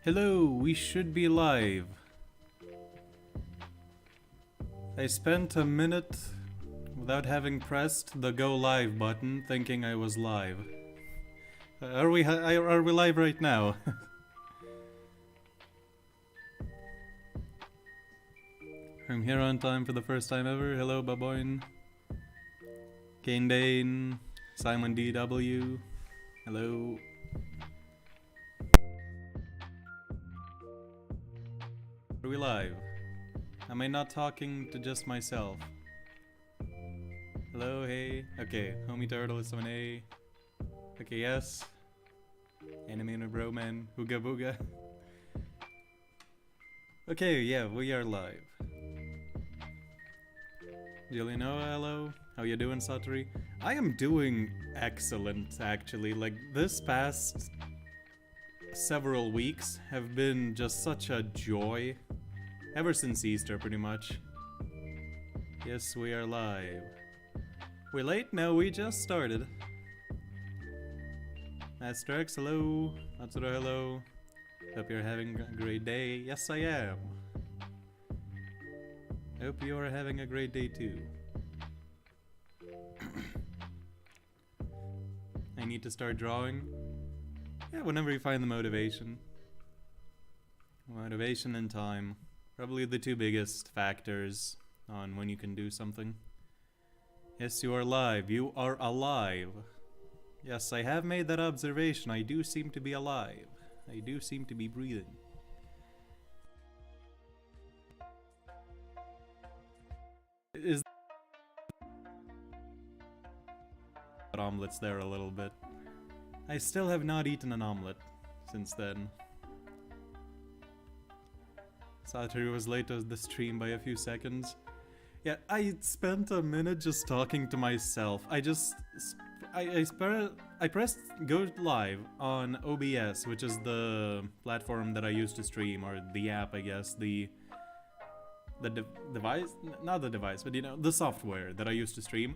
Hello, we should be live. I spent a minute without having pressed the go live button thinking I was live. Are we live right now? I'm here on time for the first time ever. Hello, Baboin. Kane Dane. Simon DW. Hello. Are we live? Am I not talking to just myself? Hello, hey. Okay, Homie Turtle is on A. Okay, yes. Anime Bro Man. Hooga Booga. Okay, yeah, we are live. Julianoa, hello. How you doing, Satori? I am doing excellent, actually. Like, this past several weeks have been just such a joy. Ever since Easter, pretty much. Yes, we are live. We're late? No, we just started. Master X, hello. Matsuro, hello. Hope you're having a great day. Yes, I am. Hope you are having a great day too. I need to start drawing. Yeah, whenever you find the motivation. Motivation and time. Probably the two biggest factors on when you can do something. Yes, you are live. You are alive. Yes, I have made that observation. I do seem to be alive. I do seem to be breathing. Is omelets there a little bit. I still have not eaten an omelet since then. Satori was late to the stream by a few seconds. Yeah, I spent a minute just talking to myself. I pressed go live on OBS, which is the platform that I used to stream, or the app, I guess, the device, not the device, but you know, the software that I used to stream.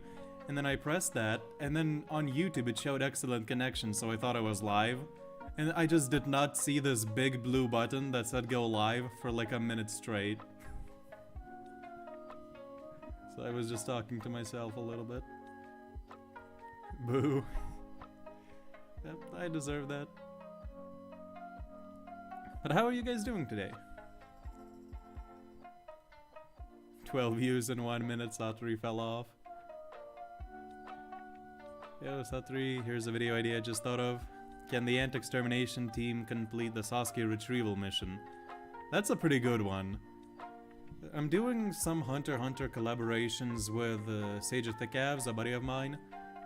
And then I pressed that, and then on YouTube it showed excellent connection, so I thought I was live. And I just did not see this big blue button that said go live for like a minute straight. So I was just talking to myself a little bit. Boo. Yep, I deserve that. But how are you guys doing today? 12 views in 1 minute, Satori fell off. Yo, Satori, here's a video idea I just thought of. Can the Ant Extermination team complete the Sasuke retrieval mission? That's a pretty good one. I'm doing some Hunter x Hunter collaborations with Sage of the Calves, a buddy of mine.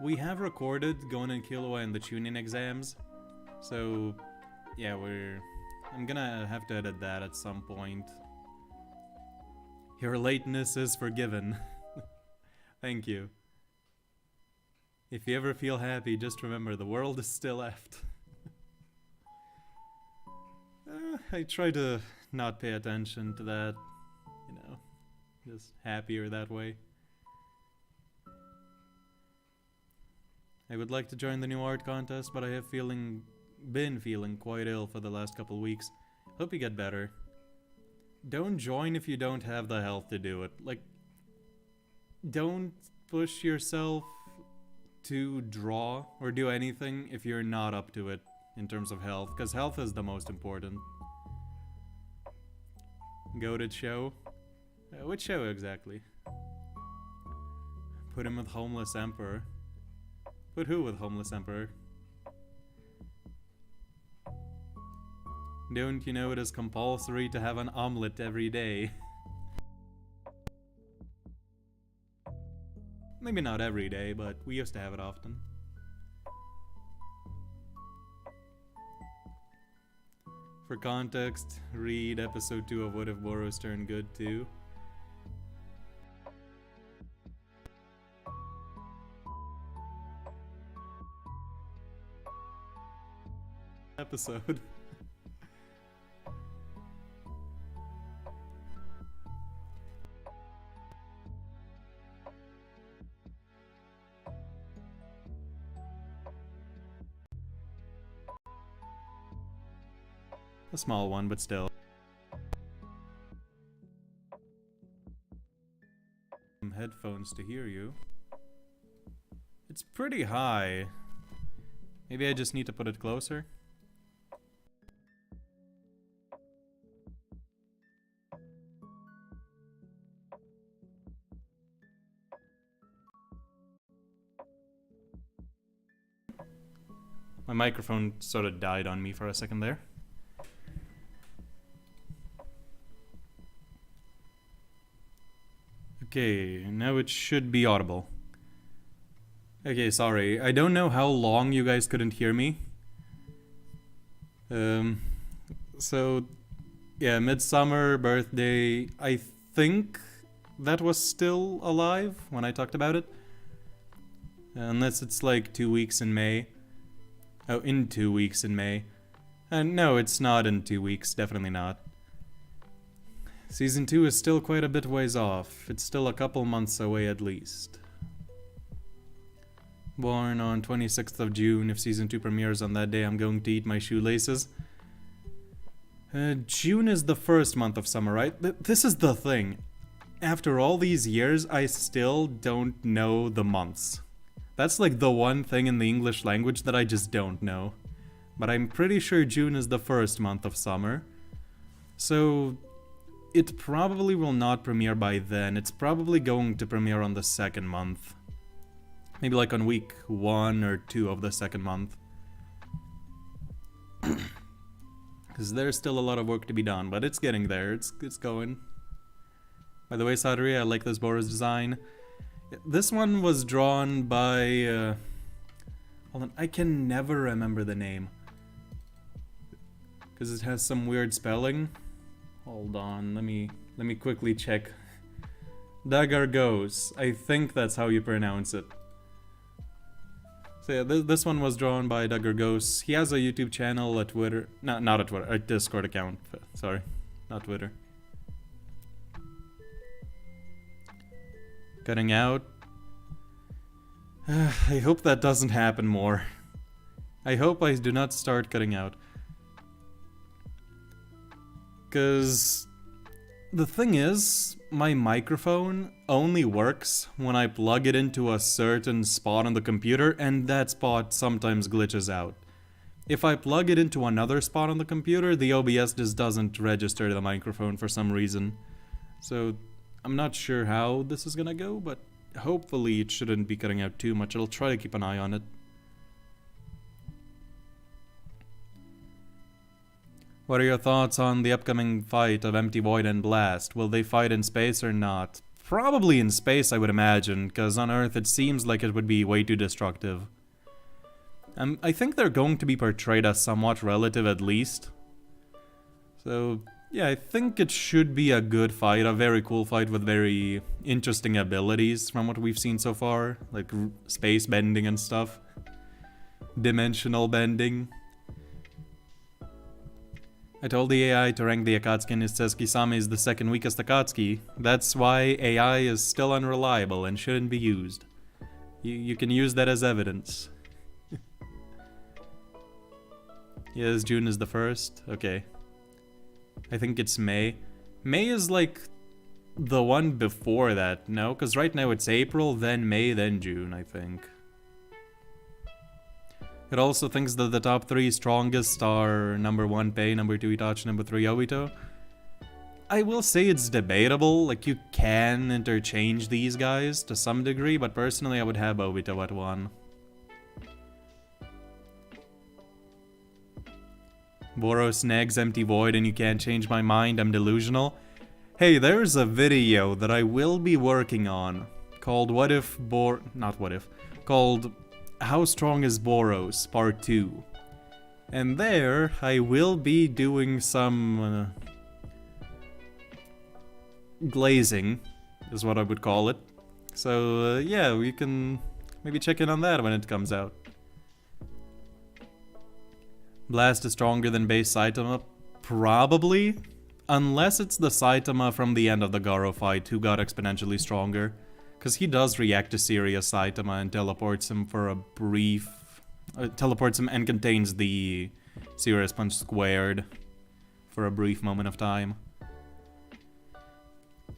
We have recorded Gon and Killua in the tuning exams. So, yeah, I'm gonna have to edit that at some point. Your lateness is forgiven. Thank you. If you ever feel happy, just remember the world is still left. I try to not pay attention to that, you know, just happier that way. I would like to join the new art contest, but I have been feeling quite ill for the last couple weeks. Hope you get better. Don't join if you don't have the health to do it. Like, don't push yourself to draw or do anything if you're not up to it in terms of health, because health is the most important. Goated show? Which show exactly? Put him with Homeless Emperor. Put who with Homeless Emperor? Don't you know it is compulsory to have an omelet every day? Maybe not every day, but we used to have it often. For context, read episode 2 of What If Boros Turned Good too. Episode. A small one, but still. Some headphones to hear you. It's pretty high. Maybe I just need to put it closer. My microphone sort of died on me for a second there. Okay, now it should be audible. Okay, sorry. I don't know how long you guys couldn't hear me. So, yeah, Midsummer, birthday, I think that was still alive when I talked about it. Unless it's like 2 weeks in May. Oh, in 2 weeks in May. And no, it's not in 2 weeks, definitely not. Season 2 is still quite a bit ways off. It's still a couple months away at least. Born on 26th of June. If Season 2 premieres on that day, I'm going to eat my shoelaces. June is the first month of summer, right? This is the thing. After all these years, I still don't know the months. That's like the one thing in the English language that I just don't know. But I'm pretty sure June is the first month of summer. So it probably will not premiere by then. It's probably going to premiere on the second month. Maybe like on week 1 or 2 of the second month. Because there's still a lot of work to be done, but it's getting there. It's going. By the way, Sadri, I like this Boros design. This one was drawn by... hold on, I can never remember the name. Because it has some weird spelling. Hold on, let me quickly check. Garou. I think that's how you pronounce it. So yeah, this one was drawn by Garou. He has a YouTube channel, a Twitter... No, not a Twitter, a Discord account. Sorry, not Twitter. Cutting out. I hope that doesn't happen more. I hope I do not start cutting out. Because the thing is, my microphone only works when I plug it into a certain spot on the computer, and that spot sometimes glitches out. If I plug it into another spot on the computer, the OBS just doesn't register the microphone for some reason. So I'm not sure how this is gonna go, but hopefully it shouldn't be cutting out too much. I'll try to keep an eye on it. What are your thoughts on the upcoming fight of Empty Void and Blast? Will they fight in space or not? Probably in space, I would imagine, because on Earth it seems like it would be way too destructive. I think they're going to be portrayed as somewhat relative at least. So yeah, I think it should be a good fight, a very cool fight with very interesting abilities from what we've seen so far. Like space bending and stuff. Dimensional bending. I told the AI to rank the Akatsuki and it says Kisame is the second weakest Akatsuki. That's why AI is still unreliable and shouldn't be used. You can use that as evidence. Yes, June is the first. Okay. I think it's May. May is like the one before that, no? Because right now it's April, then May, then June, I think. It also thinks that the top 3 strongest are number 1 Pei, number 2 Itachi, number 3 Obito. I will say it's debatable, like you can interchange these guys to some degree, but personally I would have Obito at 1. Boros negs Empty Void and you can't change my mind, I'm delusional. Hey, there's a video that I will be working on called called How Strong is Boros Part 2. And there I will be doing some glazing is what I would call it. So yeah, we can maybe check in on that when it comes out. Blast is stronger than base Saitama? Probably. Unless it's the Saitama from the end of the Garou fight who got exponentially stronger. Because he does react to serious Saitama and teleports him for a brief... teleports him and contains the Serious Punch squared. for a brief moment of time.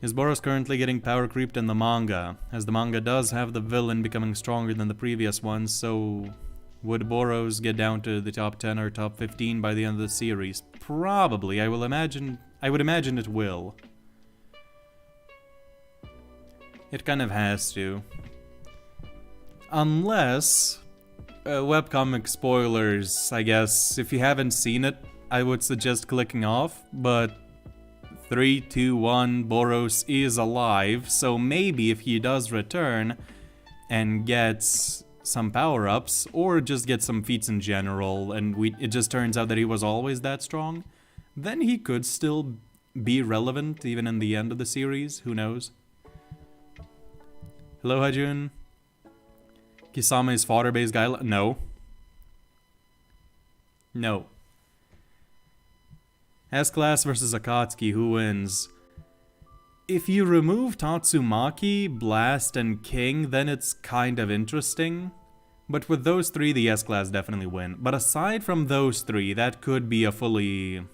Is Boros currently getting power creeped in the manga, as the manga does have the villain becoming stronger than the previous ones, so would Boros get down to the top 10 or top 15 by the end of the series? Probably. I would imagine it will. It kind of has to. Unless webcomic spoilers, I guess. If you haven't seen it, I would suggest clicking off, but 3, 2, 1, Boros is alive, so maybe if he does return and gets some power-ups, or just get some feats in general, and it just turns out that he was always that strong, then he could still be relevant even in the end of the series, who knows? Hello, Hajun. Kisame is fodder-based guy? No. No. S-Class versus Akatsuki, who wins? If you remove Tatsumaki, Blast, and King, then it's kind of interesting. But with those three, the S-Class definitely win. But aside from those three, that could be a full-length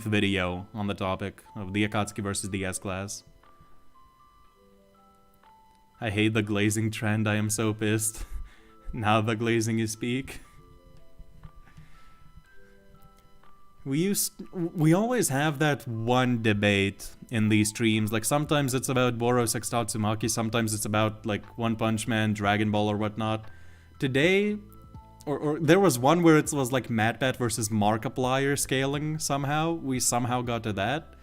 video on the topic of the Akatsuki versus the S-Class. I hate the glazing trend, I am so pissed. Now the glazing is peak. We always have that one debate in these streams, like sometimes it's about Boros x Tatsumaki, sometimes it's about like One Punch Man, Dragon Ball or whatnot. Today, or there was one where it was like MatPat versus Markiplier scaling somehow, we somehow got to that.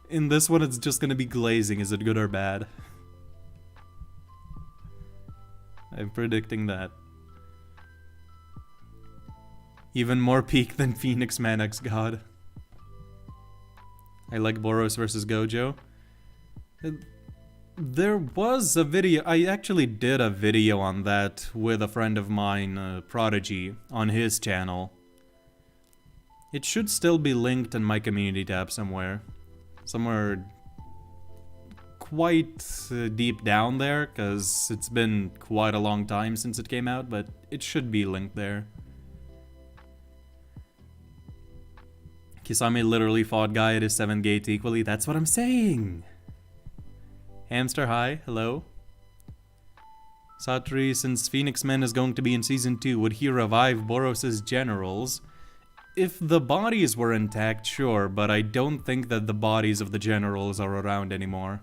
In this one it's just gonna be glazing, is it good or bad? I'm predicting that. Even more peak than Phoenix Man X God. I like Boros versus Gojo. There was a video, I actually did a video on that with a friend of mine, Prodigy, on his channel. It should still be linked in my community tab somewhere. Somewhere quite deep down there, because it's been quite a long time since it came out, but it should be linked there. Kisame literally fought Guy at his 7th gate equally. That's what I'm saying! Hamster, hi. Hello. Satri, since Phoenix Man is going to be in Season 2, would he revive Boros' generals? If the bodies were intact, sure, but I don't think that the bodies of the generals are around anymore.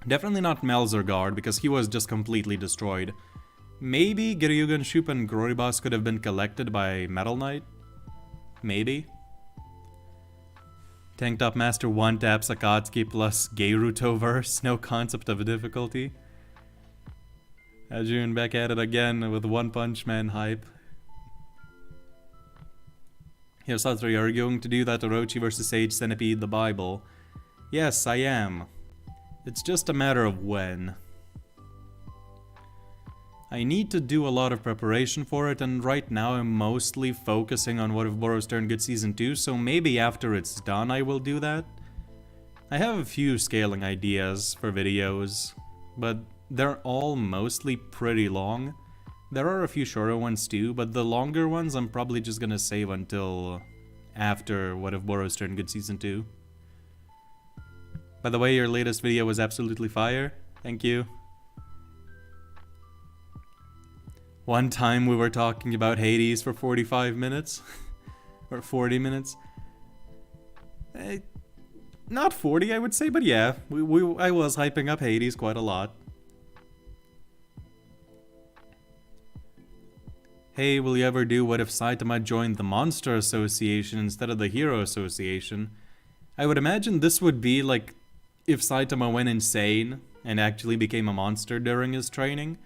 Definitely not Melzergard, because he was just completely destroyed. Maybe Giryugan, Shupa, and Goribas could have been collected by Metal Knight? Maybe. Tank Top Master 1-taps Akatsuki plus Geiruto verse, no concept of difficulty. Ajun back at it again with One Punch Man hype. Yo, Satri, are you going to do that Orochi vs Sage Centipede the Bible? Yes, I am. It's just a matter of when. I need to do a lot of preparation for it, and right now I'm mostly focusing on What If Boros Turned Good Season 2, so maybe after it's done I will do that. I have a few scaling ideas for videos, but they're all mostly pretty long. There are a few shorter ones too, but the longer ones I'm probably just gonna save until after What If Boros Turned Good Season 2. By the way, your latest video was absolutely fire. Thank you. One time we were talking about Hades for 45 minutes. Or 40 minutes. Not 40, I would say, but yeah. I was hyping up Hades quite a lot. Hey, will you ever do What If Saitama joined the Monster Association instead of the Hero Association? I would imagine this would be like if Saitama went insane and actually became a monster during his training.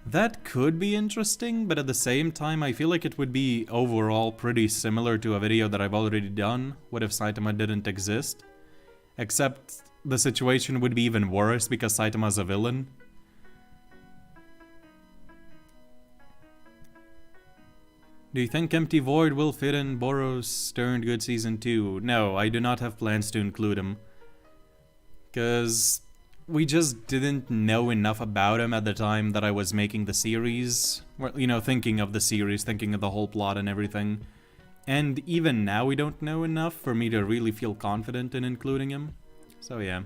That could be interesting, but at the same time I feel like it would be overall pretty similar to a video that I've already done, What If Saitama Didn't Exist? Except the situation would be even worse because Saitama's a villain. Do you think Empty Void will fit in Boros Turned Good Season 2? No, I do not have plans to include him. Because we just didn't know enough about him at the time that I was making the series. Well, you know, thinking of the series, thinking of the whole plot and everything. And even now we don't know enough for me to really feel confident in including him. So yeah.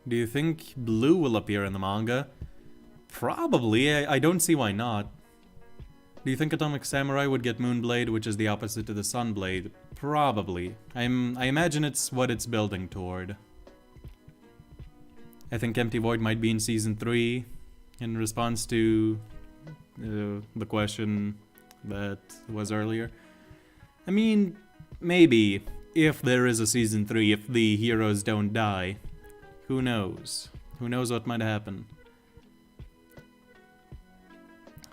Do you think Blue will appear in the manga? Probably, I don't see why not. Do you think Atomic Samurai would get Moonblade, which is the opposite to the Sunblade? Probably. I imagine it's what it's building toward. I think Empty Void might be in Season 3, in response to the question that was earlier. I mean, maybe, if there is a Season 3, if the heroes don't die. Who knows? Who knows what might happen?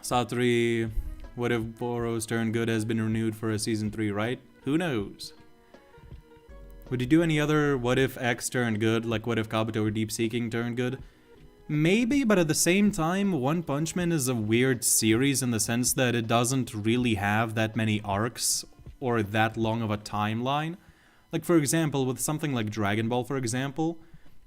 Satri, what if Boros Turn Good has been renewed for a Season 3, right? Who knows? Would you do any other what if X turned good, like what if Kabuto or Deep Seeking turned good? Maybe, but at the same time, One Punch Man is a weird series in the sense that it doesn't really have that many arcs or that long of a timeline. Like, for example, with something like Dragon Ball, for example,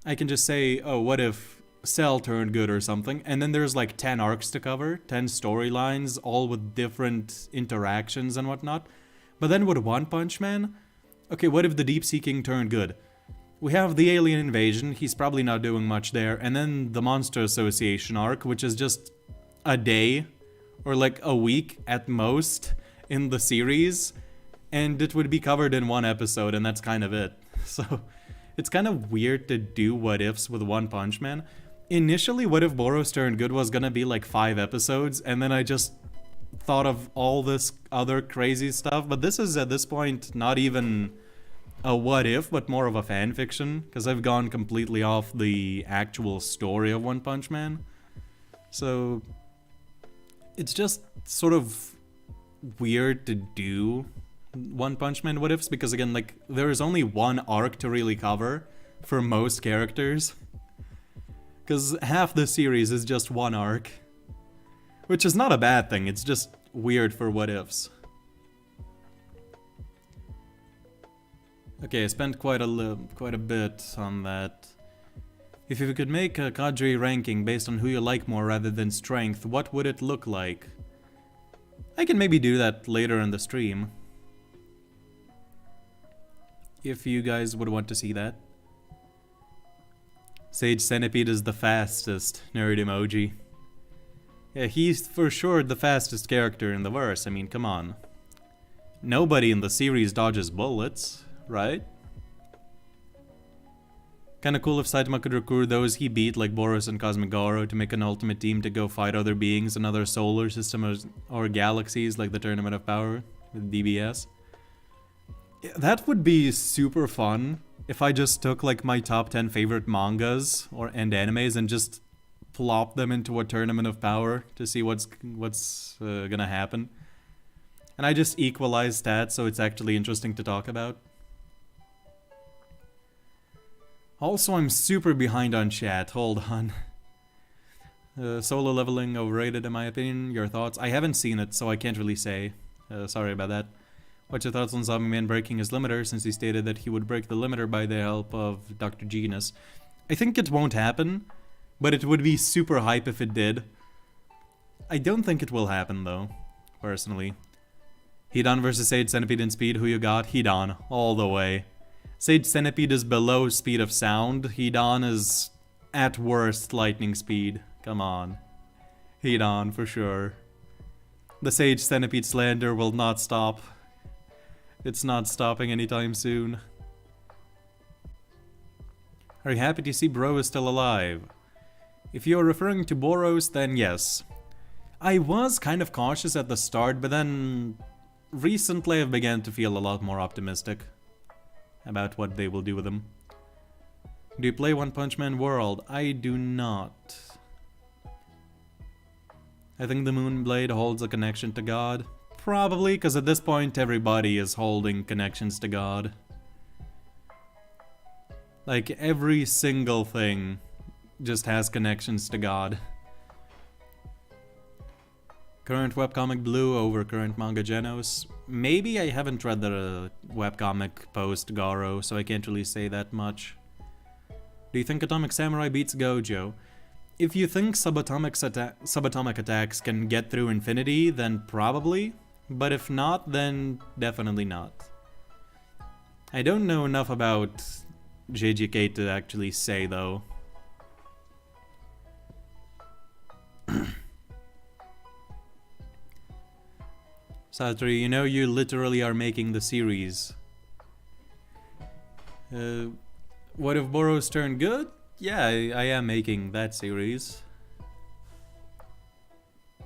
I can just say, oh, what if Cell turned good or something, and then there's like 10 arcs to cover, 10 storylines, all with different interactions and whatnot. But then with One Punch Man, okay, what if the Deep Seeking turned good? We have the alien invasion, he's probably not doing much there, and then the Monster Association arc, which is just a day, or like a week at most, in the series, and it would be covered in one episode, and that's kind of it. So, it's kind of weird to do what ifs with One Punch Man. Initially, what if Boros Turned Good was gonna be like 5 episodes, and then I just thought of all this other crazy stuff, but this is at this point not even a what if, but more of a fan fiction, because I've gone completely off the actual story of One Punch Man. So it's just sort of weird to do One Punch Man what ifs, because again, like, there is only one arc to really cover for most characters, because half the series is just one arc, which is not a bad thing, it's just weird for what ifs. Okay, I spent quite a bit on that. If you could make a cadre ranking based on who you like more rather than strength, what would it look like? I can maybe do that later in the stream, if you guys would want to see that. Sage Centipede is the fastest, nerd emoji. Yeah, he's for sure the fastest character in the verse, I mean, come on. Nobody in the series dodges bullets, right? Kinda cool if Saitama could recruit those he beat, like Boros and Cosmic Garou, to make an ultimate team to go fight other beings in other solar systems or galaxies, like the Tournament of Power with DBS. Yeah, that would be super fun if I just took like my top 10 favorite mangas and animes and just plop them into a Tournament of Power to see what's gonna happen. And I just equalize stats so it's actually interesting to talk about. Also, I'm super behind on chat, hold on. Solo leveling overrated in my opinion, your thoughts? I haven't seen it, so I can't really say. Sorry about that. What's your thoughts on Zombie Man breaking his limiter, since he stated that he would break the limiter by the help of Dr. Genus? I think it won't happen, but it would be super hype if it did. I don't think it will happen though, personally. Hidan versus Sage Centipede in speed, who you got? Hidan, all the way. Sage Centipede is below speed of sound, Hidan is at worst lightning speed. Come on. Hidan, for sure. The Sage Centipede slander will not stop. It's not stopping anytime soon. Are you happy to see Bro is still alive? If you're referring to Boros, then yes. I was kind of cautious at the start, but then recently I've begun to feel a lot more optimistic about what they will do with him. Do you play One Punch Man World? I do not. I think the Moonblade holds a connection to God. Probably, because at this point everybody is holding connections to God. Like, every single thing just has connections to God. Current webcomic Blue over current manga Genos. Maybe, I haven't read the webcomic post Garou, so I can't really say that much. Do you think Atomic Samurai beats Gojo? If you think subatomic attacks can get through infinity, then probably. But if not, then definitely not. I don't know enough about JGK to actually say, though. Satoru, you know you literally are making the series. What if Boros turned good? Yeah, I am making that series.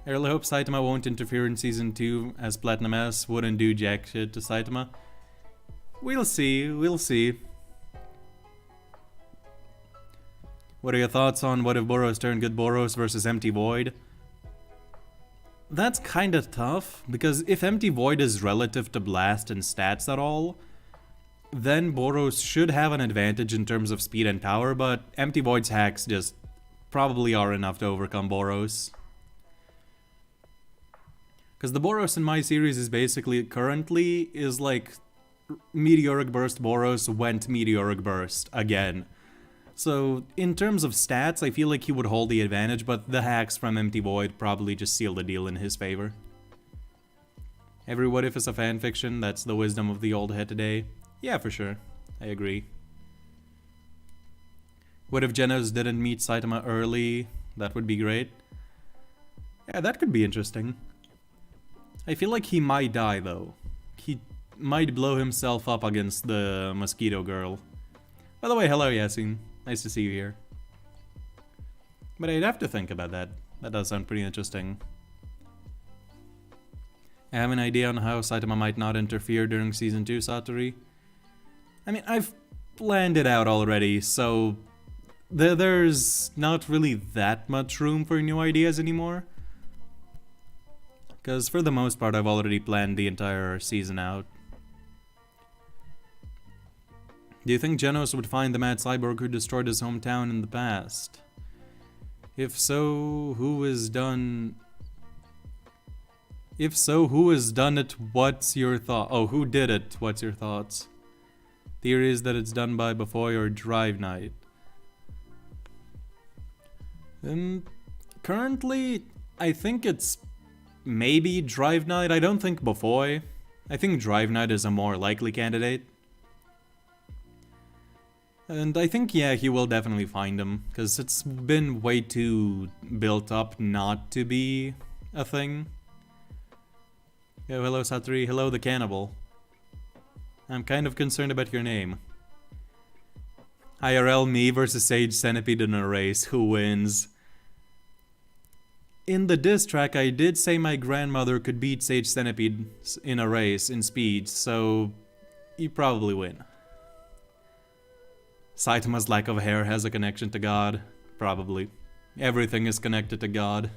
I really hope Saitama won't interfere in Season 2, as Platinum S wouldn't do jack shit to Saitama. We'll see, we'll see. What are your thoughts on what if Boros turned good Boros versus Empty Void? That's kinda tough, because if Empty Void is relative to Blast and stats at all, then Boros should have an advantage in terms of speed and power, but Empty Void's hacks just probably are enough to overcome Boros. Because the Boros in my series is basically, currently, is like Meteoric Burst Boros went Meteoric Burst again. So, in terms of stats, I feel like he would hold the advantage, but the hacks from Empty Void probably just seal the deal in his favor. Every what if is a fanfiction, that's the wisdom of the old head today. Yeah, for sure. I agree. What if Genos didn't meet Saitama early? That would be great. Yeah, that could be interesting. I feel like he might die, though. He might blow himself up against the mosquito girl. By the way, hello Yasin. Nice to see you here. But I'd have to think about that. That does sound pretty interesting. I have an idea on how Saitama might not interfere during Season 2, Satori. I mean, I've planned it out already, so there's not really that much room for new ideas anymore. Because for the most part, I've already planned the entire season out. Do you think Genos would find the mad cyborg who destroyed his hometown in the past? If so, who has done... If so, who has done it? What's your thought? Oh, who did it? What's your thoughts? Theory is that it's done by Bufoy or Drive Knight. Currently, I think it's maybe Drive Knight. I don't think Bufoy. I think Drive Knight is a more likely candidate. And I think, yeah, he will definitely find him, because it's been way too built up not to be a thing. Yo, hello Satori, hello the cannibal. I'm kind of concerned about your name. IRL me versus Sage Centipede in a race, who wins? In the diss track, I did say my grandmother could beat Sage Centipede in a race in speed, so you probably win. Saitama's lack of hair has a connection to God. Probably. Everything is connected to God.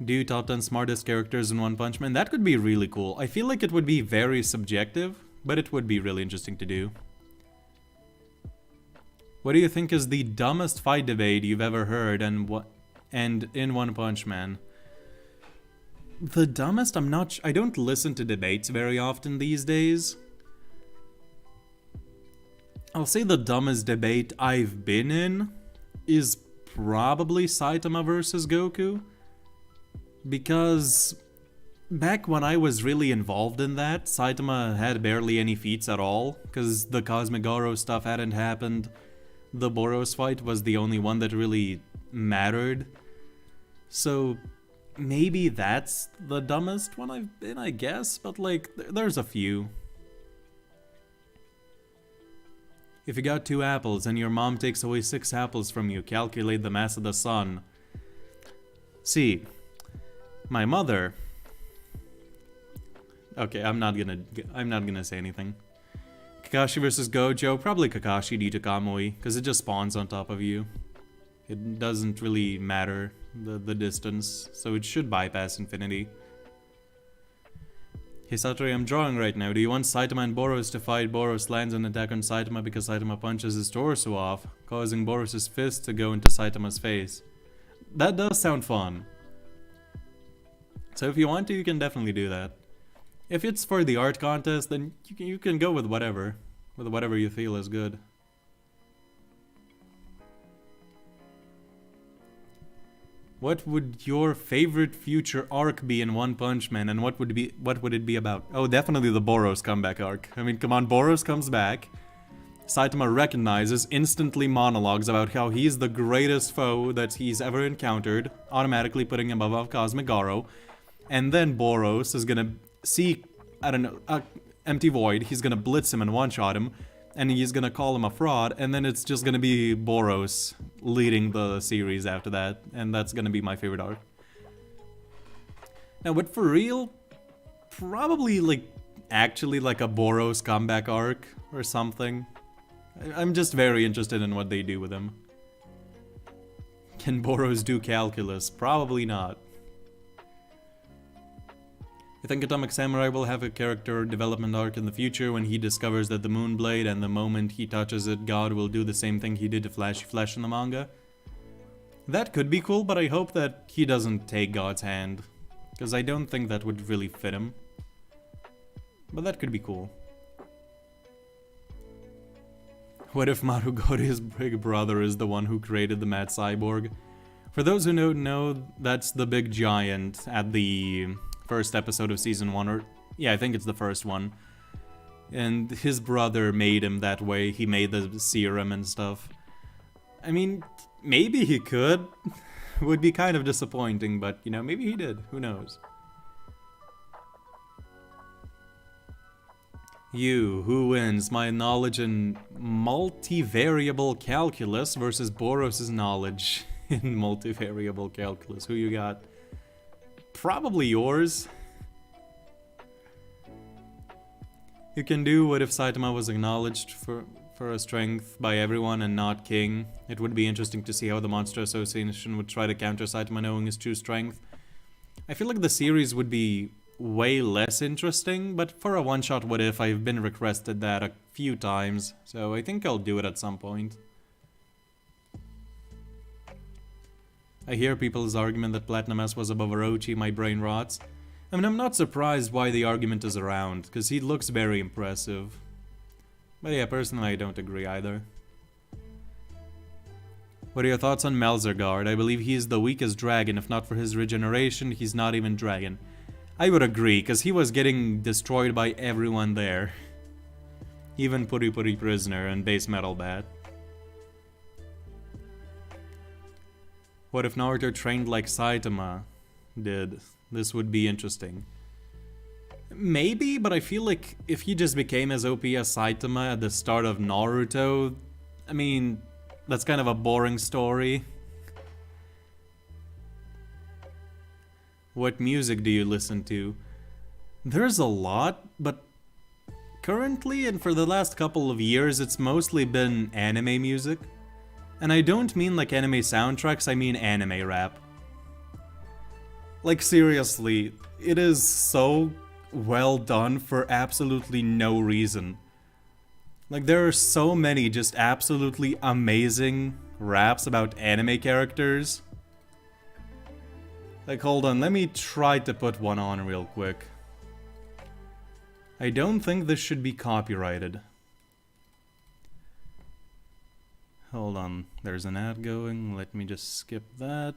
Do you top 10 smartest characters in One Punch Man? That could be really cool. I feel like it would be very subjective, but it would be really interesting to do. What do you think is the dumbest fight debate you've ever heard and in One Punch Man? The dumbest? I don't listen to debates very often these days. I'll say the dumbest debate I've been in is probably Saitama versus Goku. Because back when I was really involved in that, Saitama had barely any feats at all, because the Cosmic Garou stuff hadn't happened. The Boros fight was the only one that really mattered. So maybe that's the dumbest one I've been, I guess, but like, there's a few. If you got 2 apples and your mom takes away 6 apples from you, calculate the mass of the sun. See, my mother... Okay, I'm not gonna say anything. Kakashi versus Gojo, probably Kakashi due to Kamui, because it just spawns on top of you. It doesn't really matter, the distance, so it should bypass infinity. Hey Satori, I'm drawing right now. Do you want Saitama and Boros to fight? Boros lands an attack on Saitama because Saitama punches his torso off, causing Boros' fist to go into Saitama's face. That does sound fun. So if you want to, you can definitely do that. If it's for the art contest, then you can go with whatever you feel is good. What would your favorite future arc be in One Punch Man, and what would it be about? Oh, definitely the Boros comeback arc. I mean, come on, Boros comes back. Saitama recognizes, instantly monologues about how he's the greatest foe that he's ever encountered, automatically putting him above Cosmic Garou. And then Boros is gonna see, I don't know, a empty void, he's gonna blitz him and one-shot him, and he's gonna call him a fraud, and then it's just gonna be Boros leading the series after that, and that's gonna be my favorite arc. Now, but for real, probably actually like a Boros comeback arc or something. I'm just very interested in what they do with him. Can Boros do calculus? Probably not. I think Atomic Samurai will have a character development arc in the future when he discovers that the Moonblade, and the moment he touches it, God will do the same thing he did to Flashy Flesh in the manga. That could be cool, but I hope that he doesn't take God's hand, because I don't think that would really fit him. But that could be cool. What if Marugori's big brother is the one who created the Mad Cyborg? For those who don't know, that's the big giant at the first episode of season 1, or yeah, I think it's the first one. And his brother made him that way, he made the serum and stuff. I mean, maybe he could. Would be kind of disappointing, but you know, maybe he did, who knows. Who wins? My knowledge in multivariable calculus versus Boros' knowledge in multivariable calculus. Who you got? Probably yours. You can do what if Saitama was acknowledged for a strength by everyone and not king. It would be interesting to see how the Monster Association would try to counter Saitama knowing his true strength. I feel like the series would be way less interesting, but for a one-shot what if, I've been requested that a few times, so I think I'll do it at some point. I hear people's argument that Platinum S was above Orochi, my brain rots. I mean, I'm not surprised why the argument is around, because he looks very impressive. But yeah, personally I don't agree either. What are your thoughts on Melzergard? I believe he is the weakest dragon. If not for his regeneration, he's not even dragon. I would agree, because he was getting destroyed by everyone there. Even Puri Puri Prisoner and Base Metal Bat. What if Naruto trained like Saitama did? This would be interesting. Maybe, but I feel like if he just became as OP as Saitama at the start of Naruto, I mean, that's kind of a boring story. What music do you listen to? There's a lot, but currently and for the last couple of years it's mostly been anime music. And I don't mean like anime soundtracks, I mean anime rap. Like seriously, it is so well done for absolutely no reason. Like there are so many just absolutely amazing raps about anime characters. Like, hold on, let me try to put one on real quick. I don't think this should be copyrighted. Hold on, there's an ad going, let me just skip that.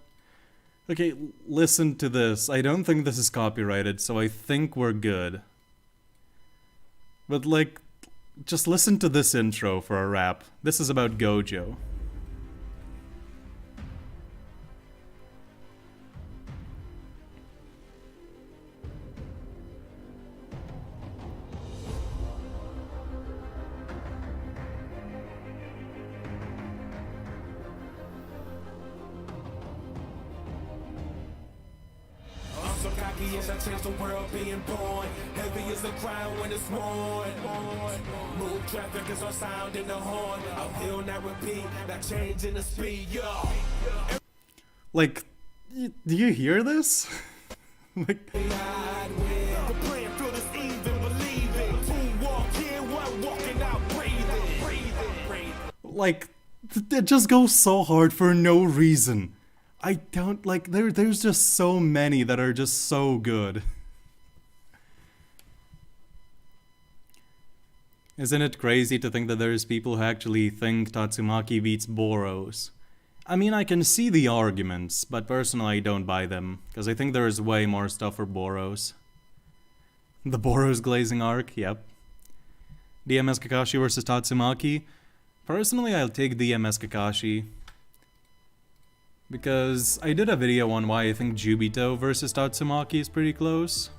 Okay, listen to this. I don't think this is copyrighted, so I think we're good. But like, just listen to this intro for a rap. This is about Gojo. Yes, I changed the world being born. Heavy is the crowd when it's morn. Move traffic is our sound in the horn. Uphill, not repeat, not changing the speed, yo. Like, do you hear this? Like, like, it just goes so hard for no reason. I don't like, there's just so many that are just so good. Isn't it crazy to think that there's people who actually think Tatsumaki beats Boros? I mean, I can see the arguments, but personally I don't buy them, because I think there is way more stuff for Boros. The Boros Glazing arc, yep. DMS Kakashi versus Tatsumaki. Personally, I'll take DMS Kakashi. Because I did a video on why I think Jubito versus Tatsumaki is pretty close.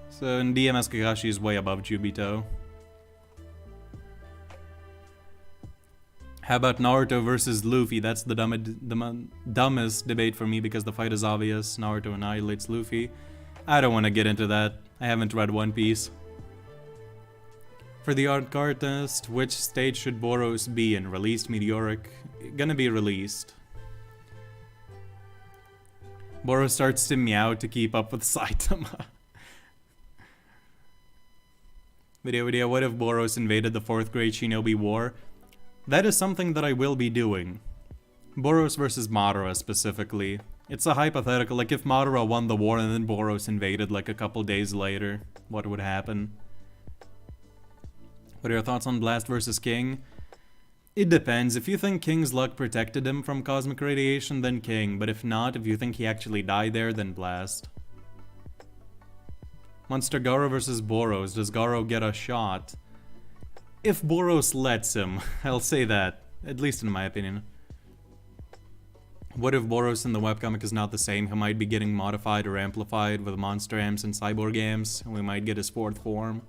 So, and DMS Kakashi is way above Jubito. How about Naruto versus Luffy? That's the dumbest debate for me because the fight is obvious. Naruto annihilates Luffy. I don't want to get into that. I haven't read One Piece. For the art artist, which stage should Boros be in? Released, meteoric? Gonna be released. Boros starts to meow to keep up with Saitama. Video, what if Boros invaded the 4th grade Shinobi War? That is something that I will be doing. Boros versus Madara specifically. It's a hypothetical, like if Madara won the war and then Boros invaded like a couple days later, what would happen? What are your thoughts on Blast versus King? It depends. If you think King's luck protected him from cosmic radiation, then King. But if not, if you think he actually died there, then Blast. Monster Garou versus Boros. Does Garou get a shot? If Boros lets him, I'll say that. At least in my opinion. What if Boros in the webcomic is not the same? He might be getting modified or amplified with monster amps and cyborg amps, and we might get his 4th form.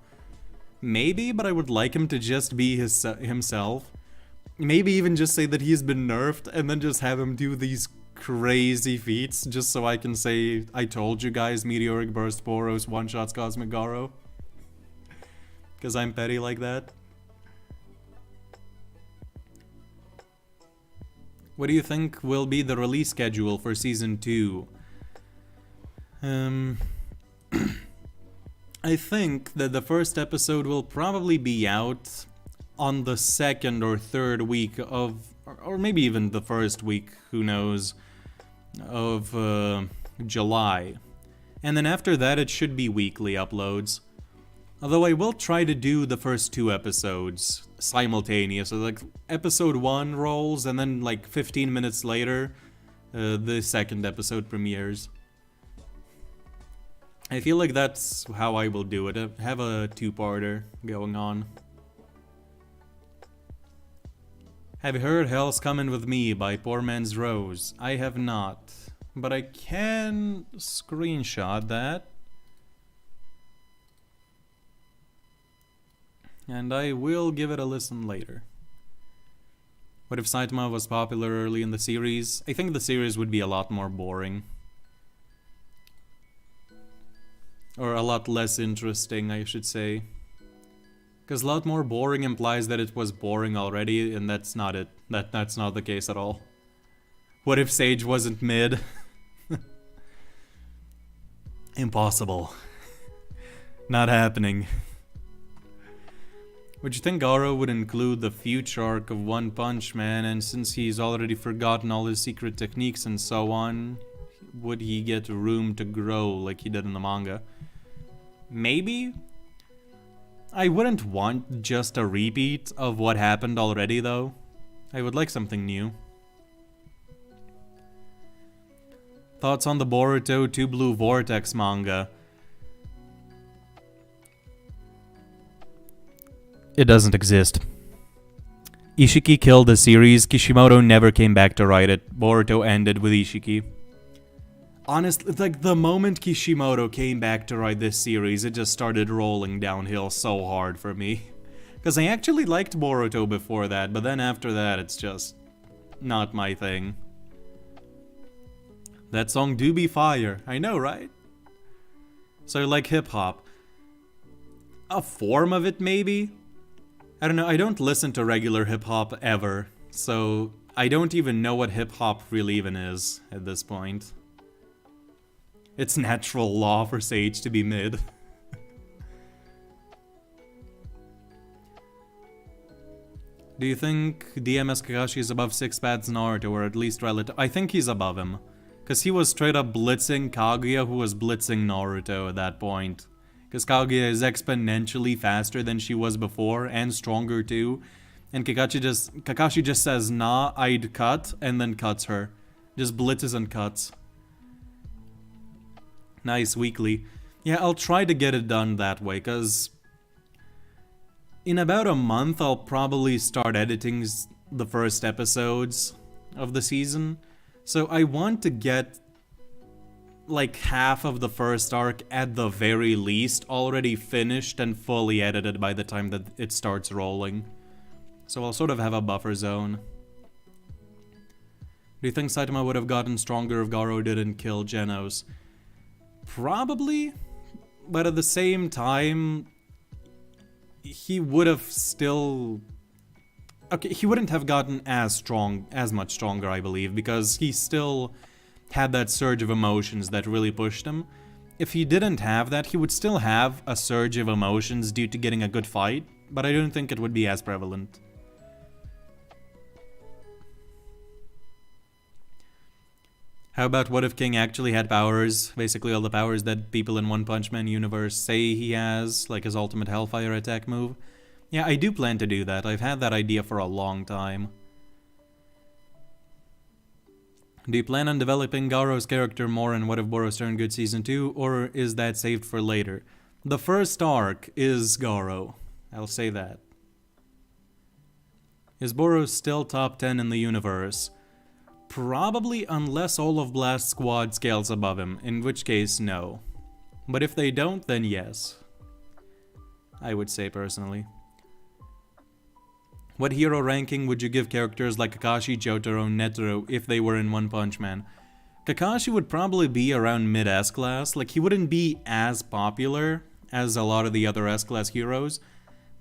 Maybe, but I would like him to just be himself. Maybe even just say that he's been nerfed, and then just have him do these crazy feats, just so I can say, I told you guys, Meteoric Burst Boros one-shots Cosmic Garou. Because I'm petty like that. What do you think will be the release schedule for Season 2? I think that the first episode will probably be out on the 2nd or 3rd week of, or maybe even the 1st week, who knows, of July. And then after that it should be weekly uploads. Although I will try to do the first 2 episodes simultaneous, so like episode 1 rolls and then like 15 minutes later the 2nd episode premieres. I feel like that's how I will do it. Have a 2-parter going on. Have you heard Hell's Comin' With Me by Poor Man's Rose? I have not, but I can screenshot that. And I will give it a listen later. What if Saitama was popular early in the series? I think the series would be a lot more boring. Or a lot less interesting, I should say. Because a lot more boring implies that it was boring already, and that's not it. That's not the case at all. What if Sage wasn't mid? Impossible. Not happening. Would you think Garou would include the future arc of One Punch Man, and since he's already forgotten all his secret techniques and so on, would he get room to grow like he did in the manga? Maybe? I wouldn't want just a repeat of what happened already though. I would like something new. Thoughts on the Boruto 2 Blue Vortex manga? It doesn't exist. Ishiki killed the series, Kishimoto never came back to write it. Boruto ended with Ishiki. Honestly, like the moment Kishimoto came back to write this series, it just started rolling downhill so hard for me. Because I actually liked Boruto before that, but then after that it's just not my thing. That song do be fire, I know, right? So I like hip-hop. A form of it, maybe? I don't know, I don't listen to regular hip-hop ever, so I don't even know what hip-hop really even is at this point. It's natural law for Sage to be mid. Do you think DMS Kakashi is above Six Paths Naruto, or at least relative? I think he's above him. Because he was straight up blitzing Kaguya, who was blitzing Naruto at that point. Because Kaguya is exponentially faster than she was before, and stronger too. And Kakashi just says, nah, I'd cut, and then cuts her. Just blitzes and cuts. Nice, weekly. Yeah, I'll try to get it done that way, because in about a month, I'll probably start editing the first episodes of the season. So I want to get like half of the first arc at the very least already finished and fully edited by the time that it starts rolling. So I'll sort of have a buffer zone. Do you think Saitama would have gotten stronger if Garou didn't kill Genos? Probably, but at the same time, he would have still... Okay, he wouldn't have gotten as much stronger, I believe, because he still had that surge of emotions that really pushed him. If he didn't have that, he would still have a surge of emotions due to getting a good fight, but I don't think it would be as prevalent. How about what if King actually had powers? Basically all the powers that people in One Punch Man universe say he has, like his ultimate Hellfire attack move. Yeah, I do plan to do that. I've had that idea for a long time. Do you plan on developing Garou's character more in What If Boros Turned Good Season 2, or is that saved for later? The first arc is Garou. I'll say that. Is Boros still top 10 in the universe? Probably, unless all of Blast Squad scales above him, in which case, no. But if they don't, then yes. I would say, personally. What hero ranking would you give characters like Kakashi, Jotaro, Netero if they were in One Punch Man? Kakashi would probably be around mid-S class, like he wouldn't be as popular as a lot of the other S-class heroes,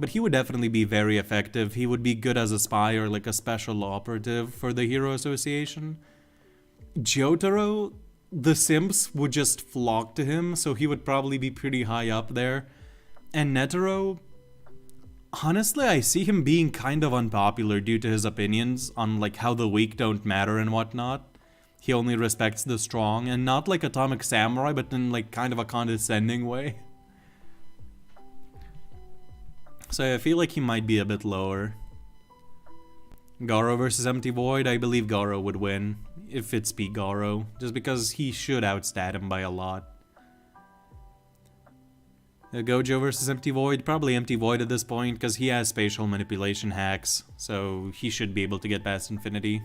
but he would definitely be very effective. He would be good as a spy or like a special operative for the Hero Association. Jotaro, the simps would just flock to him, so he would probably be pretty high up there. And Netero, honestly, I see him being kind of unpopular due to his opinions on like how the weak don't matter and whatnot. He only respects the strong, and not like Atomic Samurai, but in like kind of a condescending way. So I feel like he might be a bit lower. Garou versus Empty Void, I believe Garou would win, if it's Pete Garou, just because he should outstat him by a lot. Gojo versus Empty Void, probably Empty Void at this point, because he has spatial manipulation hacks, so he should be able to get past Infinity.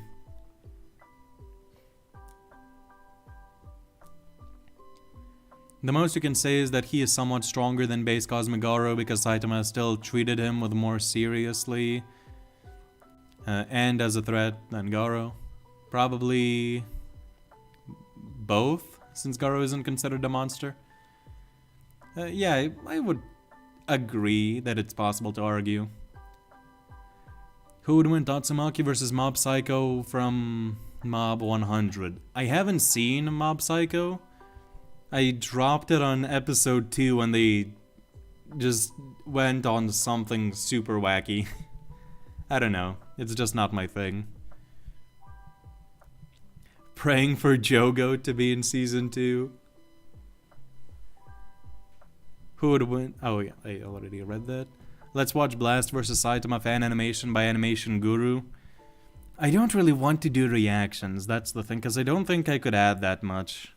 The most you can say is that he is somewhat stronger than base Cosmic Garou because Saitama still treated him with more seriously and as a threat than Garou. Probably both, since Garou isn't considered a monster. Yeah, I would agree that it's possible to argue. Who would win, Tatsumaki versus Mob Psycho from Mob 100? I haven't seen Mob Psycho. I dropped it on episode 2 when they just went on something super wacky. I don't know, it's just not my thing. Praying for Jogo to be in season 2. Who would win? Oh yeah, I already read that. Let's watch Blast vs Saitama fan animation by Animation Guru. I don't really want to do reactions, that's the thing, because I don't think I could add that much.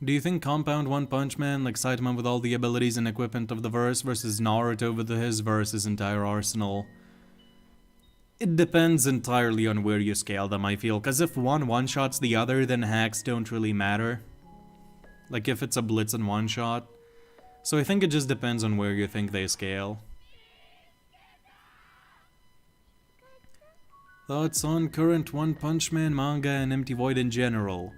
Do you think Compound One Punch Man, like Saitama with all the abilities and equipment of the verse, versus Naruto with his verse's entire arsenal? It depends entirely on where you scale them, I feel, because if one one-shots the other, then hacks don't really matter. Like if it's a blitz and one-shot. So I think it just depends on where you think they scale. Thoughts on current One Punch Man manga and Empty Void in general?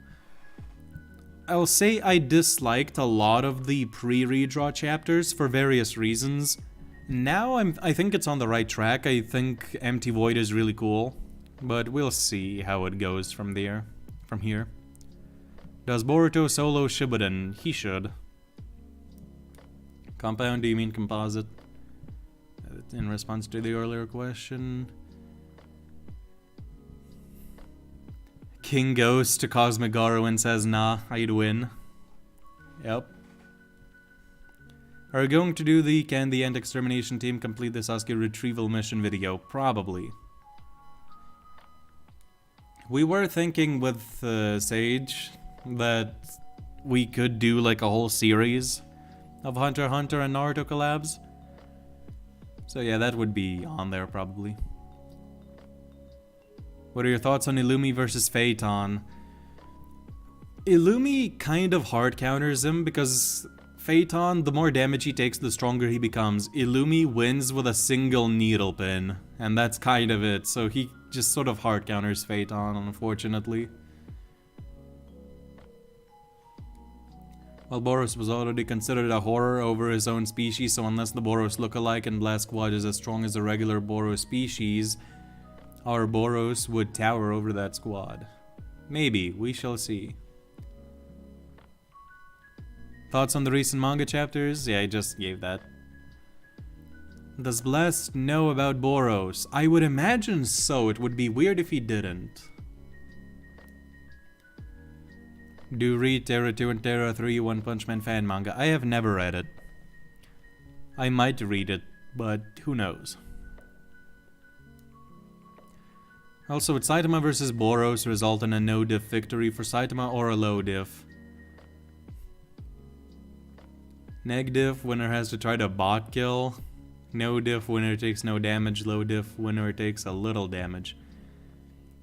I'll say I disliked a lot of the pre-redraw chapters for various reasons. Now I think it's on the right track. I think Empty Void is really cool, but we'll see how it goes from here. Does Boruto solo Shippuden? He should. Compound, do you mean composite? In response to the earlier question. King goes to Cosmic Garou and says, nah, I'd win. Yep. Are we going to do the Can the Ant Extermination Team complete the Sasuke retrieval mission video? Probably. We were thinking with Sage that we could do like a whole series of Hunter x Hunter and Naruto collabs. So yeah, that would be on there probably. What are your thoughts on Illumi versus Phaeton? Illumi kind of hard counters him because Phaeton, the more damage he takes, the stronger he becomes. Illumi wins with a single needle pin, and that's kind of it. So he just sort of hard counters Phaeton, unfortunately. Well, Boros was already considered a horror over his own species, so unless the Boros lookalike and Blast Squad is as strong as the regular Boros species, our Boros would tower over that squad. Maybe, we shall see. Thoughts on the recent manga chapters? Yeah, I just gave that. Does Blast know about Boros? I would imagine so. It would be weird if he didn't. Do read Terra 2 and Terra 3 One Punch Man fan manga. I have never read it. I might read it, but who knows. Also, would Saitama versus Boros result in a no-diff victory for Saitama or a low-diff? Neg-diff, winner has to try to bot kill. No-diff, winner takes no damage. Low-diff, winner takes a little damage.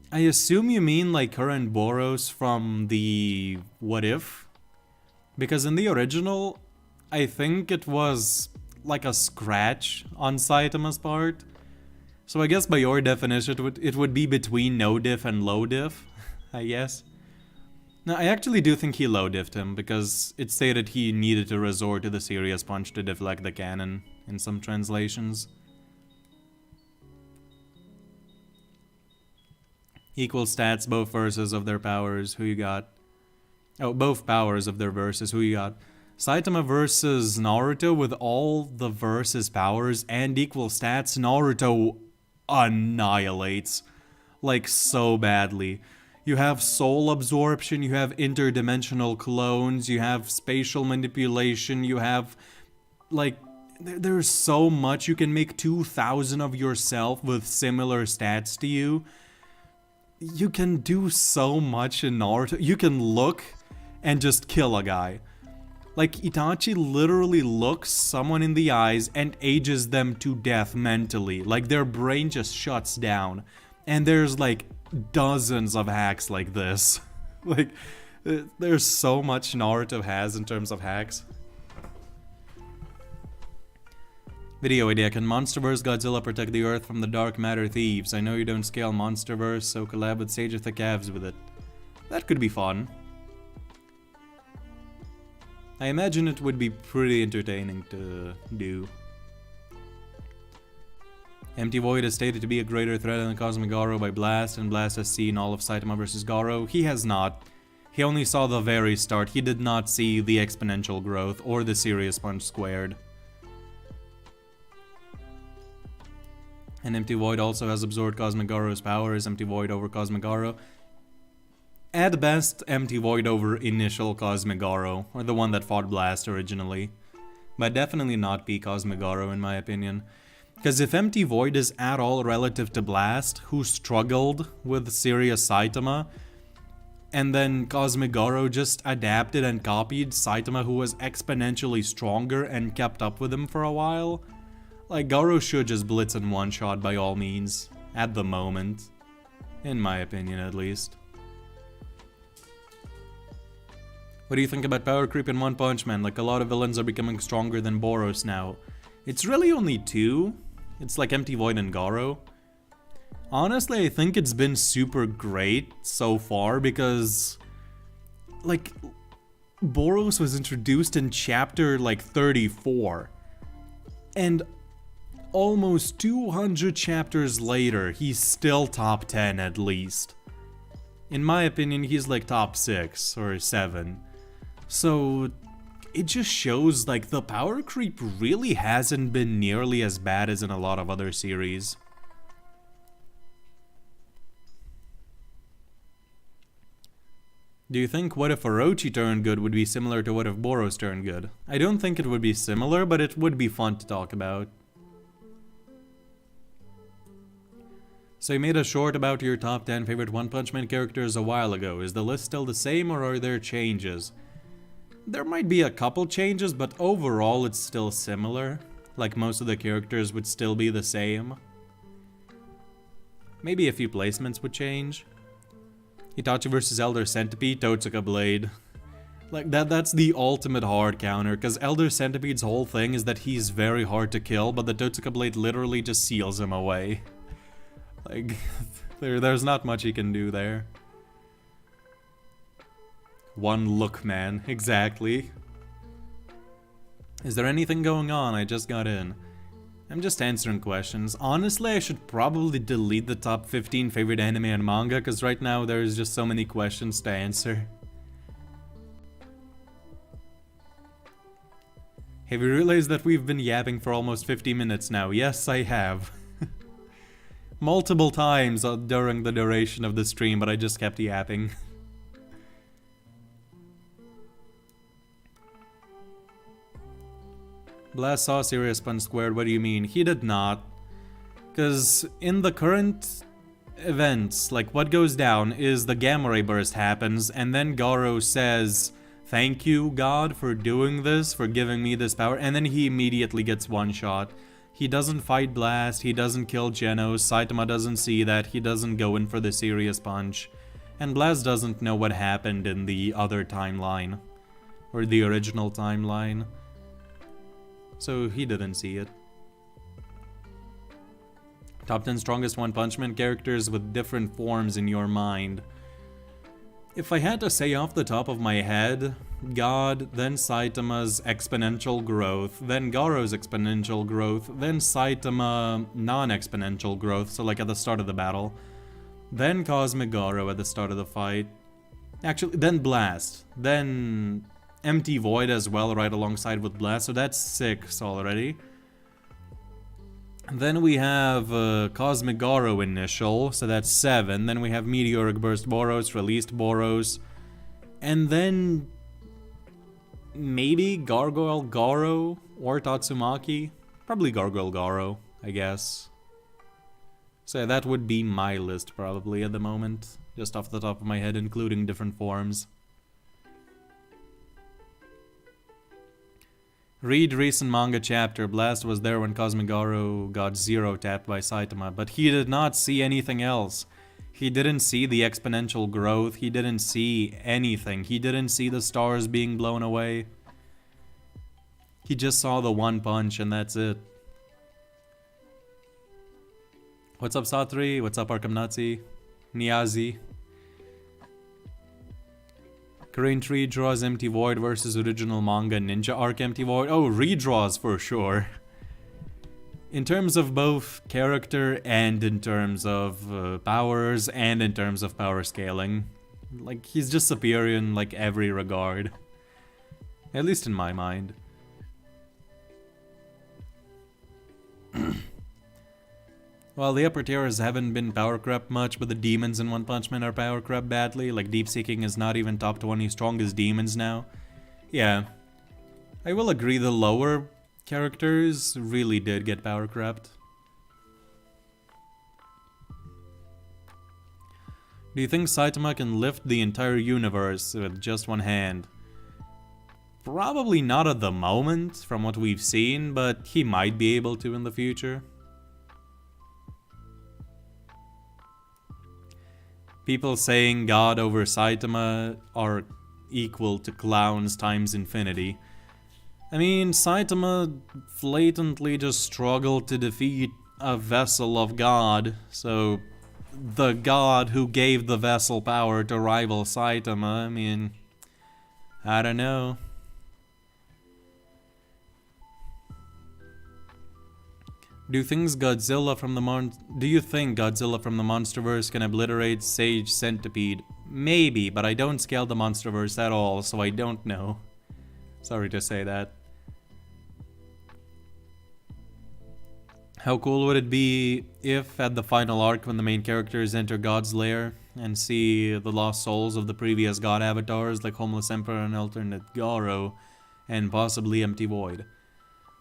I assume you mean like current Boros from the What If? Because in the original, I think it was like a scratch on Saitama's part. So I guess by your definition, it would be between no-diff and low-diff, I guess. Now, I actually do think he low-diffed him, because it stated he needed to resort to the serious punch to deflect the cannon in some translations. Equal stats, both verses of their powers, who you got? Oh, both powers of their verses, who you got? Saitama versus Naruto with all the versus powers and equal stats, Naruto annihilates. Like, so badly. You have soul absorption, you have interdimensional clones, you have spatial manipulation, you have, like, there's so much. You can make 2,000 of yourself with similar stats to you. You can do so much in Naruto. You can look and just kill a guy. Like, Itachi literally looks someone in the eyes and ages them to death mentally. Like, their brain just shuts down. And there's, like, dozens of hacks like this. Like, there's so much Naruto has in terms of hacks. Video idea, can Monsterverse Godzilla protect the Earth from the dark matter thieves? I know you don't scale Monsterverse, so collab with Sage of the Cavs with it. That could be fun. I imagine it would be pretty entertaining to do. Empty Void is stated to be a greater threat than Cosmic Garou by Blast, and Blast has seen all of Saitama vs. Garou. He has not. He only saw the very start. He did not see the exponential growth or the serious punch squared. And Empty Void also has absorbed Cosmic Garou's powers. Empty Void over Cosmic Garou. At best, Empty Void over initial Cosmic Garou, or the one that fought Blast originally. But definitely not P Cosmic Garou in my opinion. Because if Empty Void is at all relative to Blast, who struggled with serious Saitama, and then Cosmic Garou just adapted and copied Saitama, who was exponentially stronger and kept up with him for a while, like, Garou should just blitz and one-shot by all means, at the moment. In my opinion, at least. What do you think about power creep in One Punch Man? Like, a lot of villains are becoming stronger than Boros now. It's really only two. It's like Empty Void and Garou. Honestly, I think it's been super great so far because, like, Boros was introduced in chapter, like, 34. And almost 200 chapters later, he's still top 10 at least. In my opinion, he's like top 6 or 7. So it just shows like the power creep really hasn't been nearly as bad as in a lot of other series. Do you think what if Orochi turned good would be similar to what if Boros turned good? I don't think it would be similar, but it would be fun to talk about. So you made a short about your top 10 favorite One Punch Man characters a while ago. Is the list still the same or are there changes? There might be a couple changes, but overall it's still similar. Like most of the characters would still be the same. Maybe a few placements would change. Itachi vs Elder Centipede, Totsuka Blade. Like, that's the ultimate hard counter, because Elder Centipede's whole thing is that he's very hard to kill, but the Totsuka Blade literally just seals him away. Like, there's not much he can do there. One look, man. Exactly. Is there anything going on? I just got in. I'm just answering questions. Honestly, I should probably delete the top 15 favorite anime and manga, because right now there's just so many questions to answer. Have you realized that we've been yapping for almost 50 minutes now? Yes, I have. Multiple times during the duration of the stream, but I just kept yapping. Blast saw Serious Punch Squared, what do you mean? He did not. Because in the current events, like what goes down is the Gamma Ray Burst happens, and then Garou says, "Thank you, God, for doing this, for giving me this power," and then he immediately gets one shot. He doesn't fight Blast, he doesn't kill Genos, Saitama doesn't see that, he doesn't go in for the Serious Punch. And Blast doesn't know what happened in the other timeline. Or the original timeline. So he didn't see it. Top 10 strongest One Punch Man characters with different forms in your mind. If I had to say off the top of my head, God, then Saitama's exponential growth, then Garou's exponential growth, then Saitama non-exponential growth, so like at the start of the battle, then Cosmic Garou at the start of the fight, actually, then Blast, then Empty Void as well right alongside with Blast, so that's 6 already. Then we have Cosmic Garou initial, so that's 7. Then we have Meteoric Burst Boros, Released Boros. And then maybe Gargoyle Garou or Tatsumaki. Probably Gargoyle Garou, I guess. So that would be my list probably at the moment. Just off the top of my head, including different forms. Read recent manga chapter. Blast was there when Cosmic Garou got zero tapped by Saitama, but he did not see anything else. He didn't see the exponential growth, he didn't see anything. He didn't see the stars being blown away. He just saw the one punch and that's it. What's up, Satri? What's up, Arkham Nazi? Niazi? Korean Tree draws Empty Void versus original manga Ninja Arc Empty Void. Oh, redraws for sure. In terms of both character and in terms of powers and in terms of power scaling. Like, he's just superior in like every regard. At least in my mind. Well, the upper tiers haven't been power crept much, but the demons in One Punch Man are power crept badly. Like, Deep Seeking is not even top 20 strongest demons now. Yeah. I will agree the lower characters really did get power crept. Do you think Saitama can lift the entire universe with just one hand? Probably not at the moment, from what we've seen, but he might be able to in the future. People saying God over Saitama are equal to clowns times infinity. I mean, Saitama blatantly just struggled to defeat a vessel of God, so the God who gave the vessel power to rival Saitama, I mean, I don't know. Do you think Godzilla from the Monsterverse can obliterate Sage Centipede? Maybe, but I don't scale the Monsterverse at all, so I don't know. Sorry to say that. How cool would it be if, at the final arc, when the main characters enter God's lair, and see the lost souls of the previous god avatars like Homeless Emperor and alternate Garou, and possibly Empty Void.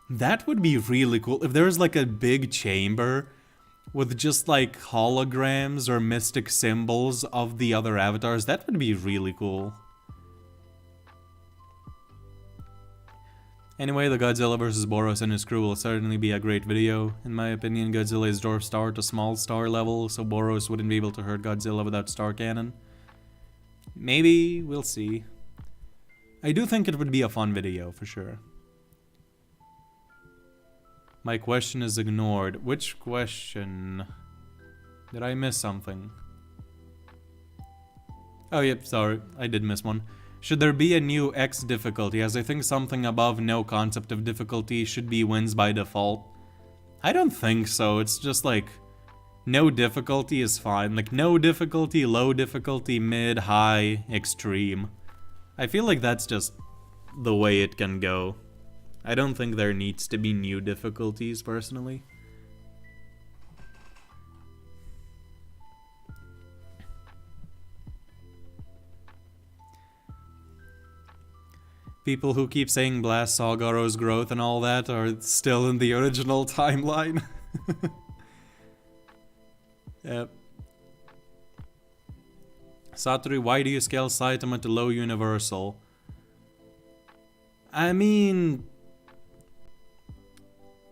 That would be really cool if there's like a big chamber with just like holograms or mystic symbols of the other avatars. That would be really cool. Anyway, the Godzilla vs. Boros and his crew will certainly be a great video. In my opinion, Godzilla is dwarf star to small star level, so Boros wouldn't be able to hurt Godzilla without star cannon. Maybe, we'll see. I do think it would be a fun video, for sure. My question is ignored. Which question? Did I miss something? Oh, yep, sorry. I did miss one. Should there be a new X difficulty, as I think something above no concept of difficulty should be wins by default? I don't think so. It's just like, no difficulty is fine. Like, no difficulty, low difficulty, mid, high, extreme. I feel like that's just the way it can go. I don't think there needs to be new difficulties, personally. People who keep saying Blast saw Garou's growth and all that are still in the original timeline. Yep. Satoru, why do you scale Saitama to low universal? I mean,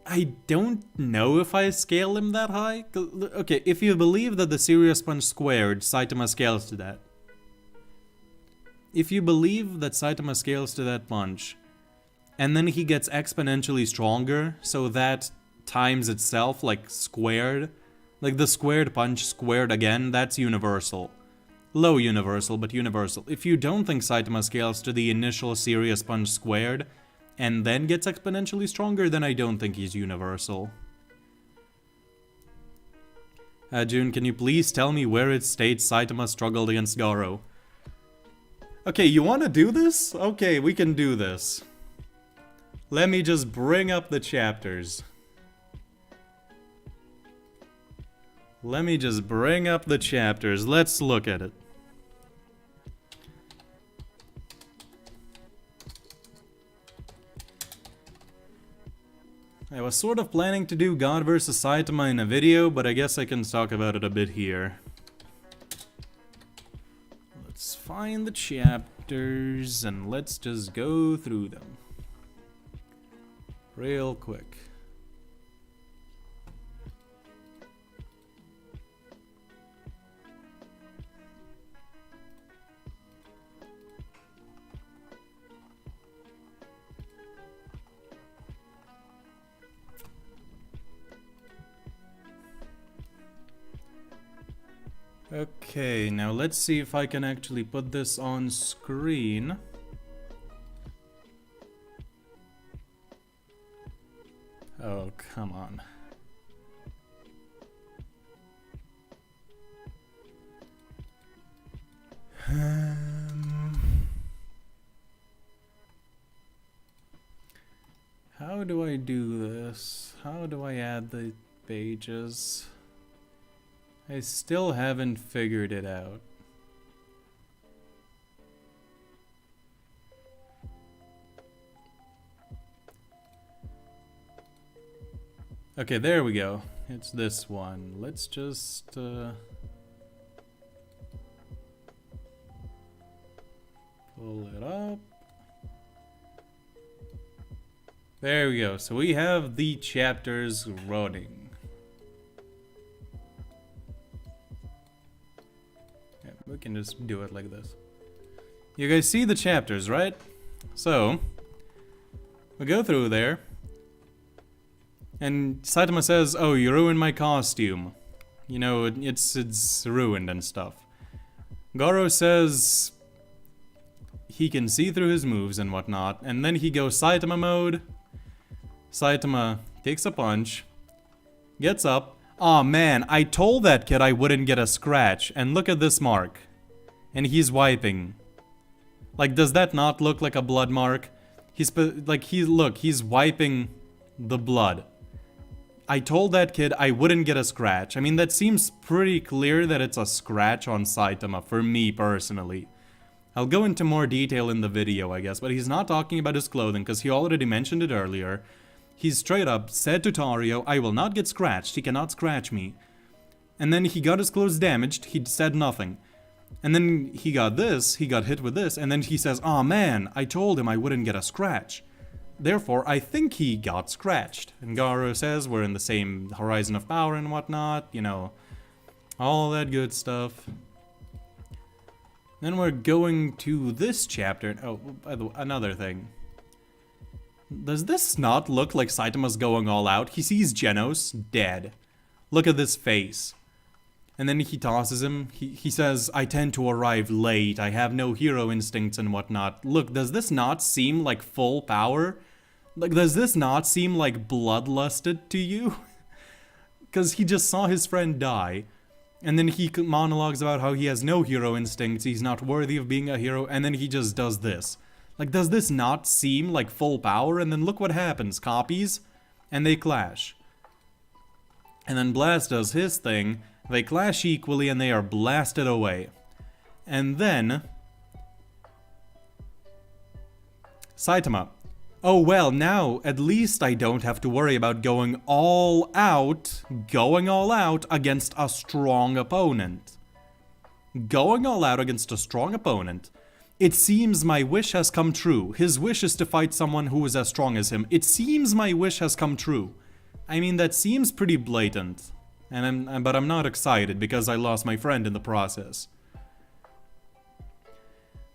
I don't know if I scale him that high. Okay, if you believe that the Serious Punch squared, Saitama scales to that. If you believe that Saitama scales to that punch, and then he gets exponentially stronger, so that times itself, like, squared, like the squared punch squared again, that's universal. Low universal, but universal. If you don't think Saitama scales to the initial Serious Punch squared, and then gets exponentially stronger, then I don't think he's universal. June, can you please tell me where it states Saitama struggled against Garou? Okay, you wanna do this? Okay, we can do this. Let me just bring up the chapters. Let me just bring up the chapters. Let's look at it. I was sort of planning to do God vs. Saitama in a video, but I guess I can talk about it a bit here. Let's find the chapters and let's just go through them. Real quick. Okay, now let's see if I can actually put this on screen. Oh, come on. How do I do this? How do I add the pages? I still haven't figured it out. Okay, there we go. It's this one. Let's just pull it up. There we go. So we have the chapters running. We can just do it like this. You guys see the chapters, right? So, we go through there. And Saitama says, oh, you ruined my costume. You know, it's ruined and stuff. Garou says he can see through his moves and whatnot. And then he goes Saitama mode. Saitama takes a punch. Gets up. Aw, man, I told that kid I wouldn't get a scratch, and look at this mark. And he's wiping. Like, does that not look like a blood mark? He's wiping the blood. I told that kid I wouldn't get a scratch. I mean, that seems pretty clear that it's a scratch on Saitama, for me personally. I'll go into more detail in the video, I guess, but he's not talking about his clothing, because he already mentioned it earlier. He straight up said to Tario, I will not get scratched, he cannot scratch me. And then he got his clothes damaged, he said nothing. And then he got this, he got hit with this, and then he says, "Aw man, I told him I wouldn't get a scratch." Therefore, I think he got scratched. And Garou says we're in the same horizon of power and whatnot, you know, all that good stuff. Then we're going to this chapter. Oh, by the way, another thing. Does this not look like Saitama's going all out? He sees Genos dead. Look at this face. And then he tosses him. He says, I tend to arrive late. I have no hero instincts and whatnot. Look, does this not seem like full power? Like, does this not seem like bloodlusted to you? Because he just saw his friend die. And then he monologues about how he has no hero instincts. He's not worthy of being a hero. And then he just does this. Like, does this not seem like full power? And then look what happens. Copies. And they clash. And then Blast does his thing. They clash equally and they are blasted away. And then Saitama. Oh well, now at least I don't have to worry about going all out against a strong opponent. Going all out against a strong opponent. It seems my wish has come true. His wish is to fight someone who is as strong as him. It seems my wish has come true. I mean, that seems pretty blatant. But I'm not excited because I lost my friend in the process.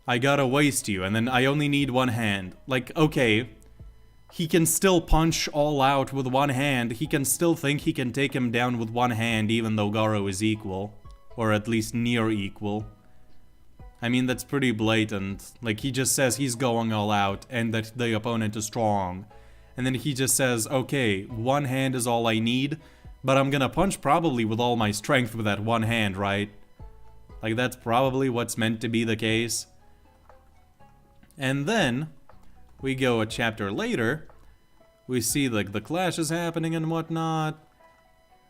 I gotta waste you, and then I only need one hand. Like, okay, he can still punch all out with one hand. He can still think he can take him down with one hand, even though Garou is equal. Or at least near equal. I mean, that's pretty blatant. Like, he just says he's going all out, and that the opponent is strong. And then he just says, okay, one hand is all I need. But I'm gonna punch probably with all my strength with that one hand, right? Like, that's probably what's meant to be the case. And then, we go a chapter later. We see, like, the clash is happening and whatnot.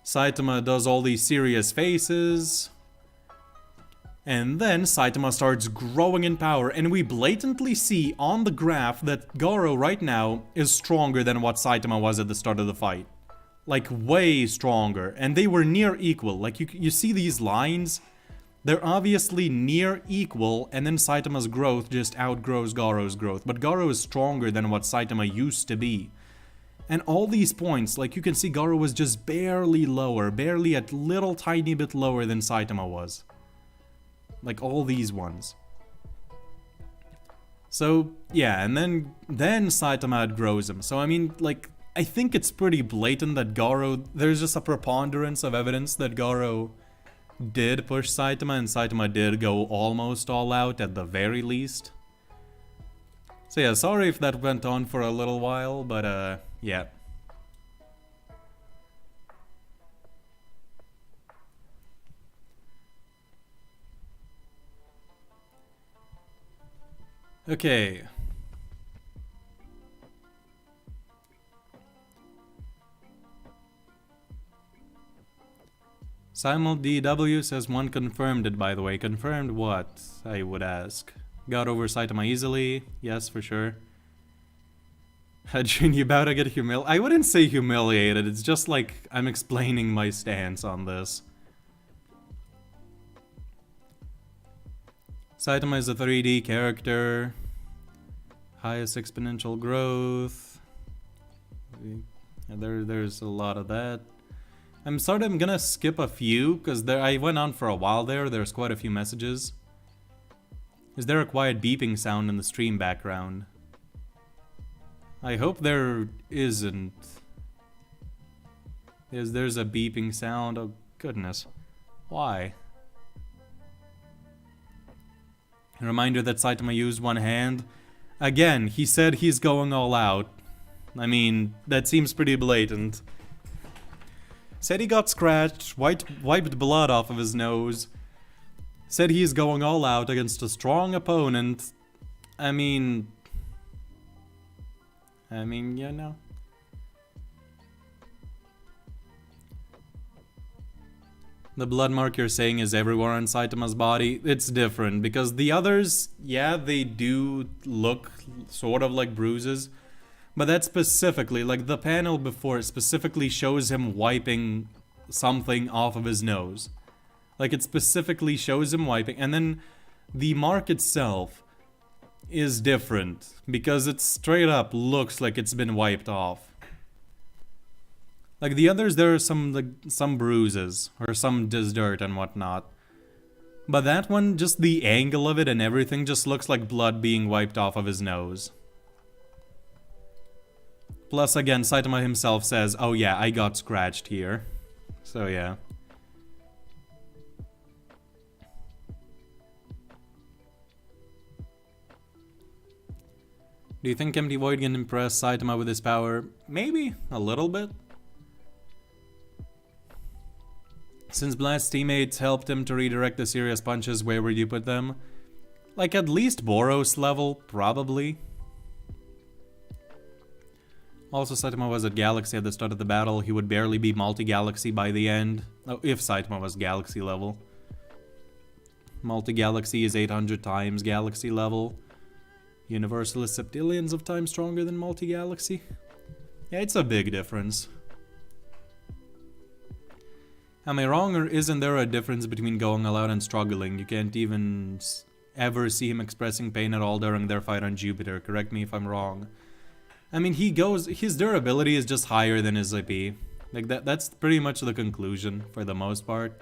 Saitama does all these serious faces. And then Saitama starts growing in power. And we blatantly see on the graph that Garou right now is stronger than what Saitama was at the start of the fight. Like, way stronger. And they were near equal. Like, you see these lines? They're obviously near equal, and then Saitama's growth just outgrows Garou's growth. But Garou is stronger than what Saitama used to be. And all these points, like, you can see Garou was just barely lower. Barely a little tiny bit lower than Saitama was. Like, all these ones. So, yeah, and then Saitama outgrows him. So, I mean, like, I think it's pretty blatant that Garou, there's just a preponderance of evidence that Garou did push Saitama, and Saitama did go almost all out at the very least. So yeah, sorry if that went on for a little while, but yeah. Okay. Simul DW says one confirmed it, by the way. Confirmed what, I would ask. Got over Saitama easily? Yes, for sure. Jun, you about to get humiliated? I wouldn't say humiliated, it's just like I'm explaining my stance on this. Saitama is a 3D character. Highest exponential growth. There's a lot of that. I'm gonna skip a few, because I went on for a while there. There's quite a few messages. Is there a quiet beeping sound in the stream background? I hope there isn't. There's a beeping sound. Oh, goodness. Why? A reminder that Saitama used one hand. Again, he said he's going all out. I mean, that seems pretty blatant. Said he got scratched, wiped blood off of his nose. Said he's going all out against a strong opponent. I mean, you know. The blood mark you're saying is everywhere on Saitama's body. It's different, because the others, yeah, they do look sort of like bruises. But that specifically, like the panel before, specifically shows him wiping something off of his nose. Like it specifically shows him wiping, and then the mark itself is different, because it straight up looks like it's been wiped off. Like the others, there are some bruises, or some dirt and whatnot. But that one, just the angle of it and everything just looks like blood being wiped off of his nose. Plus, again, Saitama himself says, oh yeah, I got scratched here. So yeah. Do you think Empty Void can impress Saitama with his power? Maybe, a little bit. Since Blast's teammates helped him to redirect the serious punches, where would you put them? Like at least Boros level, probably. Also, Saitama was at Galaxy at the start of the battle. He would barely be multi-galaxy by the end. Oh, if Saitama was Galaxy level. Multi-galaxy is 800 times Galaxy level. Universal is septillions of times stronger than multi-galaxy. Yeah, it's a big difference. Am I wrong, or isn't there a difference between going all out and struggling? You can't even ever see him expressing pain at all during their fight on Jupiter. Correct me if I'm wrong. I mean, his durability is just higher than his IP. Like that's pretty much the conclusion for the most part.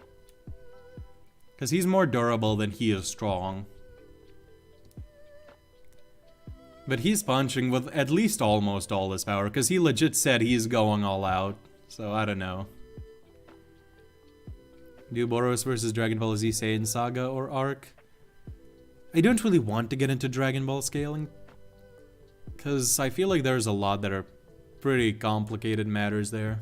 Because he's more durable than he is strong. But he's punching with at least almost all his power, because he legit said he's going all out. So I don't know. Do Boros versus Dragon Ball Z Saiyan Saga or Arc? I don't really want to get into Dragon Ball scaling, because I feel like there's a lot that are pretty complicated matters there.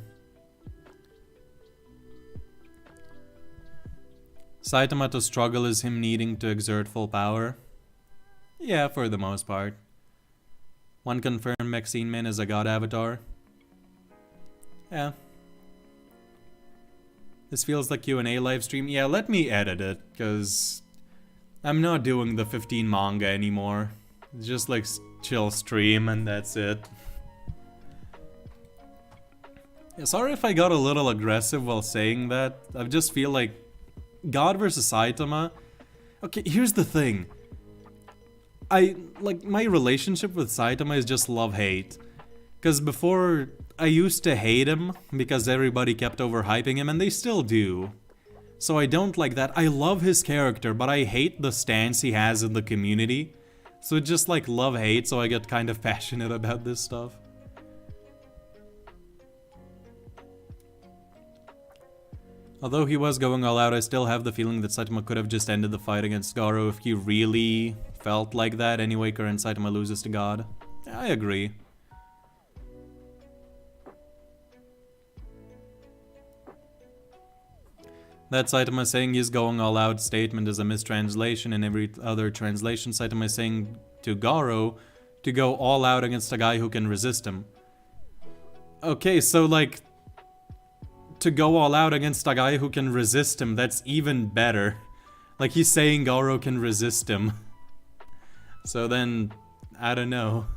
Saitama to struggle is him needing to exert full power? Yeah, for the most part. One confirmed Maxine Man is a god avatar? Yeah. This feels like Q&A livestream. Yeah, let me edit it, because I'm not doing the 15 manga anymore. It's just like chill stream and that's it. Yeah, sorry if I got a little aggressive while saying that. I just feel like God versus Saitama. Okay, here's the thing. My relationship with Saitama is just love-hate. Because before, I used to hate him because everybody kept overhyping him, and they still do. So I don't like that. I love his character, but I hate the stance he has in the community. So it's just like love-hate, so I get kind of passionate about this stuff. Although he was going all out, I still have the feeling that Saitama could have just ended the fight against Garou if he really felt like that. Anyway, current Saitama loses to God. I agree. That Saitama saying he's going all out statement is a mistranslation. In every other translation, Saitama is saying to Garou to go all out against a guy who can resist him. Okay, so like, to go all out against a guy who can resist him, that's even better. Like, he's saying Garou can resist him. So then, I don't know.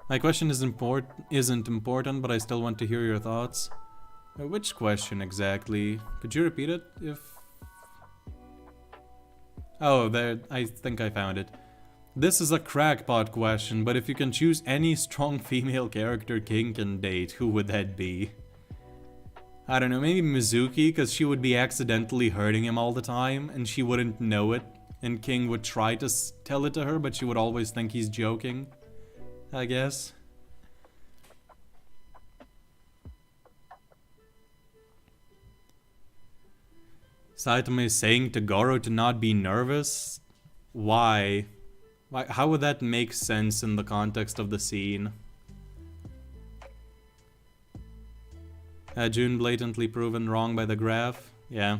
My question isn't important, but I still want to hear your thoughts. Which question exactly? Could you repeat it? Oh, there, I think I found it. This is a crackpot question, but if you can choose any strong female character King can date, who would that be? I don't know, maybe Mizuki, because she would be accidentally hurting him all the time, and she wouldn't know it, and King would try to tell it to her, but she would always think he's joking, I guess. Saitama is saying to Garou to not be nervous? Why? How would that make sense in the context of the scene? June blatantly proven wrong by the graph? Yeah.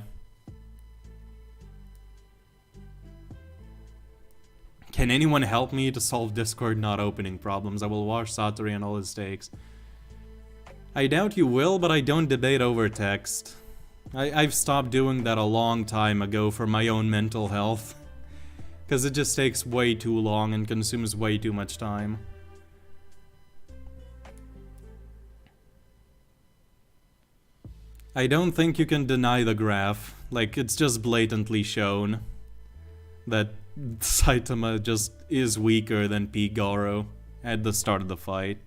Can anyone help me to solve Discord not opening problems? I will wash Satori and all his stakes. I doubt you will, but I don't debate over text. I've stopped doing that a long time ago for my own mental health. Because it just takes way too long and consumes way too much time. I don't think you can deny the graph. Like, it's just blatantly shown that Saitama just is weaker than Peak Garou at the start of the fight.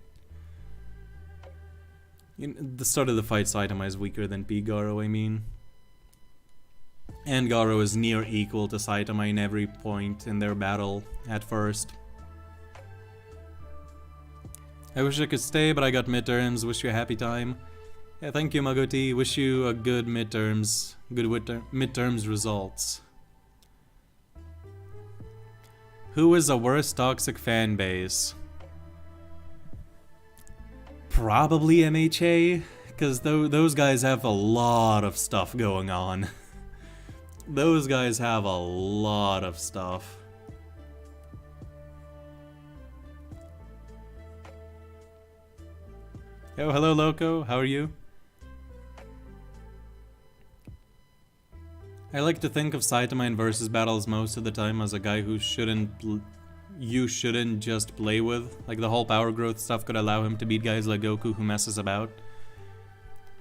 At the start of the fight, Saitama is weaker than Peak Garou, I mean. And Garou is near equal to Saitama in every point in their battle at first. I wish I could stay, but I got midterms. Wish you a happy time. Yeah, thank you, Magoti. Wish you a good midterms. Good midterms results. Who is a worse toxic fan base? Probably MHA, because those guys have a lot of stuff going on. Those guys have a lot of stuff. Oh, hello, Loco. How are you? I like to think of Saitama in versus battles most of the time as a guy who you shouldn't just play with. Like, the whole power growth stuff could allow him to beat guys like Goku who messes about.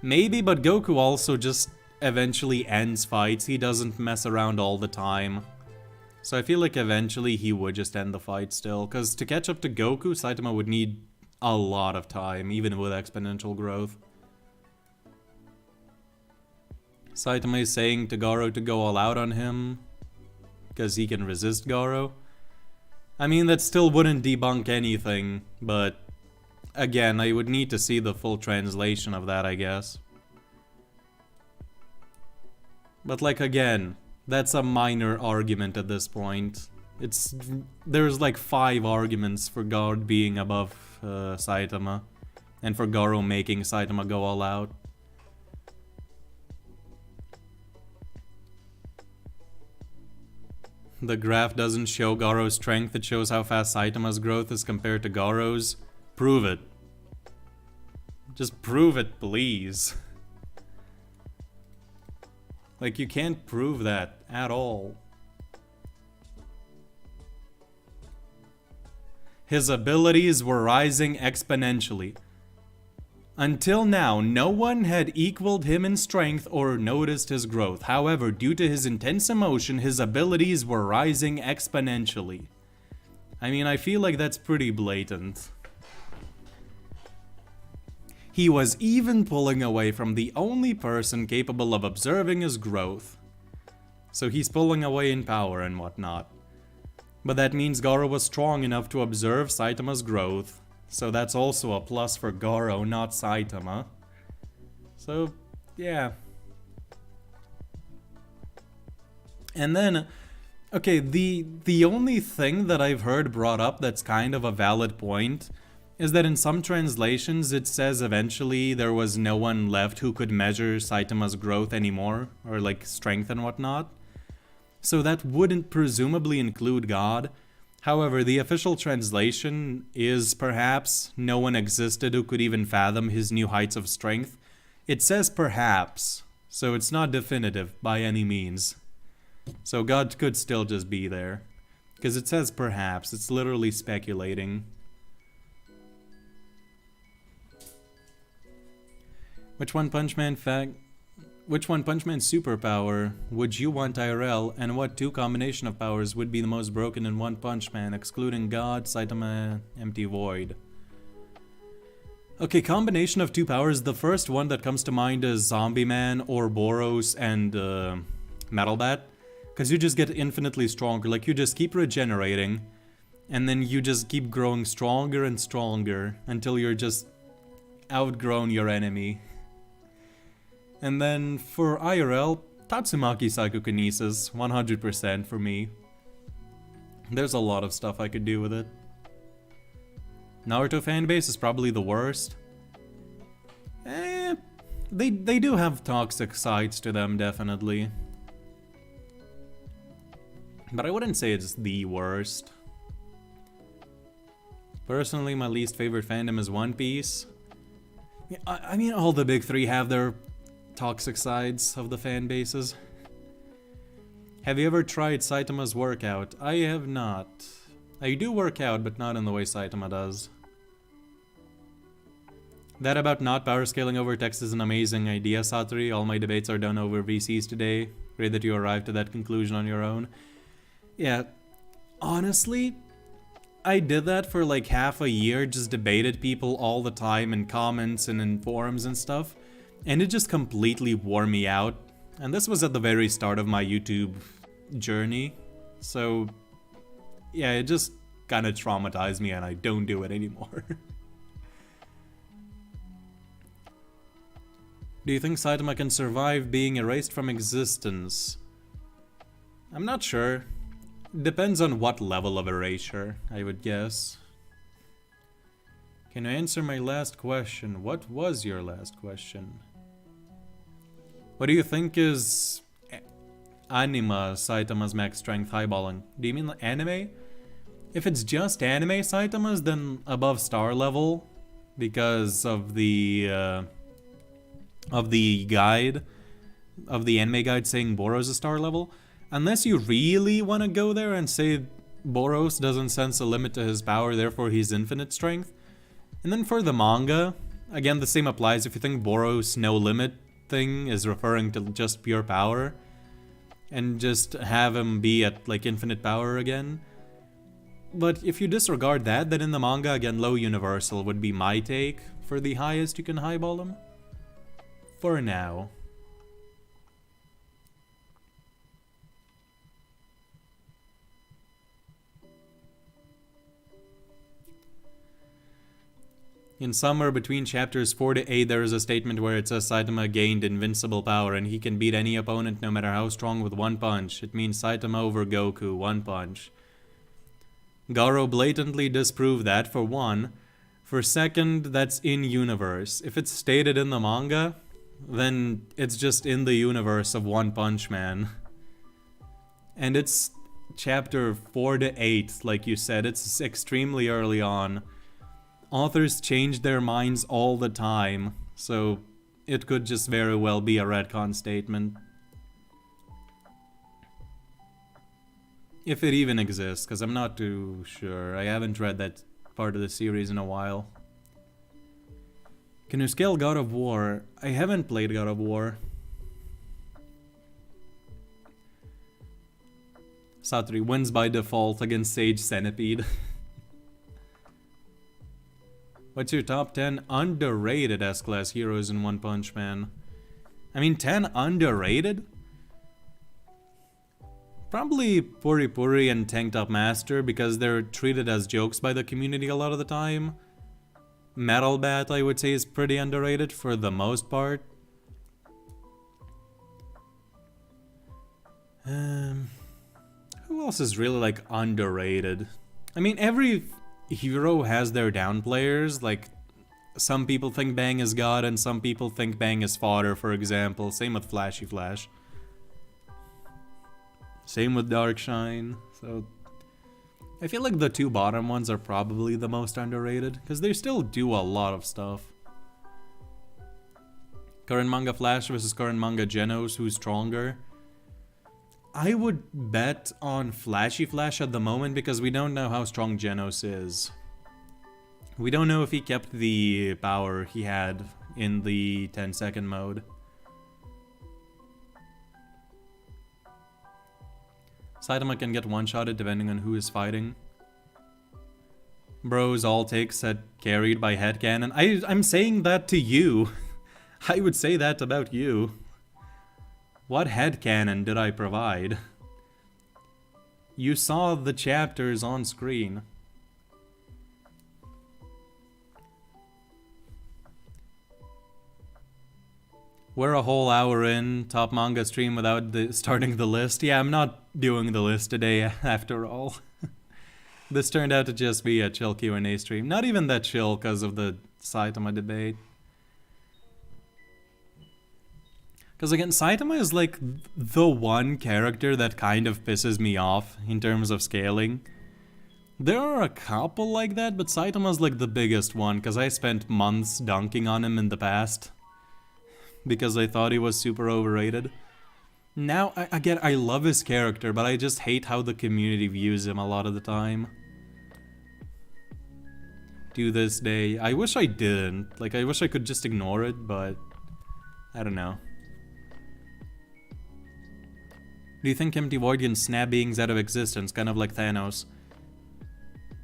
Maybe, but Goku also just eventually ends fights. He doesn't mess around all the time. So I feel like eventually he would just end the fight still. Because to catch up to Goku, Saitama would need a lot of time, even with exponential growth. Saitama is saying to Garou to go all out on him because he can resist Garou. I mean, that still wouldn't debunk anything, but again, I would need to see the full translation of that, I guess. But like, again, that's a minor argument at this point. There's like 5 arguments for Guard being above Saitama, and for Garou making Saitama go all out. The graph doesn't show Garou's strength, it shows how fast Saitama's growth is compared to Garou's. Prove it. Just prove it, please. Like, you can't prove that at all. His abilities were rising exponentially. Until now, no one had equaled him in strength or noticed his growth. However, due to his intense emotion, his abilities were rising exponentially. I mean, I feel like that's pretty blatant. He was even pulling away from the only person capable of observing his growth. So he's pulling away in power and whatnot. But that means Garou was strong enough to observe Saitama's growth. So that's also a plus for Garou, not Saitama. So, yeah. And then, okay, the only thing that I've heard brought up that's kind of a valid point is that in some translations it says eventually there was no one left who could measure Saitama's growth anymore, or like strength and whatnot. So that wouldn't presumably include God. However, the official translation is perhaps no one existed who could even fathom his new heights of strength. It says perhaps, so it's not definitive by any means. So God could still just be there. Because it says perhaps, it's literally speculating. Which One Punch Man superpower would you want IRL, and what 2 combination of powers would be the most broken in One Punch Man, excluding God, Saitama, Empty Void? Okay, combination of 2 powers, the first one that comes to mind is Zombie Man, or Boros and Metal Bat, because you just get infinitely stronger, like you just keep regenerating, and then you just keep growing stronger and stronger until you're just outgrown your enemy. And then for IRL, Tatsumaki Psychokinesis, 100% for me. There's a lot of stuff I could do with it. Naruto fanbase is probably the worst. They do have toxic sides to them, definitely. But I wouldn't say it's the worst. Personally, my least favorite fandom is One Piece. I mean, all the big three have their toxic sides of the fan bases. Have you ever tried Saitama's workout? I have not. I do work out, but not in the way Saitama does. That about not power scaling over text is an amazing idea, Satori. All my debates are done over VCs today. Great that you arrived to that conclusion on your own. Yeah, honestly, I did that for like half a year, just debated people all the time in comments and in forums and stuff, and it just completely wore me out. And this was at the very start of my YouTube journey, so yeah, it just kind of traumatized me and I don't do it anymore. Do you think Saitama can survive being erased from existence? I'm not sure. Depends on what level of erasure, I would guess. Can you answer my last question? What was your last question? What do you think is anima Saitama's max strength highballing? Do you mean anime? If it's just anime Saitama's, then above star level, because of the guide, of the anime guide saying Boros a star level. Unless you really want to go there and say Boros doesn't sense a limit to his power, therefore he's infinite strength. And then for the manga, again the same applies. If you think Boros no limit thing is referring to just pure power, and just have him be at like infinite power again. But if you disregard that, then in the manga, again, low universal would be my take for the highest you can highball him. For now. In somewhere between chapters 4 to 8, there is a statement where it says Saitama gained invincible power and he can beat any opponent no matter how strong with one punch. It means Saitama over Goku, one punch. Garou blatantly disproved that, for one. For second, that's in universe. If it's stated in the manga, then it's just in the universe of One Punch Man. And it's chapter 4 to 8, like you said. It's extremely early on. Authors change their minds all the time, so it could just very well be a retcon statement. If it even exists, because I'm not too sure. I haven't read that part of the series in a while. Can you scale God of War? I haven't played God of War. Satori wins by default against Sage Centipede. What's your top 10 underrated S-Class heroes in One Punch Man? I mean, 10 underrated? Probably Puri Puri and Tank Top Master, because they're treated as jokes by the community a lot of the time. Metal Bat, I would say, is pretty underrated for the most part. Who else is really, like, underrated? I mean, every hero has their down players. Like, some people think Bang is God and some people think Bang is fodder, for example. Same with Flashy Flash. Same with Darkshine. So I feel like the two bottom ones are probably the most underrated, because they still do a lot of stuff. Current manga Flash versus current manga Genos, who's stronger? I would bet on Flashy Flash at the moment, because we don't know how strong Genos is. We don't know if he kept the power he had in the 10-second mode. Saitama can get one-shotted depending on who is fighting. Bros all takes get carried by headcanon. I'm saying that to you. I would say that about you. What headcanon did I provide? You saw the chapters on screen. We're a whole hour in, top manga stream without starting the list. Yeah, I'm not doing the list today after all. This turned out to just be a chill Q&A stream. Not even that chill because of the Saitama debate. Because again, Saitama is like the one character that kind of pisses me off in terms of scaling. There are a couple like that, but Saitama's like the biggest one, because I spent months dunking on him in the past. Because I thought he was super overrated. Now, again, I love his character, but I just hate how the community views him a lot of the time. To this day. I wish I didn't. Like, I wish I could just ignore it, but... I don't know. Do you think Empty Void can snap beings out of existence, kind of like Thanos?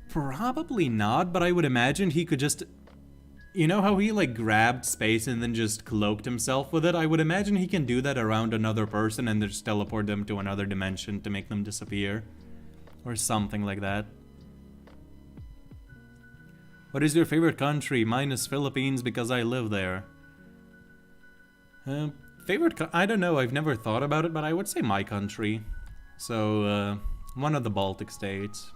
Probably not, but I would imagine he could just... You know how he, like, grabbed space and then just cloaked himself with it? I would imagine he can do that around another person and just teleport them to another dimension to make them disappear. Or something like that. What is your favorite country? Mine is Philippines because I live there. I don't know, I've never thought about it, but I would say my country. So, one of the Baltic states.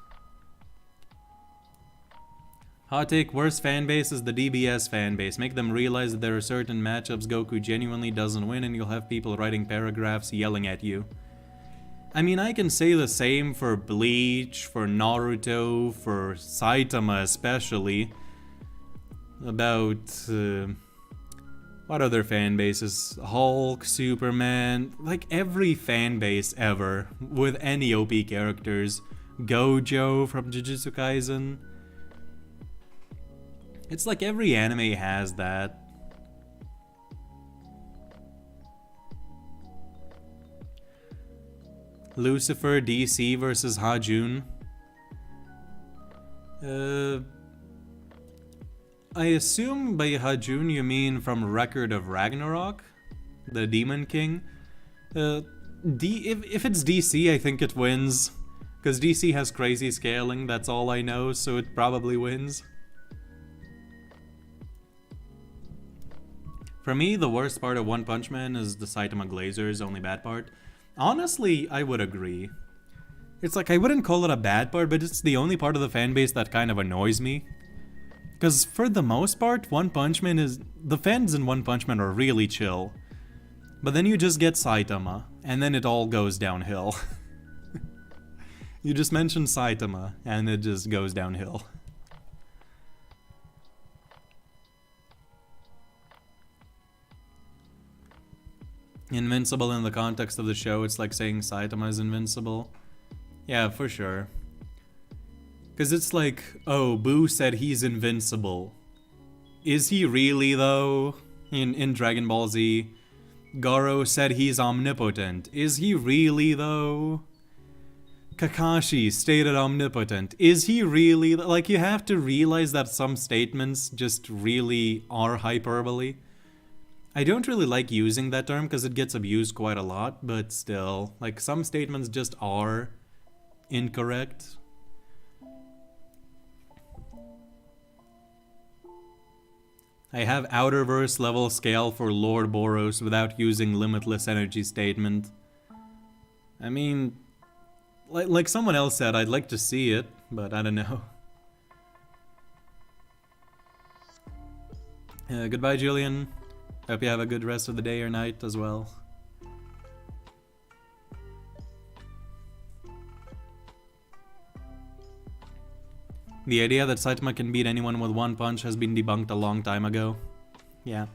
Hot take, worst fanbase is the DBS fanbase. Make them realize that there are certain matchups Goku genuinely doesn't win and you'll have people writing paragraphs yelling at you. I mean, I can say the same for Bleach, for Naruto, for Saitama especially. About, what other fan bases? Hulk, Superman, like every fan base ever, with any OP characters. Gojo from Jujutsu Kaisen. It's like every anime has that. Lucifer, DC versus Hajun. I assume by Hajun you mean from Record of Ragnarok? The Demon King? If it's DC, I think it wins. Because DC has crazy scaling, that's all I know, so it probably wins. For me, the worst part of One Punch Man is the Saitama Glazer's only bad part. Honestly, I would agree. It's like, I wouldn't call it a bad part, but it's the only part of the fanbase that kind of annoys me. Because for the most part, One Punch Man is... The fans in One Punch Man are really chill. But then you just get Saitama, and then it all goes downhill. You just mention Saitama, and it just goes downhill. Invincible in the context of the show, it's like saying Saitama is invincible. Yeah, for sure. Because it's like, oh, Boo said he's invincible. Is he really, though? In Dragon Ball Z. Garou said he's omnipotent. Is he really, though? Kakashi stated omnipotent. Is he really? Like, you have to realize that some statements just really are hyperbole. I don't really like using that term because it gets abused quite a lot, but still, like, some statements just are incorrect. I have Outerverse level scale for Lord Boros without using limitless energy statement. I mean, like someone else said, I'd like to see it, but I don't know. Goodbye, Julian. Hope you have a good rest of the day or night as well. The idea that Saitama can beat anyone with one punch has been debunked a long time ago. Yeah.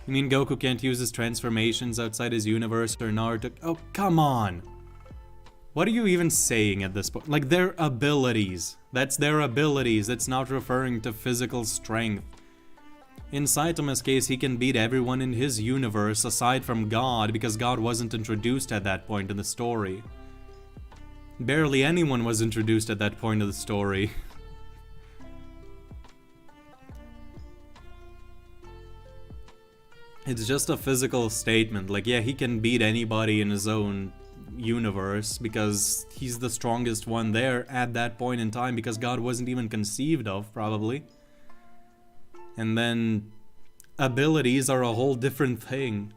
You mean Goku can't use his transformations outside his universe or Naruto? Oh, come on! What are you even saying at this point? Like, their abilities. That's their abilities. That's not referring to physical strength. In Saitama's case, he can beat everyone in his universe aside from God because God wasn't introduced at that point in the story. Barely anyone was introduced at that point of the story. It's just a physical statement. Like, yeah, he can beat anybody in his own universe because he's the strongest one there at that point in time because God wasn't even conceived of, probably. And then abilities are a whole different thing.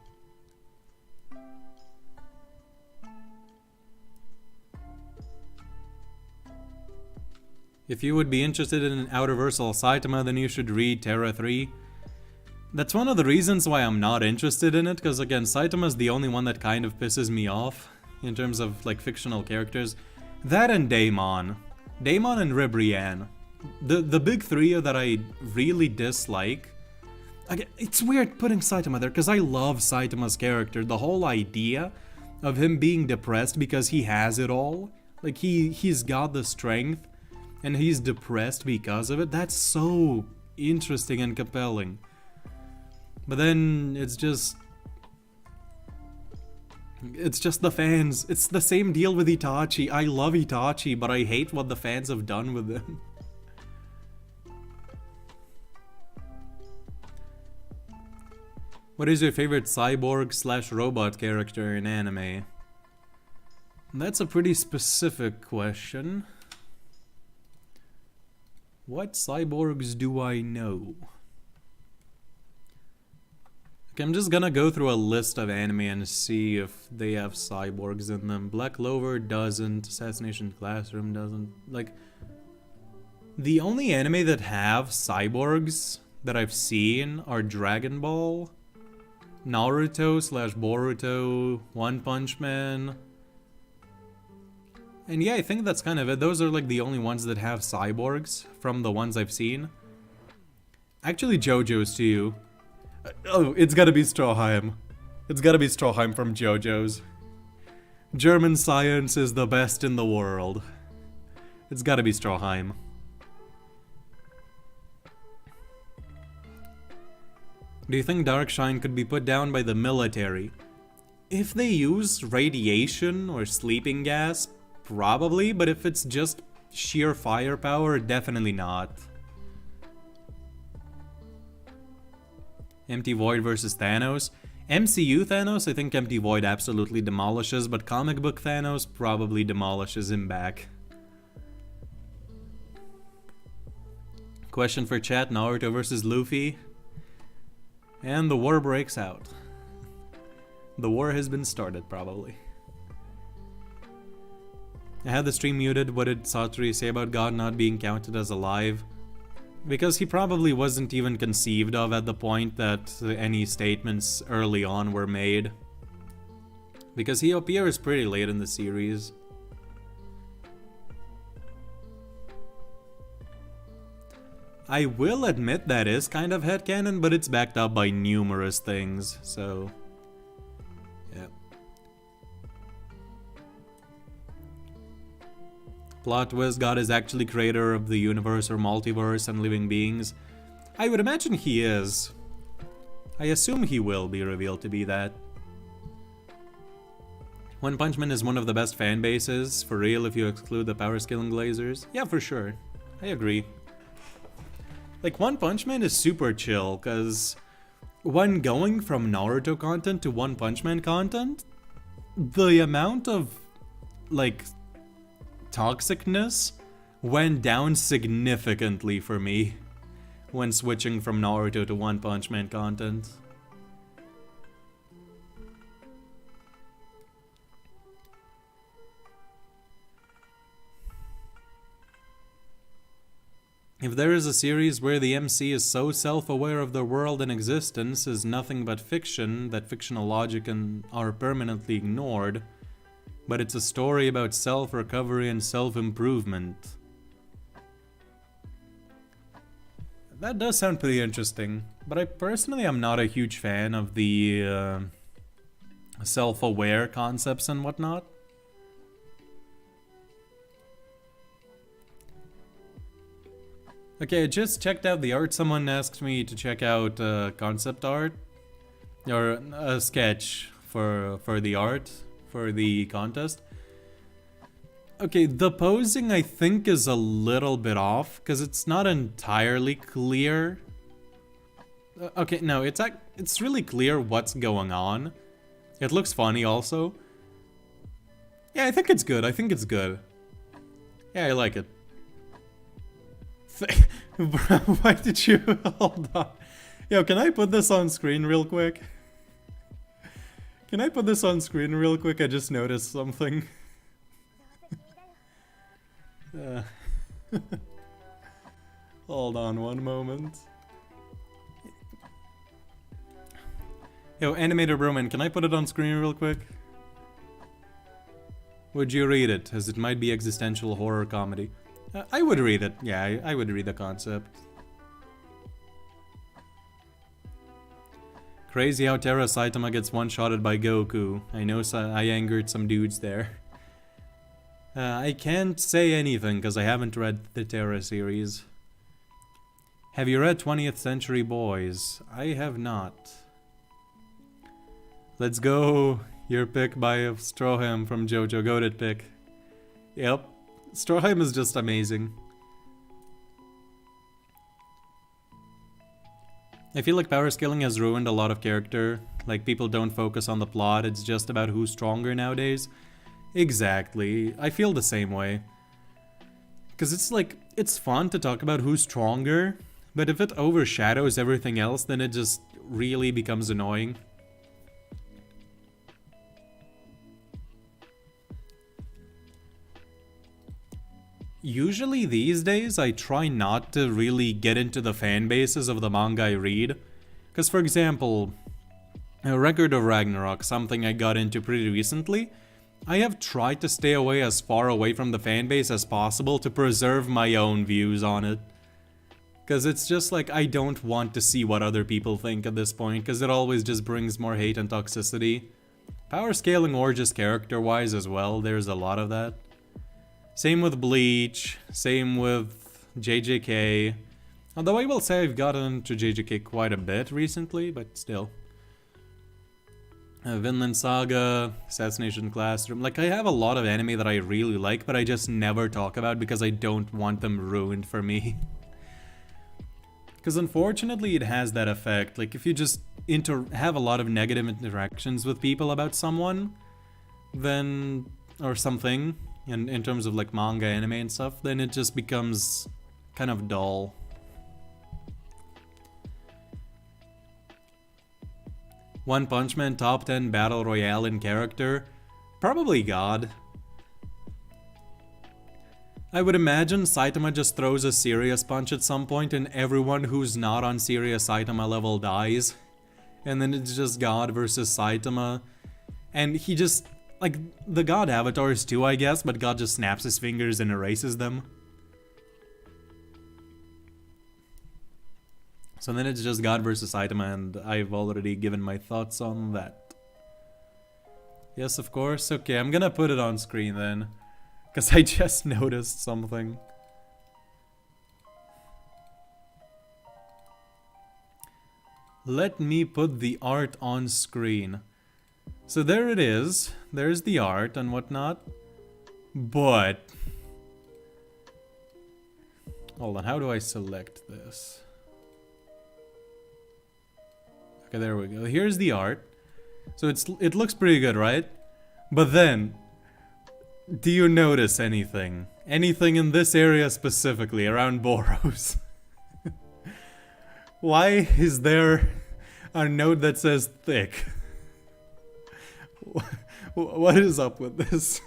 If you would be interested in an Outerversal Saitama, then you should read Terra 3. That's one of the reasons why I'm not interested in it, because again, Saitama's the only one that kind of pisses me off in terms of like fictional characters. That and Daemon. Daemon and Ribrianne. The big three that I really dislike. Again, it's weird putting Saitama there, because I love Saitama's character. The whole idea of him being depressed because he has it all. Like, he's got the strength, and he's depressed because of it. That's so interesting and compelling. But then, it's just the fans. It's the same deal with Itachi. I love Itachi, but I hate what the fans have done with him. What is your favorite cyborg/robot character in anime? That's a pretty specific question. What cyborgs do I know? Okay, I'm just gonna go through a list of anime and see if they have cyborgs in them. Black Clover doesn't, Assassination Classroom doesn't. Like, the only anime that have cyborgs that I've seen are Dragon Ball, Naruto/Boruto, One Punch Man. And yeah, I think that's kind of it. Those are like the only ones that have cyborgs from the ones I've seen. Actually, JoJo's too. Oh, it's gotta be Stroheim. It's gotta be Stroheim from JoJo's. German science is the best in the world. It's gotta be Stroheim. Do you think Darkshine could be put down by the military? If they use radiation or sleeping gas, probably, but if it's just sheer firepower, definitely not. Empty Void versus Thanos. MCU Thanos, I think Empty Void absolutely demolishes, but comic book Thanos probably demolishes him back. Question for chat, Naruto versus Luffy. And the war breaks out. The war has been started, probably. I had the stream muted. What did Satori say about God not being counted as alive? Because he probably wasn't even conceived of at the point that any statements early on were made. Because he appears pretty late in the series. I will admit that is kind of headcanon, but it's backed up by numerous things, so... yeah. Plot twist, God is actually creator of the universe or multiverse and living beings. I would imagine he is. I assume he will be revealed to be that. One Punch Man is one of the best fan bases, for real, if you exclude the power scaling Glazers. Yeah, for sure. I agree. Like, One Punch Man is super chill, because when going from Naruto content to One Punch Man content, the amount of, like, toxicness went down significantly for me when switching from Naruto to One Punch Man content. If there is a series where the MC is so self-aware of their world and existence is nothing but fiction that fictional logic are permanently ignored, but it's a story about self-recovery and self-improvement. That does sound pretty interesting, but I personally am not a huge fan of the self-aware concepts and whatnot. Okay, I just checked out the art. Someone asked me to check out concept art, or a sketch for the art, for the contest. Okay, the posing I think is a little bit off, because it's not entirely clear. Okay, no, it's really clear what's going on. It looks funny also. Yeah, I think it's good, Yeah, I like it. Bro, why did you hold on? Yo, can I put this on screen real quick? I just noticed something. Hold on one moment. Yo, Animated Roman, can I put it on screen real quick? Would you read it, as it might be existential horror comedy? I would read it. Yeah, I would read the concept. Crazy how Terra Saitama gets one-shotted by Goku. I know I angered some dudes there. I can't say anything because I haven't read the Terra series. Have you read 20th Century Boys? I have not. Let's go. Your pick by Stroheim from JoJo. Goated pick. Yep. Stroheim is just amazing. I feel like power scaling has ruined a lot of character. Like, people don't focus on the plot, it's just about who's stronger nowadays. Exactly. I feel the same way. Because it's like, it's fun to talk about who's stronger, but if it overshadows everything else, then it just really becomes annoying. Usually these days, I try not to really get into the fan bases of the manga I read. Because, for example, A Record of Ragnarok, something I got into pretty recently, I have tried to stay away as far away from the fan base as possible to preserve my own views on it. Because it's just like, I don't want to see what other people think at this point, because it always just brings more hate and toxicity. Power scaling or just character-wise as well, there's a lot of that. Same with Bleach, same with JJK. Although I will say I've gotten into JJK quite a bit recently, but still. Vinland Saga, Assassination Classroom. Like, I have a lot of anime that I really like, but I just never talk about because I don't want them ruined for me. Because unfortunately it has that effect. Like, if you just have a lot of negative interactions with people about someone, then, or something, in terms of like manga, anime and stuff, then it just becomes kind of dull. One Punch Man top 10 battle royale in character? Probably God. I would imagine Saitama just throws a serious punch at some point and everyone who's not on serious Saitama level dies. And then it's just God versus Saitama. And he just, like, the God avatars too, I guess, but God just snaps his fingers and erases them. So then it's just God versus Saitama, and I've already given my thoughts on that. Yes, of course. Okay, I'm gonna put it on screen then. Because I just noticed something. Let me put the art on screen. So there it is. There's the art and whatnot. But... hold on, how do I select this? Okay, there we go. Here's the art. So it looks pretty good, right? But then, do you notice anything? Anything in this area specifically, around Boros? Why is there a note that says thick? What is up with this?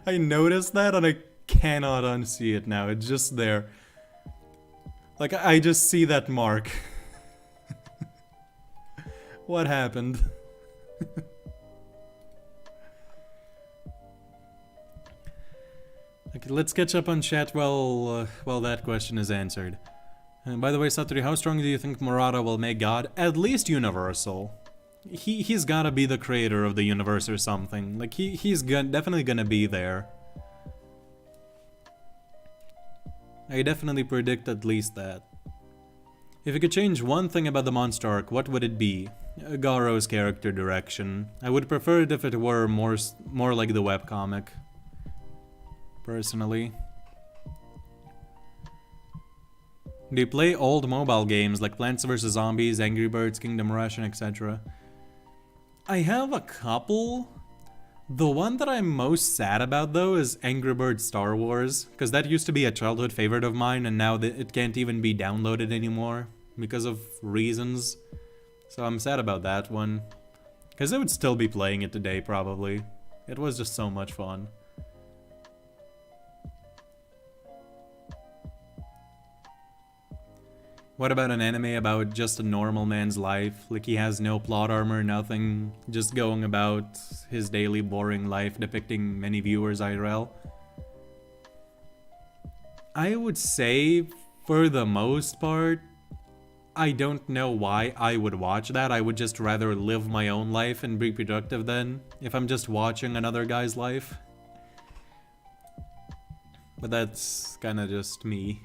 I noticed that and I cannot unsee it now. It's just there. Like, I just see that mark. What happened? Okay, let's catch up on chat while that question is answered. By the way, Satori, how strong do you think Murata will make God? At least universal. He's gotta be the creator of the universe or something. Like, he's definitely gonna be there. I definitely predict at least that. If you could change one thing about the monster arc, what would it be? Garou's character direction. I would prefer it if it were more like the webcomic. Personally. Do you play old mobile games like Plants vs. Zombies, Angry Birds, Kingdom Rush, and etc.? I have a couple. The one that I'm most sad about though is Angry Birds Star Wars, because that used to be a childhood favorite of mine and now it can't even be downloaded anymore because of reasons. So I'm sad about that one, because I would still be playing it today probably. It was just so much fun. What about an anime about just a normal man's life? Like he has no plot armor, nothing, just going about his daily boring life depicting many viewers IRL? I would say, for the most part, I don't know why I would watch that. I would just rather live my own life and be productive then, if I'm just watching another guy's life. But that's kinda just me.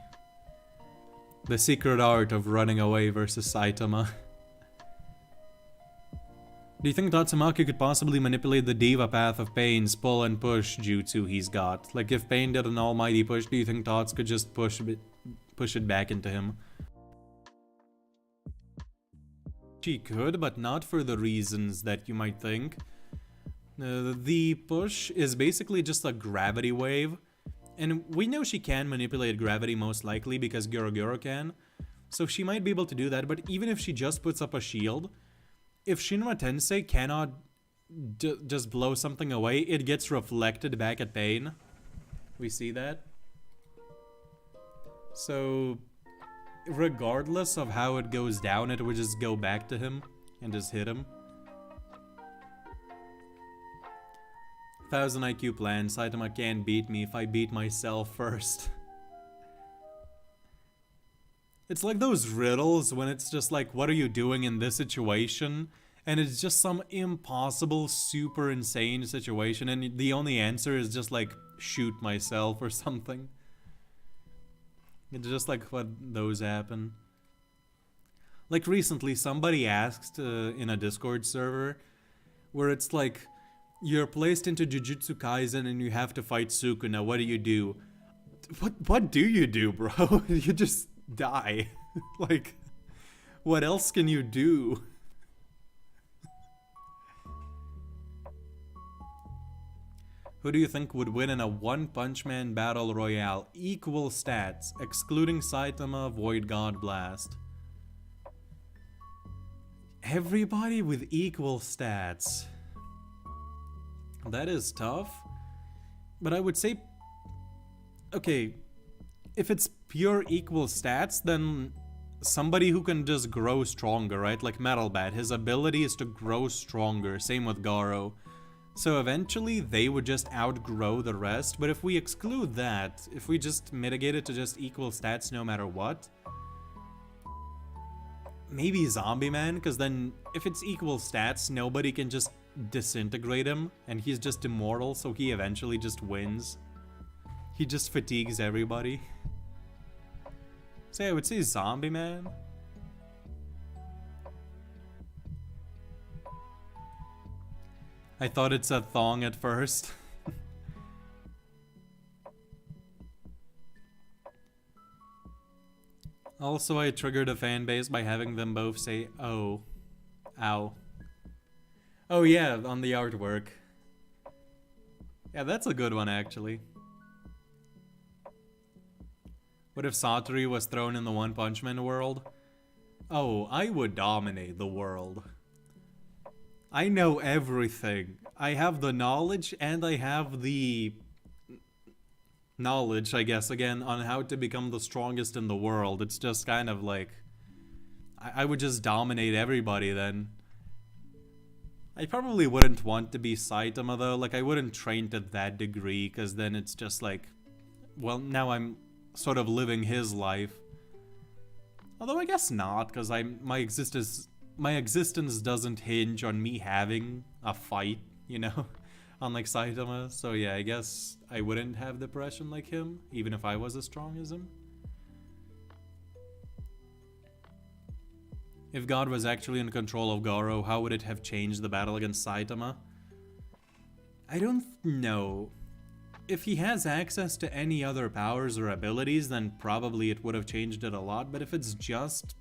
The secret art of running away versus Saitama. Do you think Tatsumaki could possibly manipulate the Diva Path of Pain's pull and push jutsu he's got? Like if Pain did an almighty push, do you think Tots could just push it back into him? She could, but not for the reasons that you might think. The push is basically just a gravity wave. And we know she can manipulate gravity most likely because Garou can. So she might be able to do that, but even if she just puts up a shield, if Shinra Tensei cannot just blow something away, it gets reflected back at Pain. We see that. So, regardless of how it goes down, it would just go back to him and just hit him. 1000 IQ plan, Saitama can't beat me if I beat myself first. It's like those riddles when it's just like, what are you doing in this situation? And it's just some impossible, super insane situation, and the only answer is just like, shoot myself or something. It's just like what those happen. Like recently, somebody asked in a Discord server, where it's like, you're placed into Jujutsu Kaisen and you have to fight Sukuna, what do? What do you do, bro? You just die. Like, what else can you do? Who do you think would win in a One Punch Man Battle Royale? Equal stats, excluding Saitama, Void God Blast. Everybody with equal stats. That is tough. But I would say... Okay, if it's pure equal stats, then somebody who can just grow stronger, right? Like Metal Bat, his ability is to grow stronger. Same with Garou. So eventually they would just outgrow the rest, but if we exclude that, if we just mitigate it to just equal stats no matter what, maybe Zombie Man, because then if it's equal stats, nobody can just disintegrate him, and he's just immortal, so he eventually just wins. He just fatigues everybody. So yeah, I would say Zombie Man. I thought it said thong at first. Also, I triggered a fan base by having them both say, oh. Ow. Oh yeah, on the artwork. Yeah, that's a good one actually. What if Satori was thrown in the One Punch Man world? Oh, I would dominate the world. I know everything. I have the knowledge and I have the knowledge, I guess, again, on how to become the strongest in the world. It's just kind of like, I would just dominate everybody then. I probably wouldn't want to be Saitama though, like I wouldn't train to that degree, because then it's just like, well, now I'm sort of living his life. Although I guess not, because my existence doesn't hinge on me having a fight, you know, unlike Saitama. So yeah, I guess I wouldn't have depression like him, even if I was as strong as him. If God was actually in control of Garou, how would it have changed the battle against Saitama? I don't know. If he has access to any other powers or abilities, then probably it would have changed it a lot, but if it's just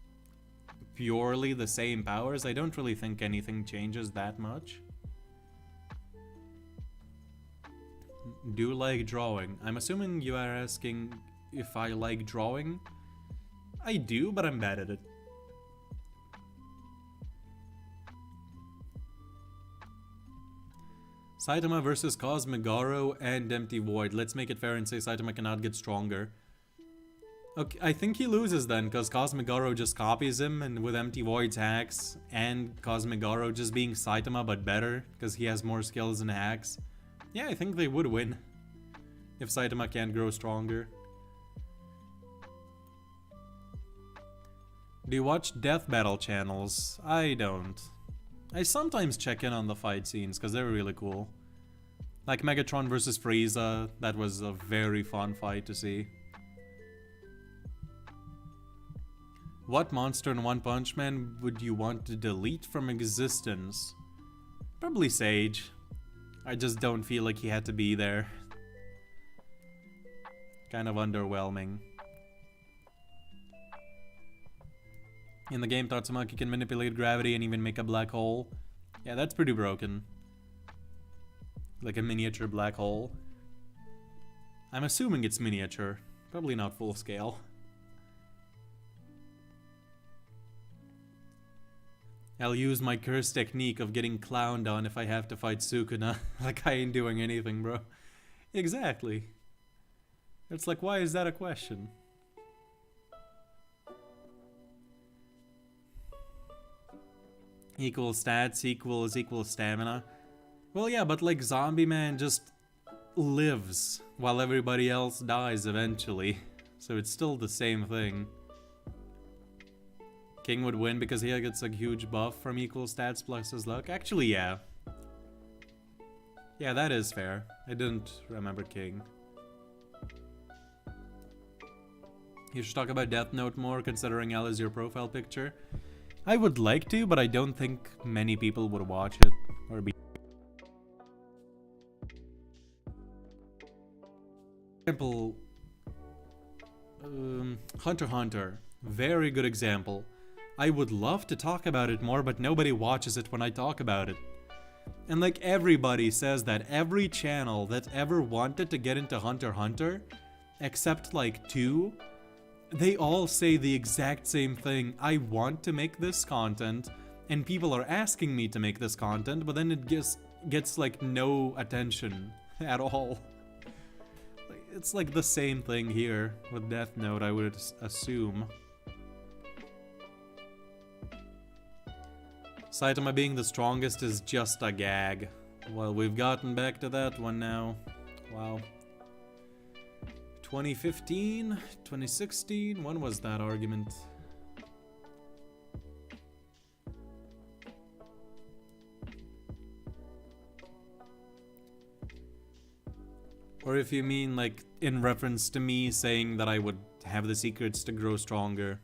purely the same powers, I don't really think anything changes that much. Do you like drawing? I'm assuming you are asking if I like drawing. I do, but I'm bad at it. Saitama versus Cosmic Garou and Empty Void. Let's make it fair and say Saitama cannot get stronger. Okay, I think he loses then, because Cosmic Garou just copies him, and with Empty Void's hacks, and Cosmic Garou just being Saitama but better, because he has more skills and hacks. Yeah, I think they would win. If Saitama can't grow stronger. Do you watch death battle channels? I don't. I sometimes check in on the fight scenes, because they're really cool. Like Megatron versus Frieza, that was a very fun fight to see. What monster in One Punch Man would you want to delete from existence? Probably Sage. I just don't feel like he had to be there. Kind of underwhelming. In the game, Tatsumaki can manipulate gravity and even make a black hole. Yeah, that's pretty broken. Like a miniature black hole. I'm assuming it's miniature. Probably not full scale. I'll use my curse technique of getting clowned on if I have to fight Sukuna. Like I ain't doing anything, bro. Exactly. It's like, why is that a question? Equal stats equals stamina. Well, yeah, but like Zombie Man just lives while everybody else dies eventually. So it's still the same thing. King would win because he gets a huge buff from equal stats plus his luck. Actually, yeah. Yeah, that is fair. I didn't remember King. You should talk about Death Note more, considering L is your profile picture. I would like to, but I don't think many people would watch it or be. Example, Hunter x Hunter. Very good example. I would love to talk about it more, but nobody watches it when I talk about it. And like everybody says that, every channel that ever wanted to get into Hunter x Hunter, except like 2, they all say the exact same thing. I want to make this content, and people are asking me to make this content, but then it gets like no attention at all. It's like the same thing here with Death Note, I would assume. Saitama being the strongest is just a gag. Well, we've gotten back to that one now. Wow. 2015? 2016? When was that argument? Or if you mean like in reference to me saying that I would have the secrets to grow stronger.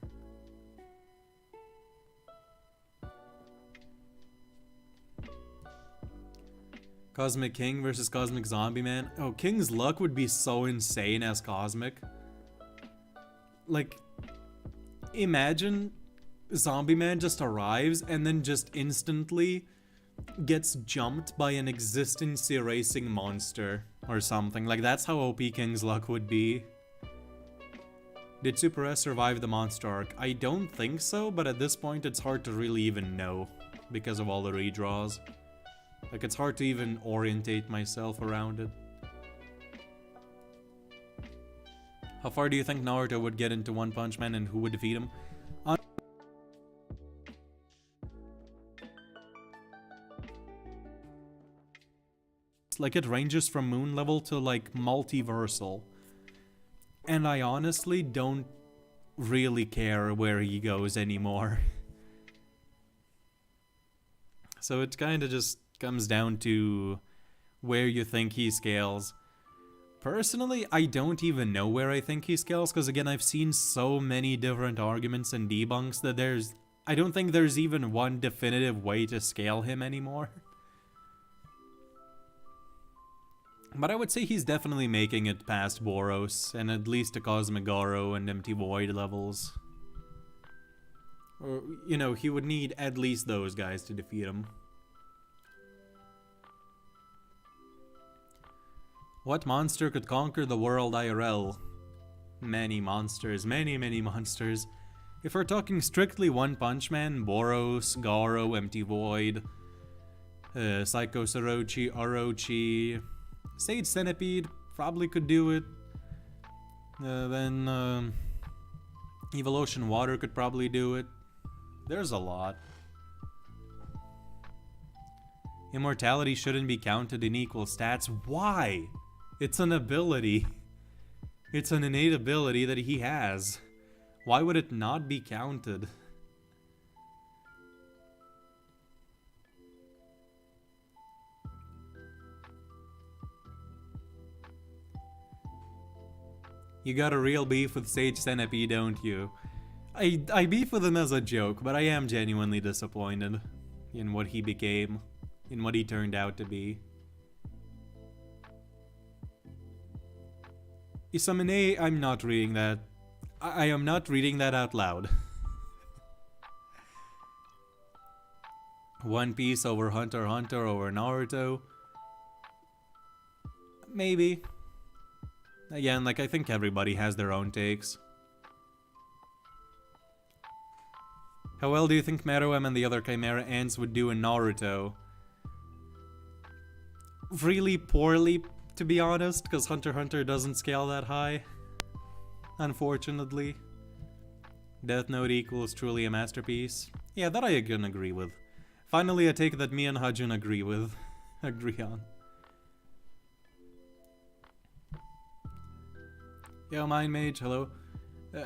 Cosmic King versus Cosmic Zombie Man. Oh, King's luck would be so insane as Cosmic. Like, imagine Zombie Man just arrives and then just instantly gets jumped by an existence erasing monster or something. Like, that's how OP King's luck would be. Did Super S survive the monster arc? I don't think so, but at this point it's hard to really even know because of all the redraws. Like, it's hard to even orientate myself around it. How far do you think Naruto would get into One Punch Man and who would defeat him? Like, it ranges from moon level to like multiversal. And I honestly don't really care where he goes anymore. So it kind of just comes down to where you think he scales. Personally, I don't even know where I think he scales, because again, I've seen so many different arguments and debunks that I don't think there's even one definitive way to scale him anymore. But I would say he's definitely making it past Boros, and at least to Cosmic Garou and Empty Void levels. Or, you know, he would need at least those guys to defeat him. What monster could conquer the world IRL? Many monsters, many monsters. If we're talking strictly One Punch Man, Boros, Garou, Empty Void, Psycho Sorochi, Orochi, Sage Centipede probably could do it. Then Evolution Water could probably do it. There's a lot. Immortality shouldn't be counted in equal stats. Why? It's an ability. It's an innate ability that he has. Why would it not be counted? You got a real beef with Sage Centipede, don't you? I beef with him as a joke, but I am genuinely disappointed in what he became, in what he turned out to be. Isamine, I'm not reading that. I am not reading that out loud. One Piece over Hunter x Hunter over Naruto? Maybe. Again, like, I think everybody has their own takes. How well do you think Meruem and the other Chimera Ants would do in Naruto? Really poorly, to be honest, because Hunter x Hunter doesn't scale that high. Unfortunately. Death Note equals truly a masterpiece. Yeah, that I can agree with. Finally, a take that me and Hajun agree on. Yo, Mind Mage, hello.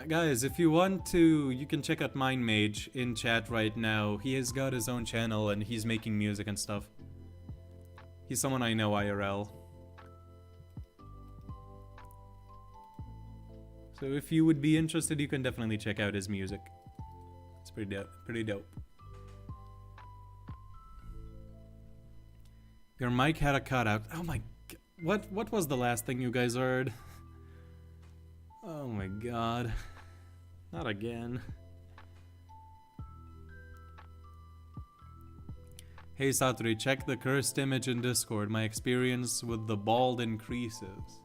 Guys, if you want to, you can check out Mind Mage in chat right now. He has got his own channel and he's making music and stuff. He's someone I know IRL. So if you would be interested, you can definitely check out his music. It's pretty dope. Your mic had a cutout. Oh my god. What was the last thing you guys heard? Oh my god. Not again. Hey Satori, check the cursed image in Discord. My experience with the bald increases.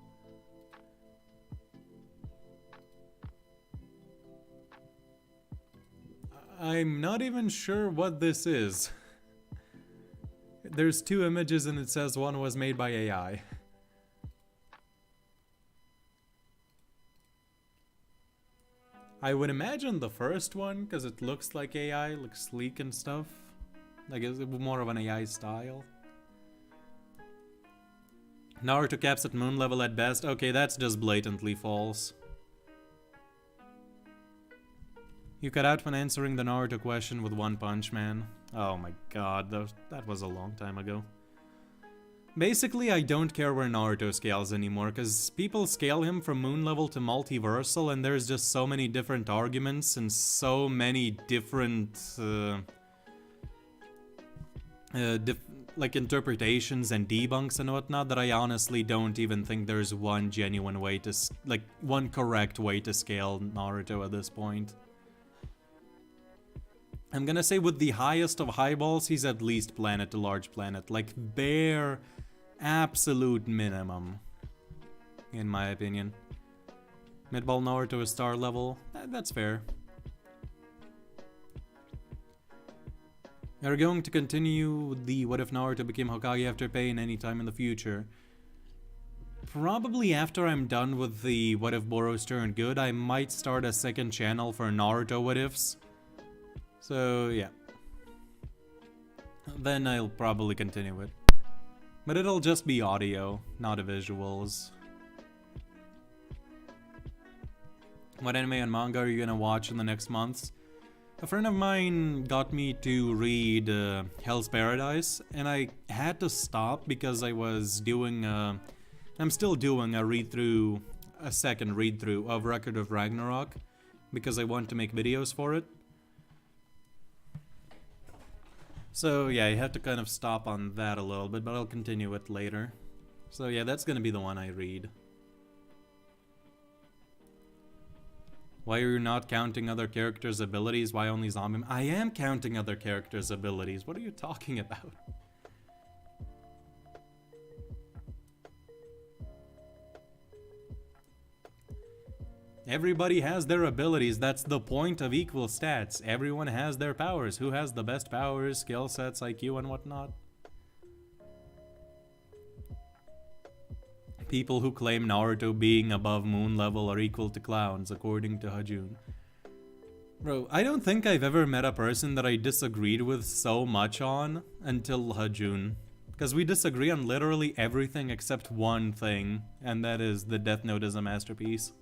I'm not even sure what this is. There's two images and it says one was made by AI. I would imagine the first one, because it looks like AI, looks sleek and stuff. Like it's more of an AI style. Naruto caps at moon level at best. Okay, that's just blatantly false. You cut out when answering the Naruto question with One Punch Man. Oh my god, that was a long time ago. Basically, I don't care where Naruto scales anymore, because people scale him from moon level to multiversal, and there's just so many different arguments and so many different like interpretations and debunks and whatnot that I honestly don't even think there's one genuine way to, like, one correct way to scale Naruto at this point. I'm gonna say with the highest of highballs, he's at least planet to large planet. Like, bare, absolute minimum, in my opinion. Midball Naruto is star level. That's fair. Are going to continue the what if Naruto became Hokage after Pain anytime in the future? Probably after I'm done with the what if Boros turned good, I might start a second channel for Naruto what ifs. So, yeah. Then I'll probably continue it. But it'll just be audio, not visuals. What anime and manga are you gonna watch in the next months? A friend of mine got me to read Hell's Paradise, and I had to stop because I was doing I'm still doing a second read-through of Record of Ragnarok, because I want to make videos for it. So yeah, I have to kind of stop on that a little bit, but I'll continue it later. So yeah, that's gonna be the one I read. Why are you not counting other characters' abilities? Why only zombie? I am counting other characters' abilities. What are you talking about? Everybody has their abilities. That's the point of equal stats. Everyone has their powers. Who has the best powers, skill sets, IQ, and whatnot? People who claim Naruto being above moon level are equal to clowns, according to Hajun. Bro, I don't think I've ever met a person that I disagreed with so much on until Hajun. Because we disagree on literally everything except one thing, and that is the Death Note is a masterpiece.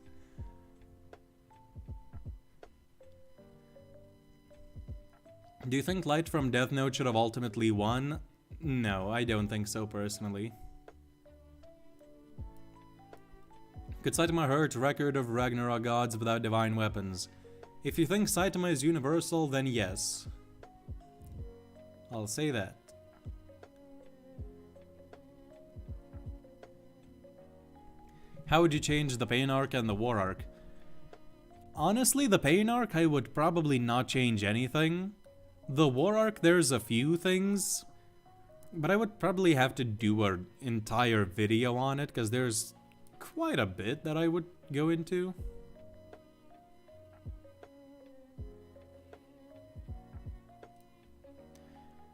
Do you think Light from Death Note should have ultimately won? No, I don't think so personally. Could Saitama hurt record of Ragnarok gods without divine weapons? If you think Saitama is universal, then yes. I'll say that. How would you change the Pain Arc and the War Arc? Honestly, the Pain Arc, I would probably not change anything. The War Arc, there's a few things, but I would probably have to do an entire video on it, because there's quite a bit that I would go into.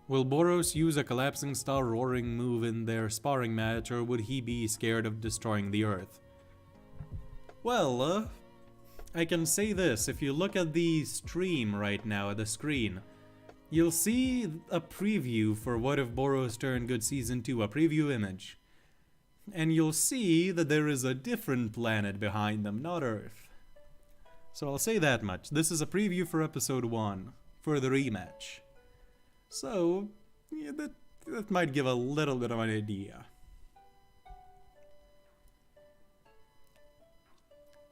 Will Boros use a collapsing star roaring move in their sparring match, or would he be scared of destroying the Earth? Well, I can say this. If you look at the stream right now, at the screen, you'll see a preview for What If Boros Turned Good Season 2, a preview image. And you'll see that there is a different planet behind them, not Earth. So I'll say that much. This is a preview for episode 1, for the rematch. So, yeah, that might give a little bit of an idea.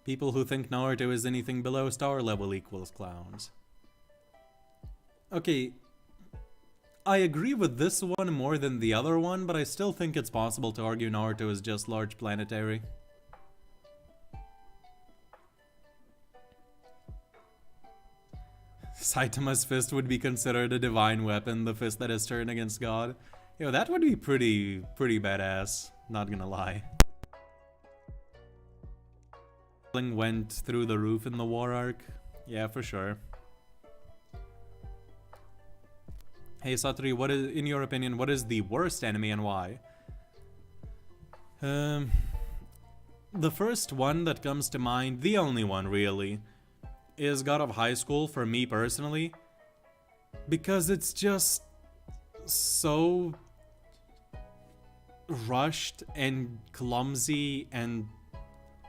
People who think Naruto is anything below star level equals clowns. Okay, I agree with this one more than the other one, but I still think it's possible to argue Naruto is just large planetary. Saitama's fist would be considered a divine weapon, the fist that is turned against God. Yo, that would be pretty badass, not gonna lie. Went through the roof in the War Arc? Yeah, for sure. Hey Satri, what is, in your opinion, what is the worst anime and why? The first one that comes to mind, the only one really, is God of High School for me personally. Because it's just so rushed and clumsy, and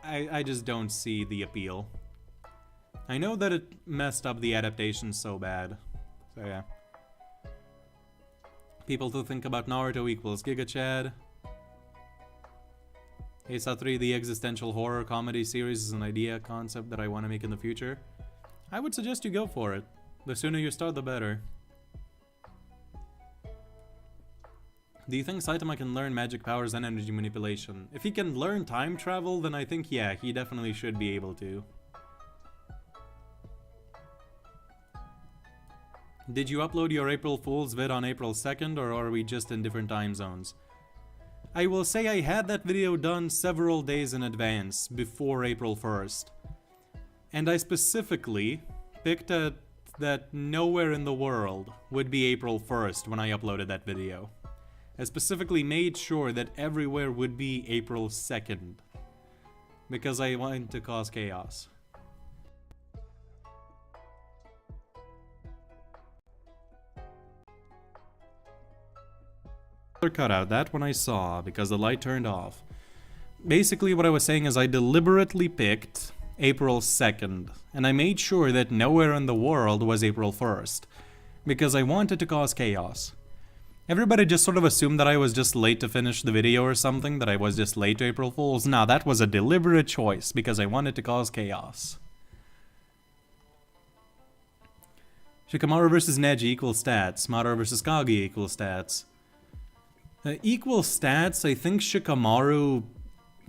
I just don't see the appeal. I know that it messed up the adaptation so bad. So yeah. People to think about Naruto equals Giga Chad. Hey Satri, the existential horror comedy series is an idea, concept that I want to make in the future. I would suggest you go for it. The sooner you start, the better. Do you think Saitama can learn magic powers and energy manipulation? If he can learn time travel, then I think yeah, he definitely should be able to. Did you upload your April Fool's vid on April 2nd, or are we just in different time zones? I will say I had that video done several days in advance, before April 1st. And I specifically picked that nowhere in the world would be April 1st when I uploaded that video. I specifically made sure that everywhere would be April 2nd. Because I wanted to cause chaos. Cut out that one I saw because the light turned off. Basically what I was saying is I deliberately picked April 2nd, and I made sure that nowhere in the world was April 1st, because I wanted to cause chaos. Everybody just sort of assumed that I was just late to finish the video or something, that I was just late to April Fools. Nah, that was a deliberate choice, because I wanted to cause chaos. Shikamaru versus Neji equals stats. Madara versus Kage equals stats. Equal stats, I think Shikamaru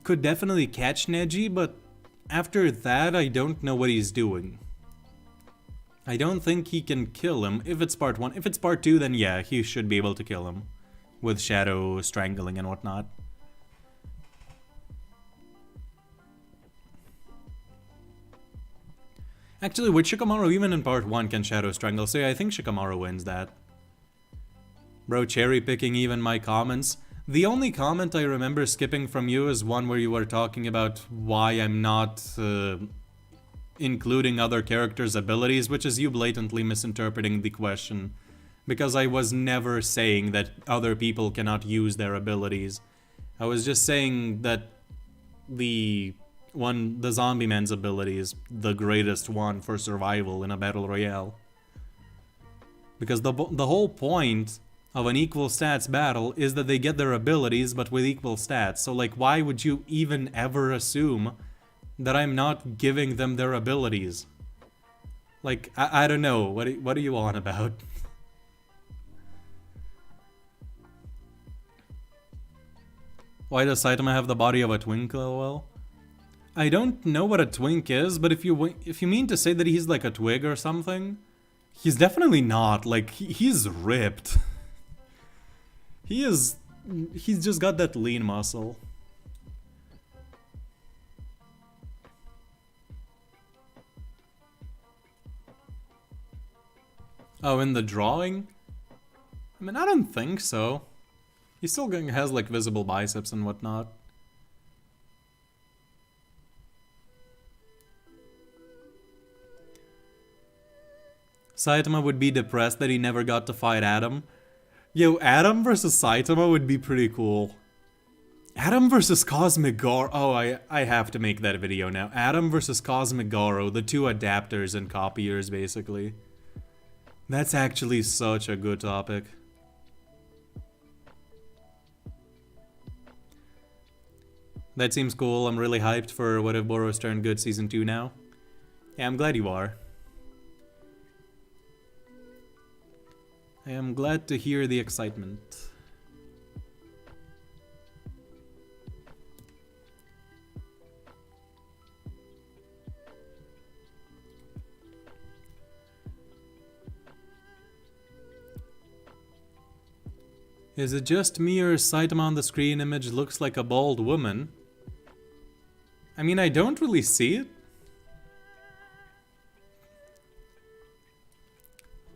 could definitely catch Neji, but after that, I don't know what he's doing. I don't think he can kill him if it's part 1. If it's part 2, then yeah, he should be able to kill him. With shadow strangling and whatnot. Actually, with Shikamaru, even in part 1 can shadow strangle, so yeah, I think Shikamaru wins that. Bro, cherry picking even my comments. The only comment I remember skipping from you is one where you were talking about why I'm not including other characters' abilities, which is you blatantly misinterpreting the question. Because I was never saying that other people cannot use their abilities. I was just saying that the zombie man's ability is the greatest one for survival in a battle royale. Because the whole point of an equal stats battle is that they get their abilities but with equal stats. So like, why would you even ever assume that I'm not giving them their abilities? Like, I don't know, what are you on about? Why does Saitama have the body of a twink, lol? I don't know what a twink is, but if you mean to say that he's like a twig or something, he's definitely not. Like, he's ripped. He's just got that lean muscle. Oh, in the drawing? I mean, I don't think so. He still has like visible biceps and whatnot. Saitama would be depressed that he never got to fight Adam. Yo, Adam versus Saitama would be pretty cool. Adam versus Cosmic Garou. Oh, I have to make that video now. Adam versus Cosmic Garou, the two adapters and copiers, basically. That's actually such a good topic. That seems cool. I'm really hyped for What If Boros Turned Good Season 2 now. Yeah, I'm glad you are. I am glad to hear the excitement. Is it just me or Saitama on the screen image looks like a bald woman? I mean, I don't really see it.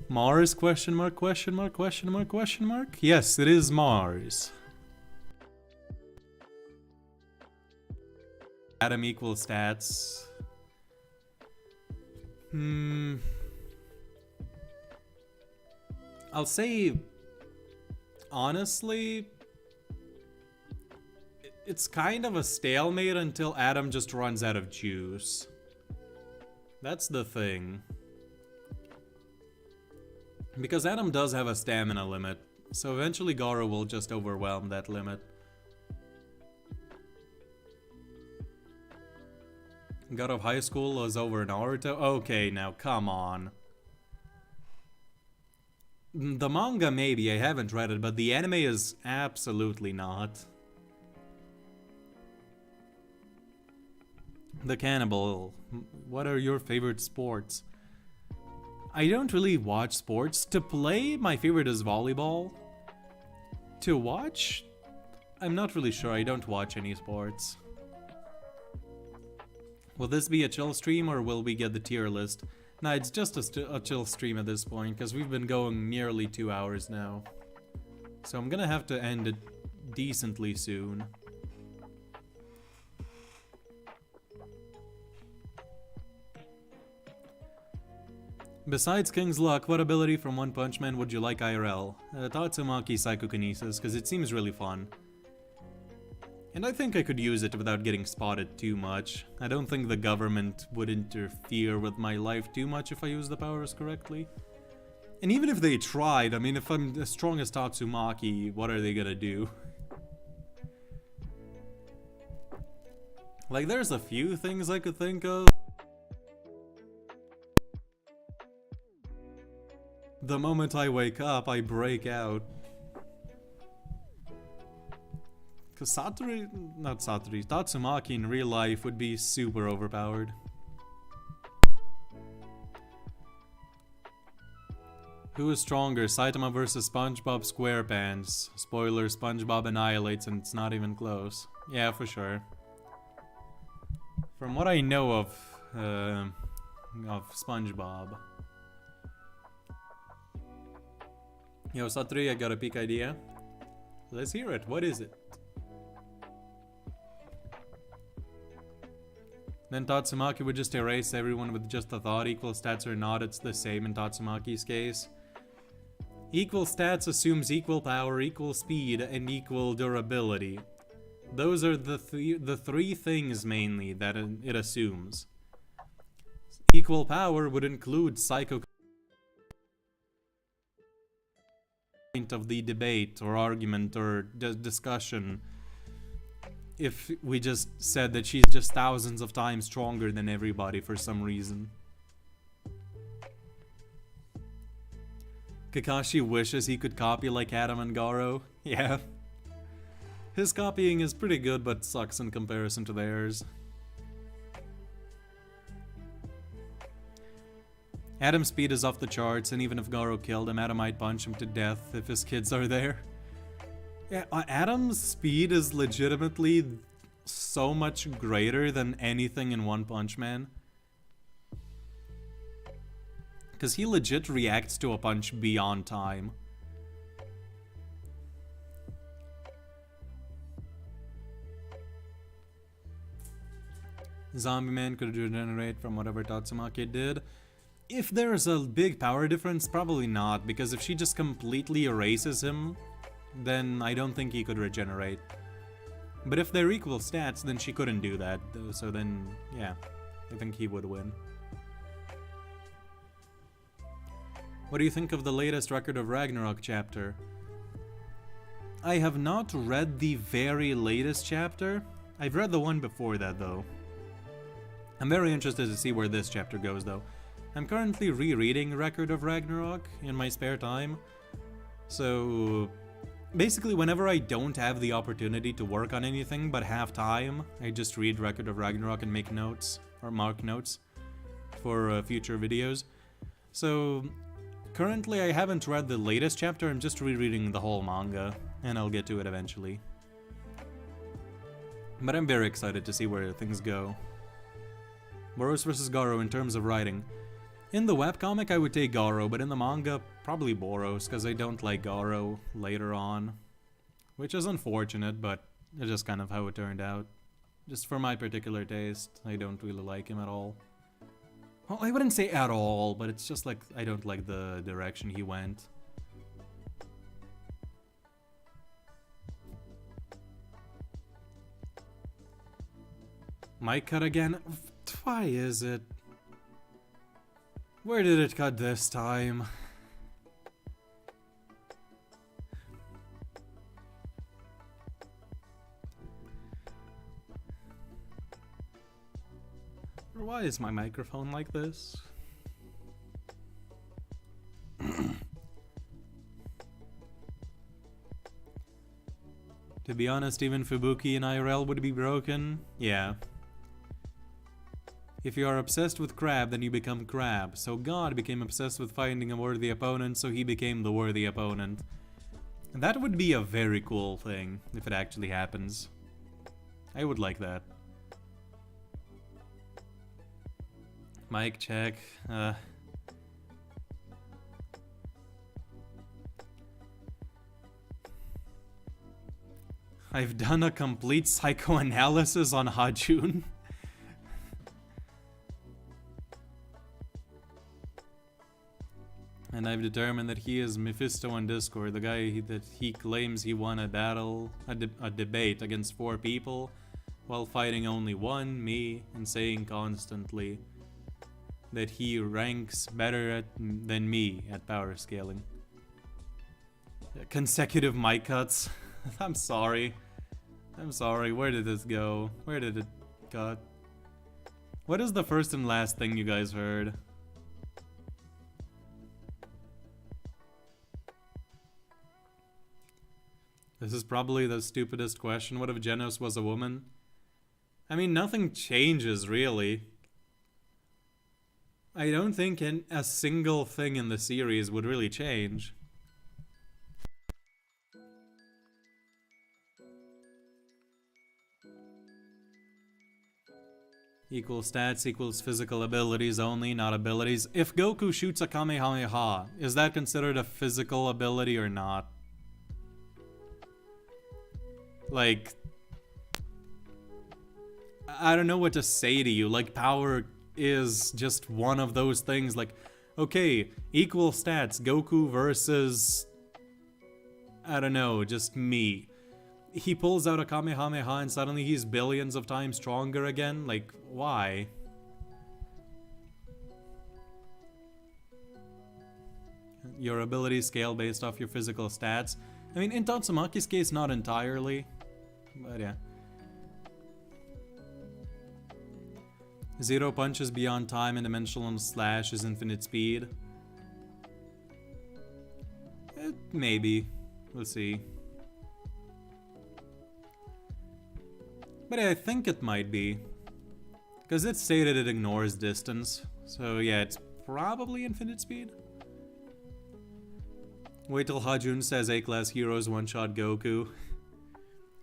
Mars, question mark, question mark, question mark, question mark? Yes, it is Mars. Adam equals stats. I'll say, honestly, it's kind of a stalemate until Adam just runs out of juice. That's the thing. Because Adam does have a stamina limit, so eventually Garou will just overwhelm that limit. God of High School was over Naruto? Okay, now come on. The manga maybe, I haven't read it, but the anime is absolutely not. The Cannibal, what are your favorite sports? I don't really watch sports. To play, my favorite is volleyball. To watch? I'm not really sure, I don't watch any sports. Will this be a chill stream or will we get the tier list? Nah, it's just a chill stream at this point, because we've been going nearly 2 hours now. So I'm gonna have to end it decently soon. Besides King's Luck, what ability from One Punch Man would you like IRL? Tatsumaki Psychokinesis, because it seems really fun. And I think I could use it without getting spotted too much. I don't think the government would interfere with my life too much if I use the powers correctly. And even if they tried, I mean, if I'm as strong as Tatsumaki, what are they gonna do? Like, there's a few things I could think of. The moment I wake up, I break out. Cause Tatsumaki in real life would be super overpowered. Who is stronger, Saitama versus SpongeBob SquarePants? Spoiler, SpongeBob annihilates and it's not even close. Yeah, for sure. From what I know of SpongeBob. Yo, Satri, I got a peak idea. Let's hear it. What is it? Then Tatsumaki would just erase everyone with just a thought. Equal stats or not, it's the same in Tatsumaki's case. Equal stats assumes equal power, equal speed, and equal durability. Those are the three things mainly that it assumes. Equal power would include psycho point of the debate or argument or discussion. If we just said that she's just thousands of times stronger than everybody for some reason. Kakashi wishes he could copy like Adam and Garou. Yeah. His copying is pretty good, but sucks in comparison to theirs. Adam's speed is off the charts, and even if Garou killed him, Adam might punch him to death if his kids are there. Yeah, Adam's speed is legitimately so much greater than anything in One Punch Man. Because he legit reacts to a punch beyond time. Zombie Man could regenerate from whatever Tatsumaki did. If there's a big power difference, probably not, because if she just completely erases him, then I don't think he could regenerate. But if they're equal stats, then she couldn't do that, so then, yeah, I think he would win. What do you think of the latest Record of Ragnarok chapter? I have not read the very latest chapter. I've read the one before that, though. I'm very interested to see where this chapter goes, though. I'm currently rereading Record of Ragnarok in my spare time. So, basically, whenever I don't have the opportunity to work on anything but have time, I just read Record of Ragnarok and make notes, or mark notes, for future videos. So, currently I haven't read the latest chapter, I'm just rereading the whole manga, and I'll get to it eventually. But I'm very excited to see where things go. Boros vs. Garou in terms of writing. In the webcomic I would take Garou, but in the manga, probably Boros, because I don't like Garou later on. Which is unfortunate, but it's just kind of how it turned out. Just for my particular taste, I don't really like him at all. Well, I wouldn't say at all, but it's just like, I don't like the direction he went. Mic cut again? Why is it? Where did it cut this time? Why is my microphone like this? To be honest, even Fubuki in IRL would be broken. Yeah. If you are obsessed with Crab, then you become Crab. So God became obsessed with finding a worthy opponent, so he became the worthy opponent. And that would be a very cool thing, if it actually happens. I would like that. Mic check. I've done a complete psychoanalysis on Hajun. And I've determined that he is Mephisto on Discord, the guy that he claims he won a battle, a debate against 4 people, while fighting only one, me, and saying constantly that he ranks better than me at power scaling. Consecutive mic cuts. I'm sorry. I'm sorry. Where did this go? Where did it cut? What is the first and last thing you guys heard? This is probably the stupidest question. What if Genos was a woman? I mean, nothing changes, really. I don't think a single thing in the series would really change. Equal stats equals physical abilities only, not abilities. If Goku shoots a Kamehameha, is that considered a physical ability or not? Like, I don't know what to say to you. Like, power is just one of those things. Like, okay, equal stats, Goku versus, I don't know, just me. He pulls out a Kamehameha and suddenly he's billions of times stronger again? Like, why? Your abilities scale based off your physical stats. I mean, in Tatsumaki's case, not entirely. But yeah. 0 punches beyond time and dimensional slash is infinite speed. Maybe. We'll see. But I think it might be. Because it stated it ignores distance. So yeah, it's probably infinite speed. Wait till Hajun says A-class heroes one-shot Goku.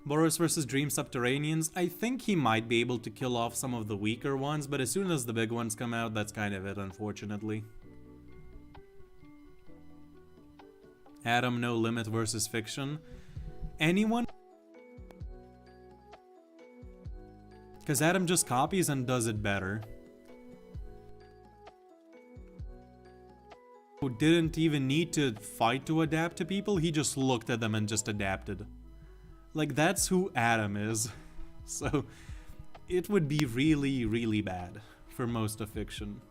Boros versus Dream Subterraneans. I think he might be able to kill off some of the weaker ones, but as soon as the big ones come out, that's kind of it, unfortunately. Adam No Limit versus Fiction. Anyone? Because Adam just copies and does it better. Who didn't even need to fight to adapt to people, he just looked at them and just adapted. Like, that's who Adam is. So, it would be really, really bad for most of Fiction.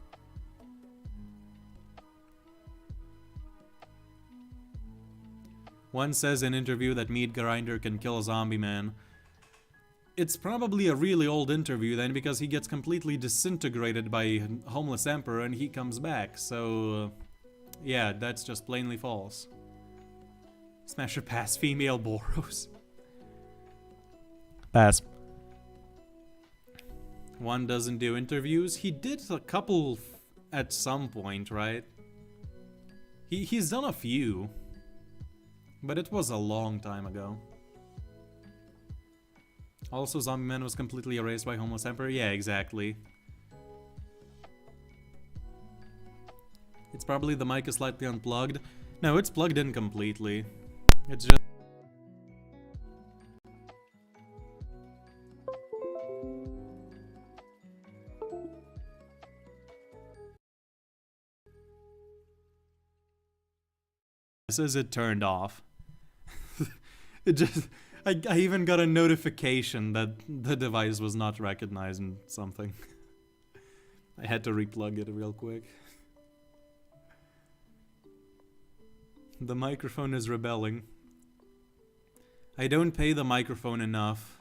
One says in interview that Meat Grinder can kill Zombie Man. It's probably a really old interview then, because he gets completely disintegrated by Homeless Emperor and he comes back, so... yeah, that's just plainly false. Smasher pass female Boros. Pass. One doesn't do interviews. He did a couple at some point, right? He's done a few. But it was a long time ago. Also, Zombie Man was completely erased by Homeless Emperor. Yeah, exactly. It's probably the mic is slightly unplugged. No, it's plugged in completely. It's just... says it turned off. It just... I even got a notification that the device was not recognizing something. I had to replug it real quick. The microphone is rebelling. I don't pay the microphone enough.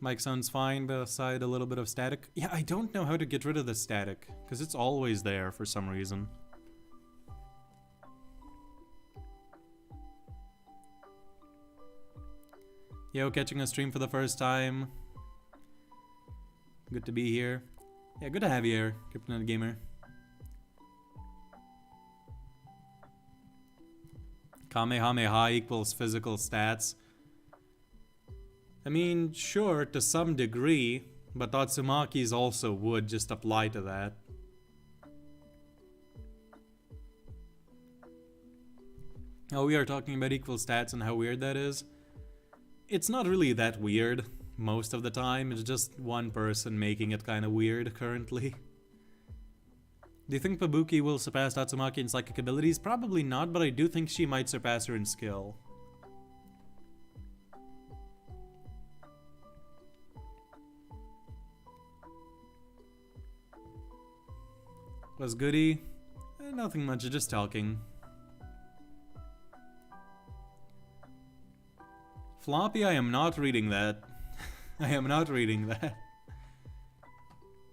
Mic sounds fine, beside a little bit of static. Yeah, I don't know how to get rid of the static, because it's always there for some reason. Yo, catching a stream for the first time. Good to be here. Yeah, good to have you here, Kryptonite Gamer. Kamehameha equals physical stats. I mean, sure, to some degree, but Tatsumaki's also would just apply to that. Oh, we are talking about equal stats and how weird that is. It's not really that weird most of the time, it's just one person making it kind of weird currently. Do you think Pabuki will surpass Tatsumaki in psychic abilities? Probably not, but I do think she might surpass her in skill. Was goody? Nothing much, just talking. Floppy, I am not reading that. I am not reading that.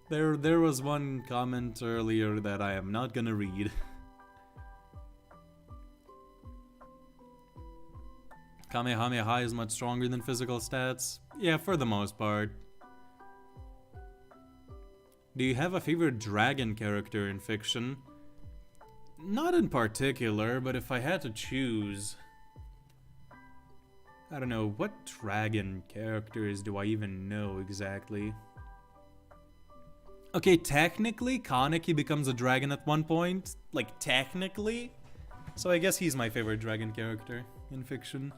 There was one comment earlier that I am not gonna read. Kamehameha is much stronger than physical stats. Yeah, for the most part. Do you have a favorite dragon character in fiction? Not in particular, but if I had to choose... I don't know, what dragon characters do I even know exactly? Okay, technically, Kaneki becomes a dragon at one point. Like, technically. So I guess he's my favorite dragon character in fiction.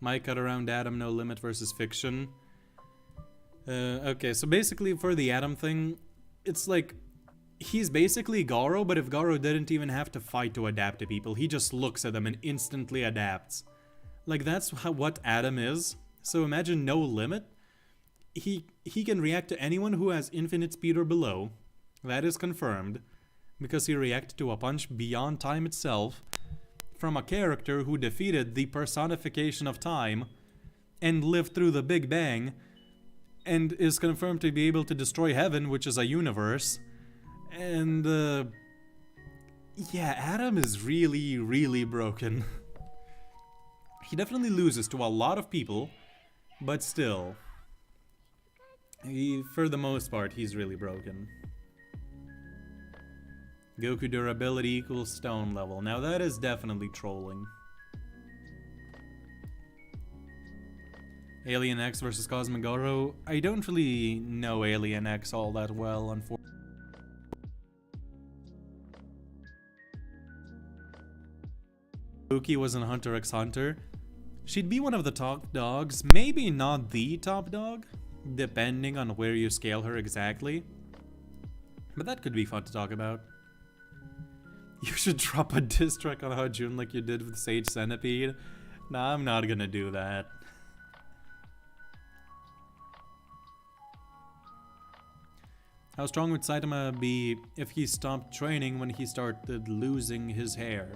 My cut around Adam, no limit versus fiction. Okay, so basically for the Adam thing, it's like, he's basically Garou, but if Garou didn't even have to fight to adapt to people, he just looks at them and instantly adapts. Like, that's what Adam is. So imagine no limit. He can react to anyone who has infinite speed or below. That is confirmed, because he reacted to a punch beyond time itself from a character who defeated the personification of time and lived through the Big Bang and is confirmed to be able to destroy heaven, which is a universe. And, yeah, Adam is really, really broken. He definitely loses to a lot of people, but still, for the most part, he's really broken. Goku durability equals stone level. Now that is definitely trolling. Alien X versus Cosmic Garou. I don't really know Alien X all that well, unfortunately. Buki was in Hunter x Hunter. She'd be one of the top dogs, maybe not the top dog, depending on where you scale her exactly. But that could be fun to talk about. You should drop a diss track on Hajun like you did with Sage Centipede. Nah, I'm not gonna do that. How strong would Saitama be if he stopped training when he started losing his hair?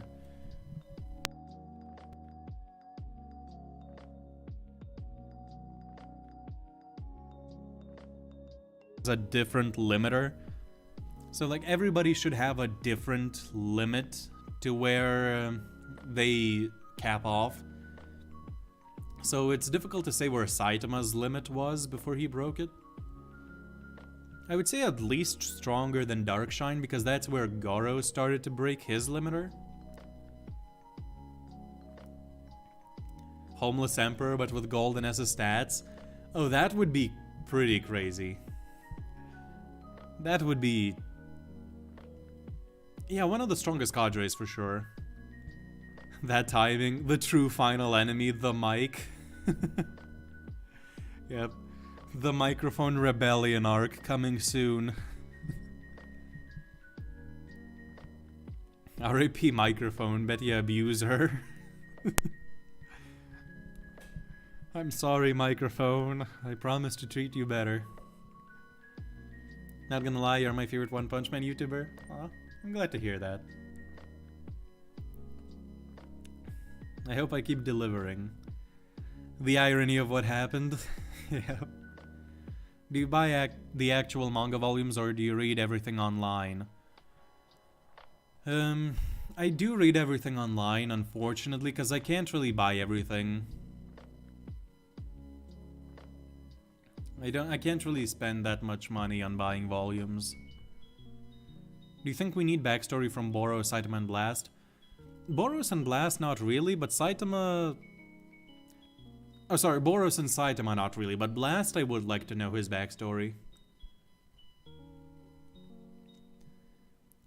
A different limiter. So like everybody should have a different limit to where they cap off. So it's difficult to say where Saitama's limit was before he broke it. I would say at least stronger than Darkshine, because that's where Garou started to break his limiter. Homeless Emperor but with golden as his stats. Oh, that would be pretty crazy. That would be... yeah, one of the strongest cadres for sure. That timing, the true final enemy, the mic. Yep. The microphone rebellion arc coming soon. RIP microphone, bet you abuse her. I'm sorry, microphone. I promise to treat you better. Not gonna lie, you're my favorite One Punch Man YouTuber. Aw, I'm glad to hear that. I hope I keep delivering. The irony of what happened. Yeah. Do you buy the actual manga volumes or do you read everything online? I do read everything online, unfortunately, because I can't really buy everything. I can't really spend that much money on buying volumes. Do you think we need backstory from Boros, Saitama, and Blast? Boros and Blast, not really, but Saitama... oh, sorry, Boros and Saitama, not really, but Blast, I would like to know his backstory.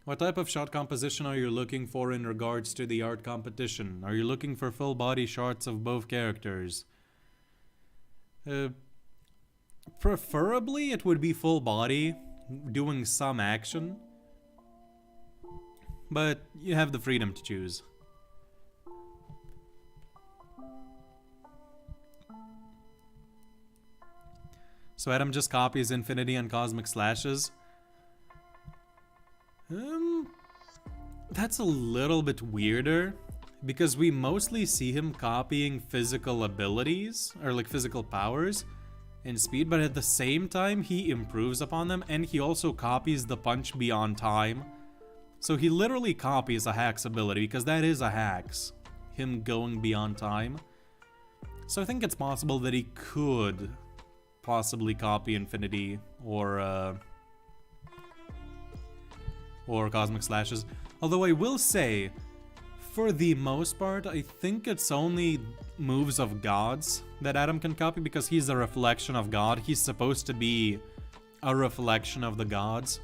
What type of shot composition are you looking for in regards to the art competition? Are you looking for full body shots of both characters? Preferably, it would be full body, doing some action. But you have the freedom to choose. So Adam just copies Infinity and Cosmic Slashes. That's a little bit weirder, because we mostly see him copying physical abilities, or like physical powers, in speed, but at the same time he improves upon them, and he also copies the punch beyond time. So he literally copies a hack's ability, because that is a hack's, him going beyond time. So I think it's possible that he could possibly copy Infinity or Cosmic Slashes. Although I will say, for the most part, I think it's only moves of gods that Adam can copy, because he's a reflection of God. He's supposed to be a reflection of the gods.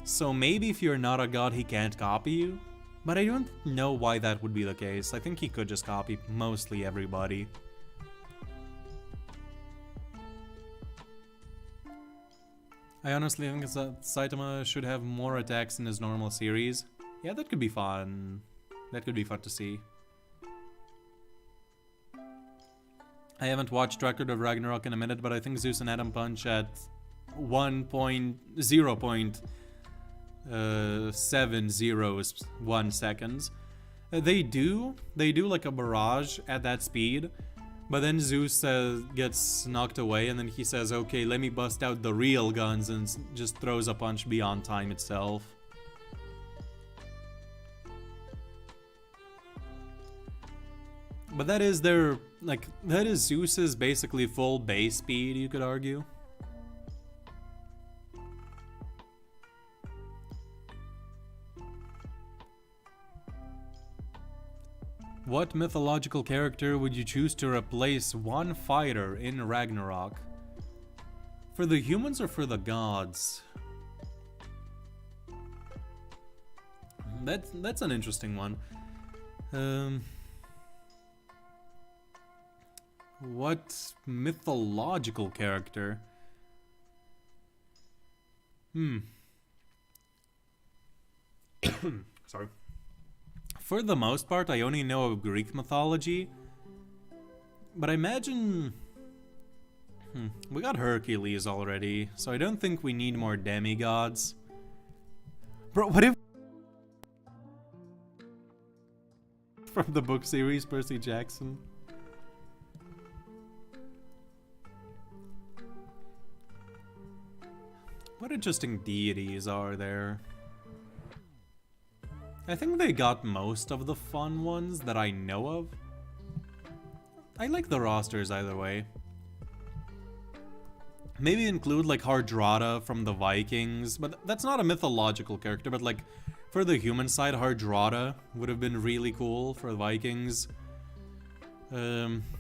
So maybe if you're not a god, he can't copy you. But I don't know why that would be the case. I think he could just copy mostly everybody. I honestly think that Saitama should have more attacks in his normal series. Yeah, that could be fun. That could be fun to see. I haven't watched Record of Ragnarok in a minute, but I think Zeus and Adam punch at 1.0.701 seconds. They do like a barrage at that speed, but then Zeus gets knocked away, and then he says, okay, let me bust out the real guns, and just throws a punch beyond time itself. But that is that is Zeus's basically full base speed, you could argue. What mythological character would you choose to replace one fighter in Ragnarok? For the humans or for the gods? That's an interesting one. What mythological character? Sorry. For the most part, I only know of Greek mythology. But I imagine... we got Hercules already, so I don't think we need more demigods. Bro, what if... From the book series, Percy Jackson? What interesting deities are there? I think they got most of the fun ones that I know of. I like the rosters either way. Maybe include like Hardrada from the Vikings, but that's not a mythological character, but like for the human side, Hardrada would have been really cool for the Vikings.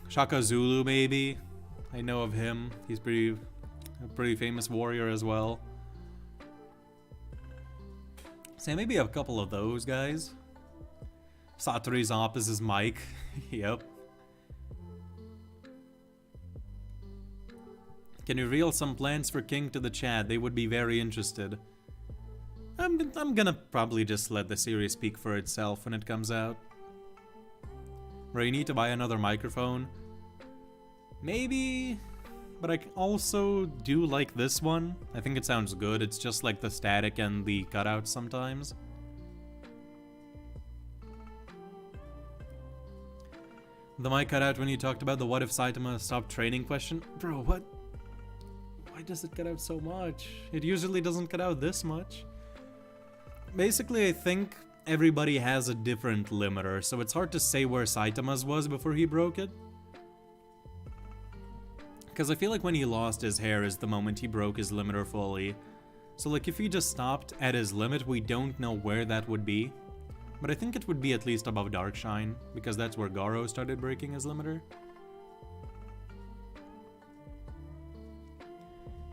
Shaka Zulu maybe. I know of him. He's a pretty famous warrior as well. So maybe a couple of those guys. Satori's opposite is Mike. Yep. Can you reel some plans for King to the chat? They would be very interested. I'm gonna probably just let the series speak for itself when it comes out. Bro, you need to buy another microphone? Maybe... But I also do like this one. I think it sounds good. It's just like the static and the cutouts sometimes. The mic cutout when you talked about the what if Saitama stopped training question. Bro, what? Why does it cut out so much? It usually doesn't cut out this much. Basically, I think everybody has a different limiter, so it's hard to say where Saitama's was before he broke it. Because I feel like when he lost his hair is the moment he broke his limiter fully. So like if he just stopped at his limit, we don't know where that would be. But I think it would be at least above Darkshine, because that's where Garou started breaking his limiter.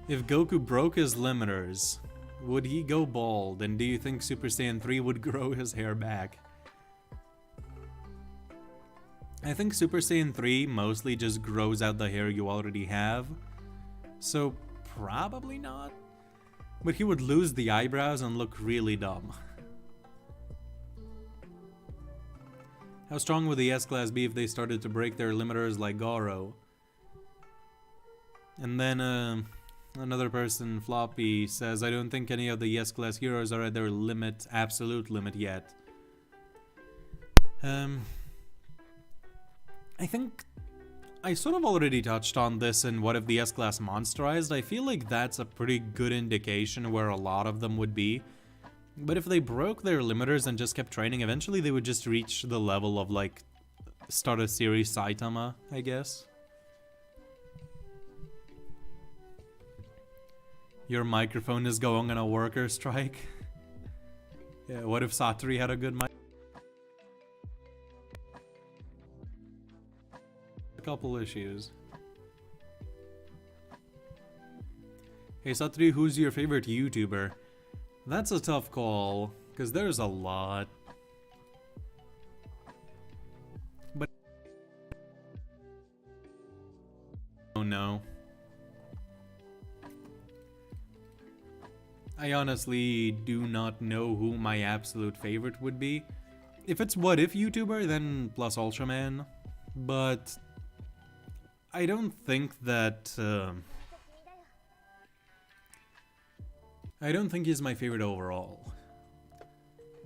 If Goku broke his limiters, would he go bald? And do you think Super Saiyan 3 would grow his hair back? I think Super Saiyan 3 mostly just grows out the hair you already have, so probably not. But he would lose the eyebrows and look really dumb. How strong would the S-Class be if they started to break their limiters like Garou? And then another person, Floppy, says, I don't think any of the S-Class heroes are at their absolute limit yet. I think I sort of already touched on this in what if the S-Class monsterized. I feel like that's a pretty good indication where a lot of them would be. But if they broke their limiters and just kept training, eventually they would just reach the level of like start a series Saitama, I guess. Your microphone is going on a worker strike. Yeah, what if Satori had a good mic? Couple issues. Hey Satori, who's your favorite YouTuber? That's a tough call, because there's a lot. But oh no. I honestly do not know who my absolute favorite would be. If it's what if YouTuber, then plus Ultraman. But I don't think that I don't think he's my favorite overall.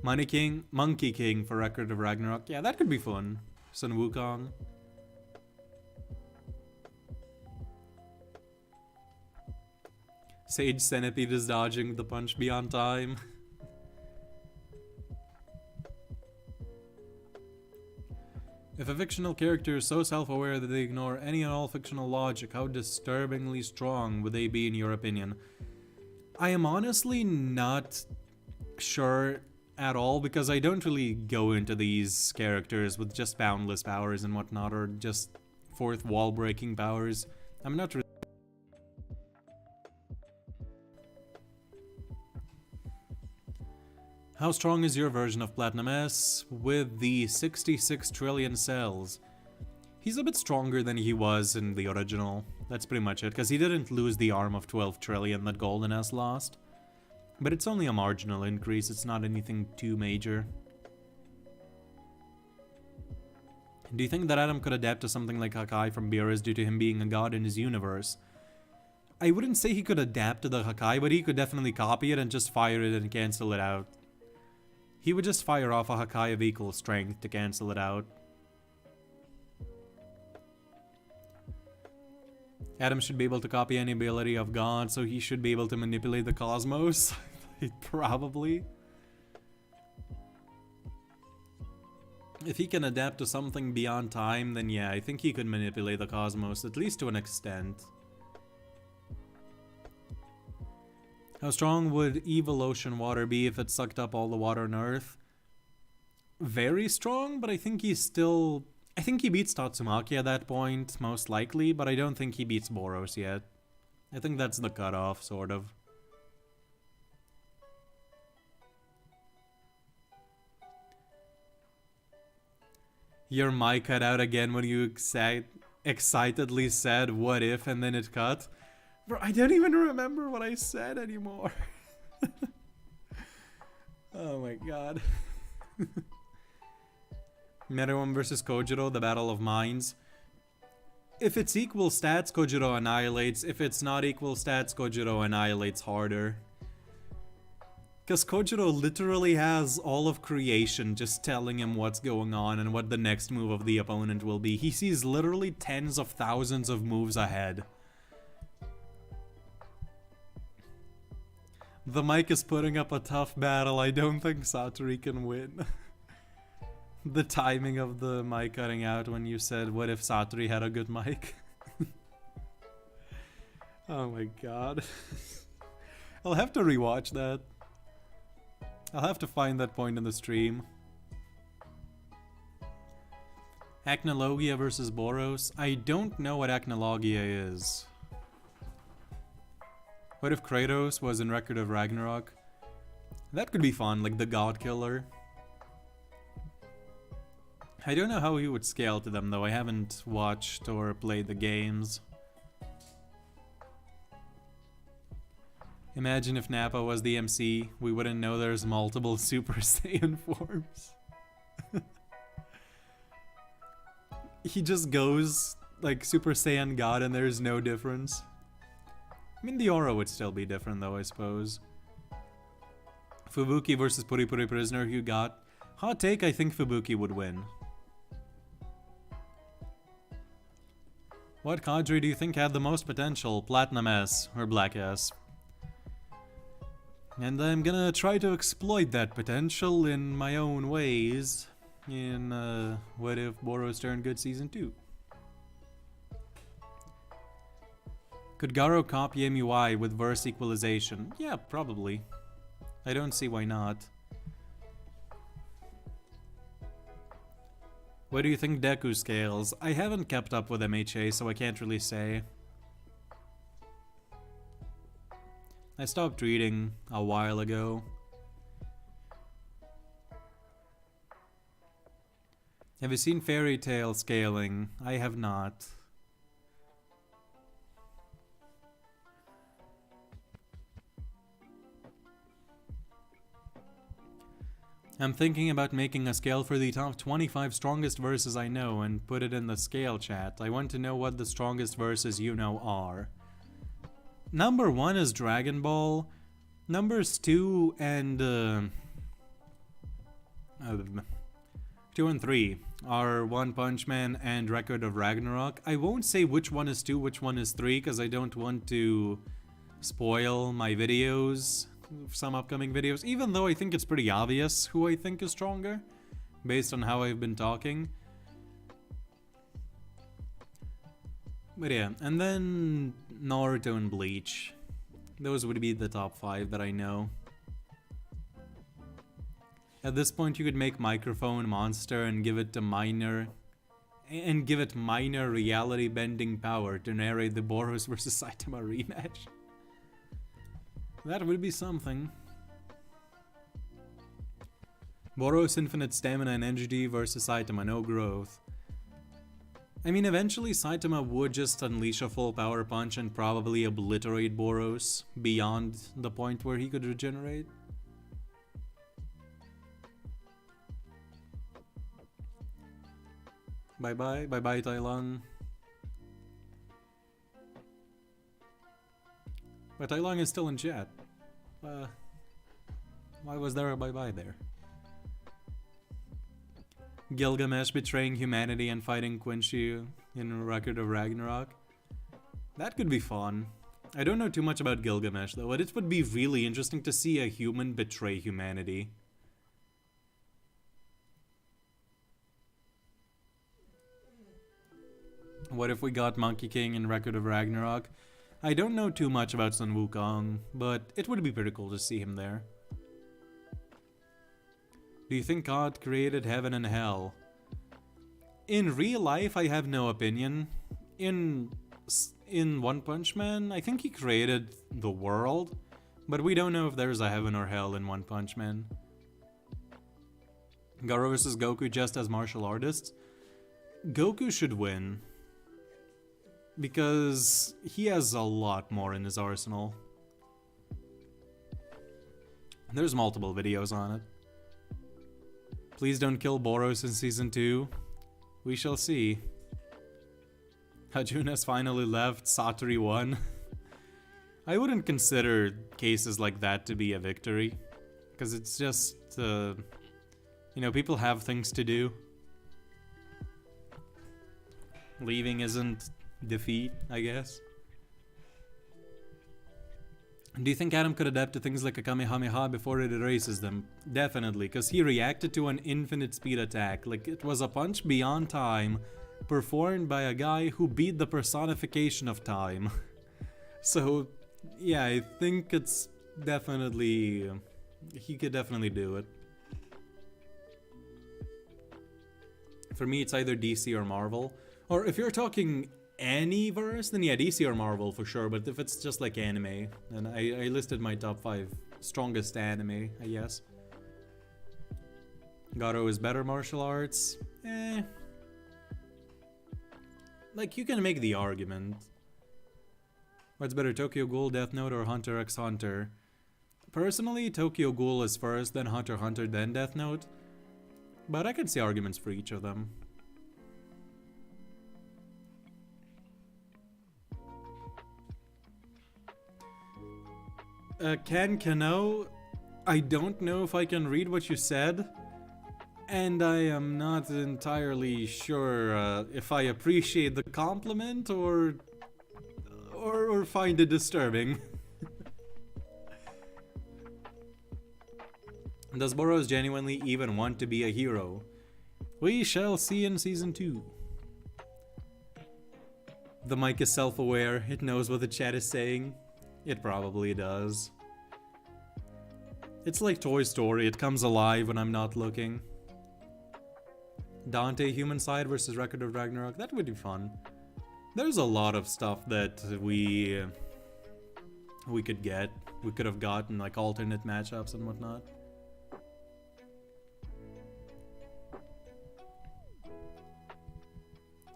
Monkey King for Record of Ragnarok. Yeah, that could be fun. Sun Wukong. Sage Centipede is dodging the punch beyond time. If a fictional character is so self-aware that they ignore any and all fictional logic, how disturbingly strong would they be in your opinion? I am honestly not sure at all, because I don't really go into these characters with just boundless powers and whatnot, or just fourth wall breaking powers. I'm not really. How strong is your version of Platinum S with the 66 trillion cells? He's a bit stronger than he was in the original. That's pretty much it, because he didn't lose the arm of 12 trillion that Golden S lost. But it's only a marginal increase, it's not anything too major. Do you think that Adam could adapt to something like Hakai from Beerus due to him being a god in his universe? I wouldn't say he could adapt to the Hakai, but he could definitely copy it and just fire it and cancel it out. He would just fire off a Hakai of equal strength to cancel it out. Adam should be able to copy any ability of God, so he should be able to manipulate the cosmos. Probably. If he can adapt to something beyond time, then yeah, I think he could manipulate the cosmos, at least to an extent. How strong would evil ocean water be if it sucked up all the water on Earth? Very strong, but I think he's still... I think he beats Tatsumaki at that point, most likely, but I don't think he beats Boros yet. I think that's the cutoff, sort of. Your mic cut out again when you excitedly said, what if, and then it cut. Bro, I don't even remember what I said anymore. Oh my god. Meruem versus Kojiro, the Battle of Minds. If it's equal stats, Kojiro annihilates. If it's not equal stats, Kojiro annihilates harder. Because Kojiro literally has all of creation just telling him what's going on and what the next move of the opponent will be. He sees literally tens of thousands of moves ahead. The mic is putting up a tough battle. I don't think Satoru can win. The timing of the mic cutting out when you said, what if Satoru had a good mic? Oh my god. I'll have to rewatch that. I'll have to find that point in the stream. Acnologia versus Boros. I don't know what Acnologia is. What if Kratos was in Record of Ragnarok? That could be fun, like the God Killer. I don't know how he would scale to them though, I haven't watched or played the games. Imagine if Nappa was the MC, we wouldn't know there's multiple Super Saiyan forms. He just goes like Super Saiyan God and there's no difference. I mean, the aura would still be different though, I suppose. Fubuki versus Puri Puri Prisoner, who got? Hot take, I think Fubuki would win. What cadre do you think had the most potential? Platinum S or Black S? And I'm gonna try to exploit that potential in my own ways in What If Boros Turned Good Season 2. Could Garou copy MUI with verse equalization? Yeah, probably. I don't see why not. What do you think Deku scales? I haven't kept up with MHA, so I can't really say. I stopped reading a while ago. Have you seen Fairy Tail scaling? I have not. I'm thinking about making a scale for the top 25 strongest verses I know and put it in the scale chat. I want to know what the strongest verses you know are. Number 1 is Dragon Ball. Numbers 2 and 2 and 3 are One Punch Man and Record of Ragnarok. I won't say which one is 2, which one is 3, because I don't want to spoil my videos, some upcoming videos, even though I think it's pretty obvious who I think is stronger, based on how I've been talking. But yeah, and then Naruto and Bleach. Those would be the top 5 that I know. At this point, you could make Microphone Monster and give it minor reality bending power to narrate the Boros vs Saitama rematch. That would be something. Boros infinite stamina and energy versus Saitama, no growth. I mean, eventually Saitama would just unleash a full power punch and probably obliterate Boros beyond the point where he could regenerate. Bye bye, bye bye Tai Lung. But Tai Lung is still in chat. Why was there a bye bye there? Gilgamesh betraying humanity and fighting Quincy in Record of Ragnarok. That could be fun. I don't know too much about Gilgamesh though, but it would be really interesting to see a human betray humanity. What if we got Monkey King in Record of Ragnarok? I don't know too much about Sun Wukong, but it would be pretty cool to see him there. Do you think God created heaven and hell? In real life, I have no opinion. In One Punch Man, I think he created the world, but we don't know if there's a heaven or hell in One Punch Man. Garou vs Goku just as martial artists? Goku should win, because he has a lot more in his arsenal. There's multiple videos on it. Please don't kill Boros in Season 2. We shall see. Hajun has finally left, Satori won. I wouldn't consider cases like that to be a victory, because it's just, you know, people have things to do. Leaving isn't defeat, I guess. Do you think Adam could adapt to things like a Kamehameha before it erases them? Definitely, because he reacted to an infinite speed attack, like it was a punch beyond time, performed by a guy who beat the personification of time. So, yeah, I think it's definitely... he could definitely do it. For me, it's either DC or Marvel. Or if you're talking any verse, then yeah, DC or Marvel for sure, but if it's just like anime, then I listed my top 5 strongest anime, I guess. Garou is better martial arts? Like, you can make the argument. What's better, Tokyo Ghoul, Death Note, or Hunter x Hunter? Personally, Tokyo Ghoul is first, then Hunter x Hunter, then Death Note. But I can see arguments for each of them. Ken Kano, I don't know if I can read what you said, and I am not entirely sure if I appreciate the compliment or find it disturbing. Does Boros genuinely even want to be a hero? We shall see in Season 2. The mic is self-aware, it knows what the chat is saying. It probably does. It's like Toy Story, it comes alive when I'm not looking. Dante Human Side versus Record of Ragnarok, that would be fun. There's a lot of stuff that we could get. We could have gotten like alternate matchups and whatnot.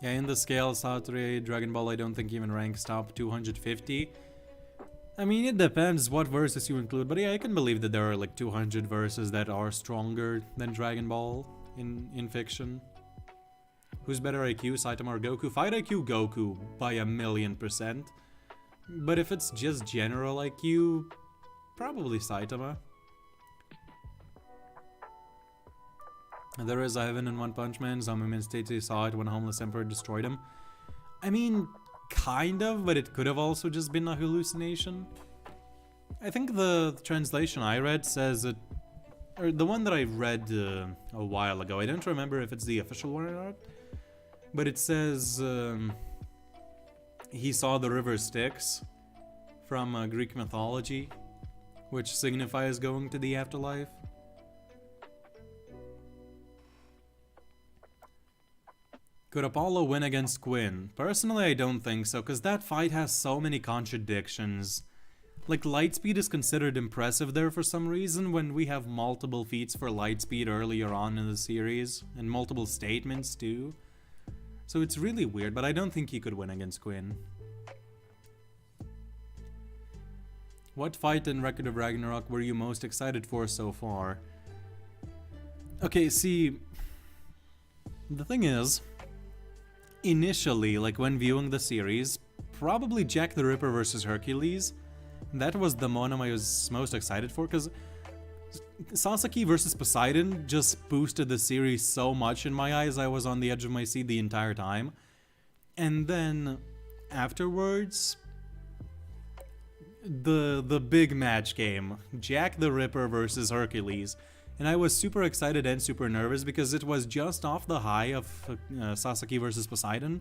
Yeah, in the scale, Satori, Dragon Ball I don't think even ranks top 250. I mean, it depends what verses you include, but yeah, I can believe that there are like 200 verses that are stronger than Dragon Ball in fiction. Who's better IQ, Saitama or Goku? Fight IQ, Goku by 1,000,000%. But if it's just general IQ, probably Saitama. There is a heaven in One Punch Man. Zombie State saw it when Homeless Emperor destroyed him. I mean, kind of, but it could have also just been a hallucination. I think the translation I read says it, or the one that I read a while ago, I don't remember if it's the official one or not, but it says he saw the river Styx from Greek mythology, which signifies going to the afterlife. Could Apollo win against Quinn? Personally, I don't think so, because that fight has so many contradictions. Like, Lightspeed is considered impressive there for some reason, when we have multiple feats for Lightspeed earlier on in the series, and multiple statements too. So it's really weird, but I don't think he could win against Quinn. What fight in Record of Ragnarok were you most excited for so far? Okay, see, the thing is, initially, like when viewing the series, probably Jack the Ripper versus Hercules. That was the one I was most excited for, because Sasaki versus Poseidon just boosted the series so much in my eyes. I was on the edge of my seat the entire time. And then afterwards, the big match came, Jack the Ripper versus Hercules. And I was super excited and super nervous because it was just off the high of Sasaki versus Poseidon.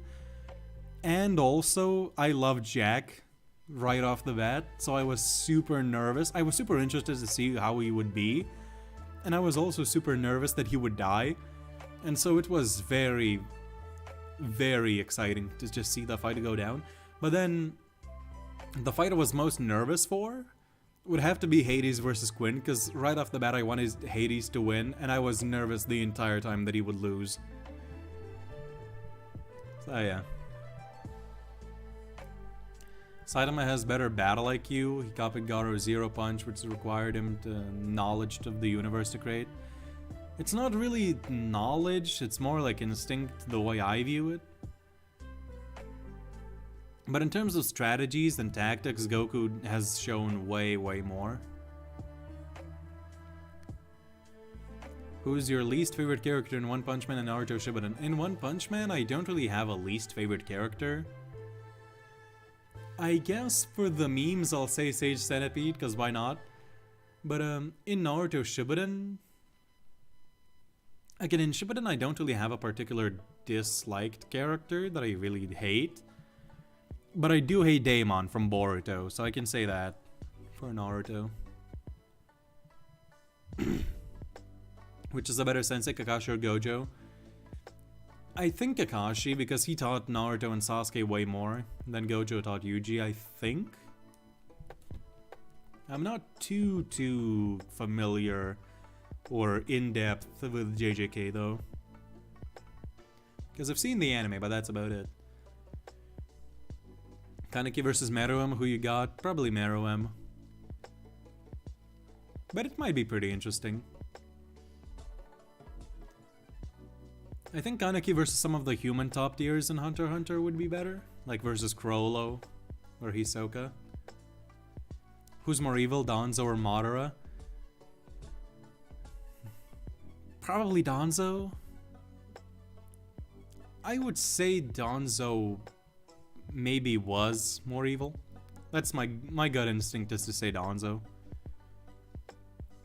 And also, I love Jack right off the bat, so I was super nervous. I was super interested to see how he would be. And I was also super nervous that he would die. And so it was very, very exciting to just see the fight go down. But then, the fight I was most nervous for would have to be Hades versus Quinn, because right off the bat I wanted Hades to win, and I was nervous the entire time that he would lose. So yeah. Saitama has better battle IQ. He copied Garou's Zero Punch, which required him to knowledge of the universe to create. It's not really knowledge, it's more like instinct the way I view it. But in terms of strategies and tactics, Goku has shown way, way more. Who's your least favorite character in One Punch Man and Naruto Shippuden? In One Punch Man, I don't really have a least favorite character. I guess for the memes, I'll say Sage Centipede, because why not? But in Naruto Shippuden, again, in Shippuden, I don't really have a particular disliked character that I really hate. But I do hate Daemon from Boruto, so I can say that for Naruto. Which is a better sensei, Kakashi or Gojo? I think Kakashi, because he taught Naruto and Sasuke way more than Gojo taught Yuji, I think? I'm not too familiar or in-depth with JJK though. Because I've seen the anime, but that's about it. Kaneki versus Meruem, who you got? Probably Meruem. But it might be pretty interesting. I think Kaneki versus some of the human top tiers in Hunter x Hunter would be better. Like versus Chrollo or Hisoka. Who's more evil, Danzo or Madara? Probably Danzo. I would say Danzo maybe was more evil. That's my gut instinct is to say Danzo.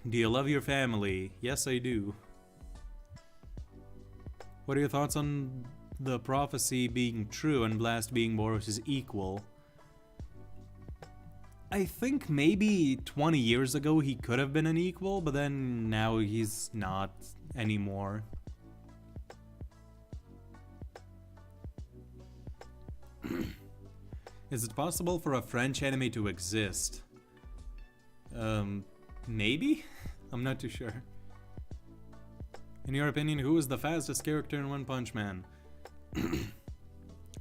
Do you love your family? Yes, I do. What are your thoughts on the prophecy being true and Blast being Boros' equal? I think maybe 20 years ago he could have been an equal, but then now he's not anymore. Is it possible for a French anime to exist? Maybe? I'm not too sure. In your opinion, who is the fastest character in One Punch Man?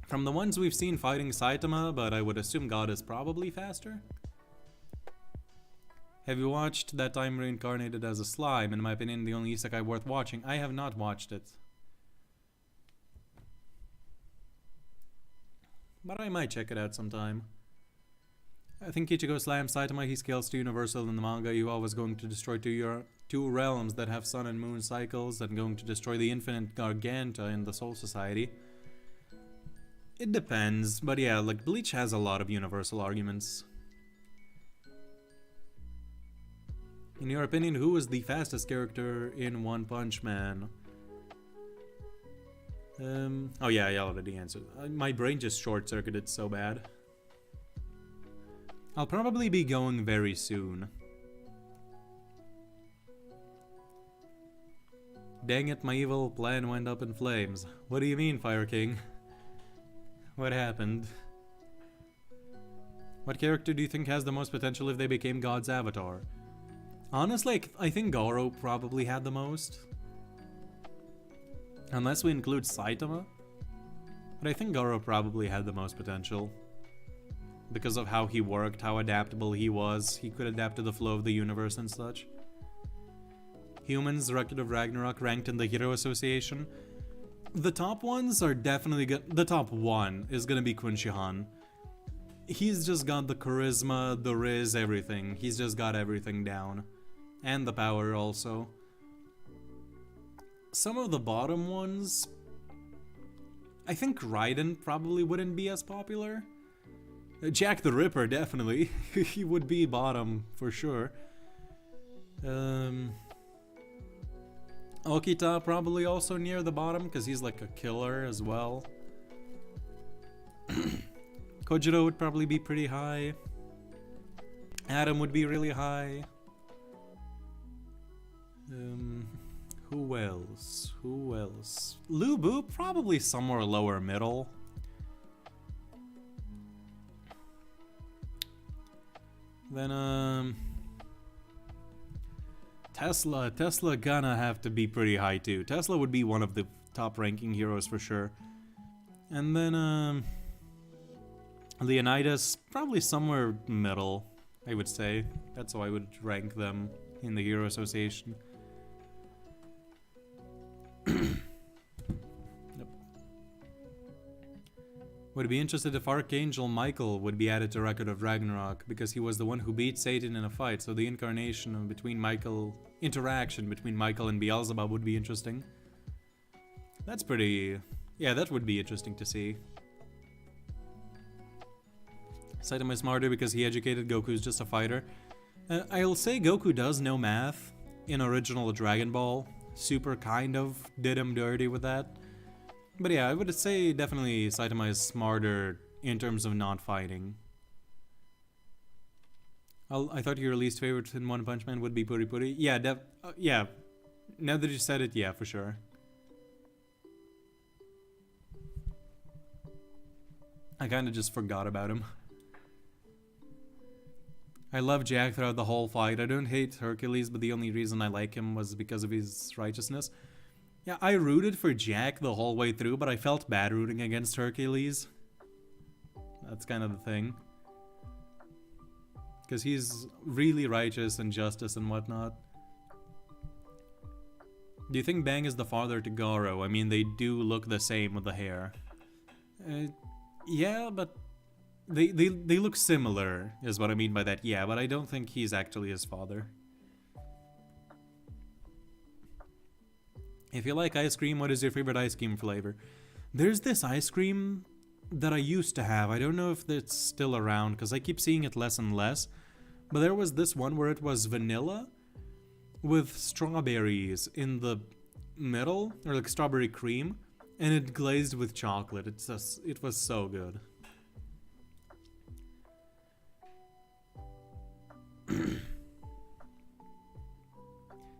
From the ones we've seen fighting Saitama, but I would assume God is probably faster. Have you watched That Time Reincarnated as a Slime? In my opinion, the only isekai worth watching. I have not watched it. But I might check it out sometime. I think Ichigo slams Saitama. He scales to Universal in the manga. You're always going to destroy two realms that have sun and moon cycles and going to destroy the infinite Garganta in the Soul Society. It depends, but yeah, like Bleach has a lot of universal arguments. In your opinion, who is the fastest character in One Punch Man? Oh yeah, I already answered. My brain just short-circuited so bad. I'll probably be going very soon. Dang it, my evil plan went up in flames. What do you mean, Fire King? What happened? What character do you think has the most potential if they became God's avatar? Honestly, I think Garou probably had the most. Unless we include Saitama. But I think Garou probably had the most potential. Because of how he worked, how adaptable he was. He could adapt to the flow of the universe and such. Humans, Record of Ragnarok, ranked in the Hero Association. The top ones are definitely good. The top one is gonna be Kun Shihan. He's just got the charisma, the riz, everything. He's just got everything down. And the power also. Some of the bottom ones... I think Raiden probably wouldn't be as popular. Jack the Ripper, definitely. He would be bottom, for sure. Okita probably also near the bottom, because he's like a killer as well. Kojiro would probably be pretty high. Adam would be really high. Who else? Who else? Lubu, probably somewhere lower middle. Then, Tesla gonna have to be pretty high too. Tesla would be one of the top ranking heroes for sure. And then, Leonidas, probably somewhere middle, I would say. That's how I would rank them in the Hero Association. Yep. Would be interested if Archangel Michael would be added to Record of Ragnarok, because he was the one who beat Satan in a fight, so the incarnation of interaction between Michael and Beelzebub would be interesting. That's pretty... yeah, that would be interesting to see. Saitama is smarter because he educated Goku's just a fighter. I'll say Goku does know math in original Dragon Ball. Super kind of did him dirty with that. But yeah, I would say definitely Saitama is smarter in terms of not fighting. I thought your least favorite in One Punch Man would be Puri Puri. Yeah, yeah. Now that you said it, yeah, for sure. I kinda just forgot about him. I love Jack throughout the whole fight. I don't hate Hercules, but the only reason I like him was because of his righteousness. Yeah, I rooted for Jack the whole way through, but I felt bad rooting against Hercules. That's kind of the thing. Because he's really righteous and justice and whatnot. Do you think Bang is the father to Garou? I mean, they do look the same with the hair. Yeah, but... They look similar, is what I mean by that, yeah, but I don't think he's actually his father. If you like ice cream, what is your favorite ice cream flavor? There's this ice cream that I used to have. I don't know if it's still around, because I keep seeing it less and less. But there was this one where it was vanilla with strawberries in the middle, or like strawberry cream, and it glazed with chocolate. It was so good.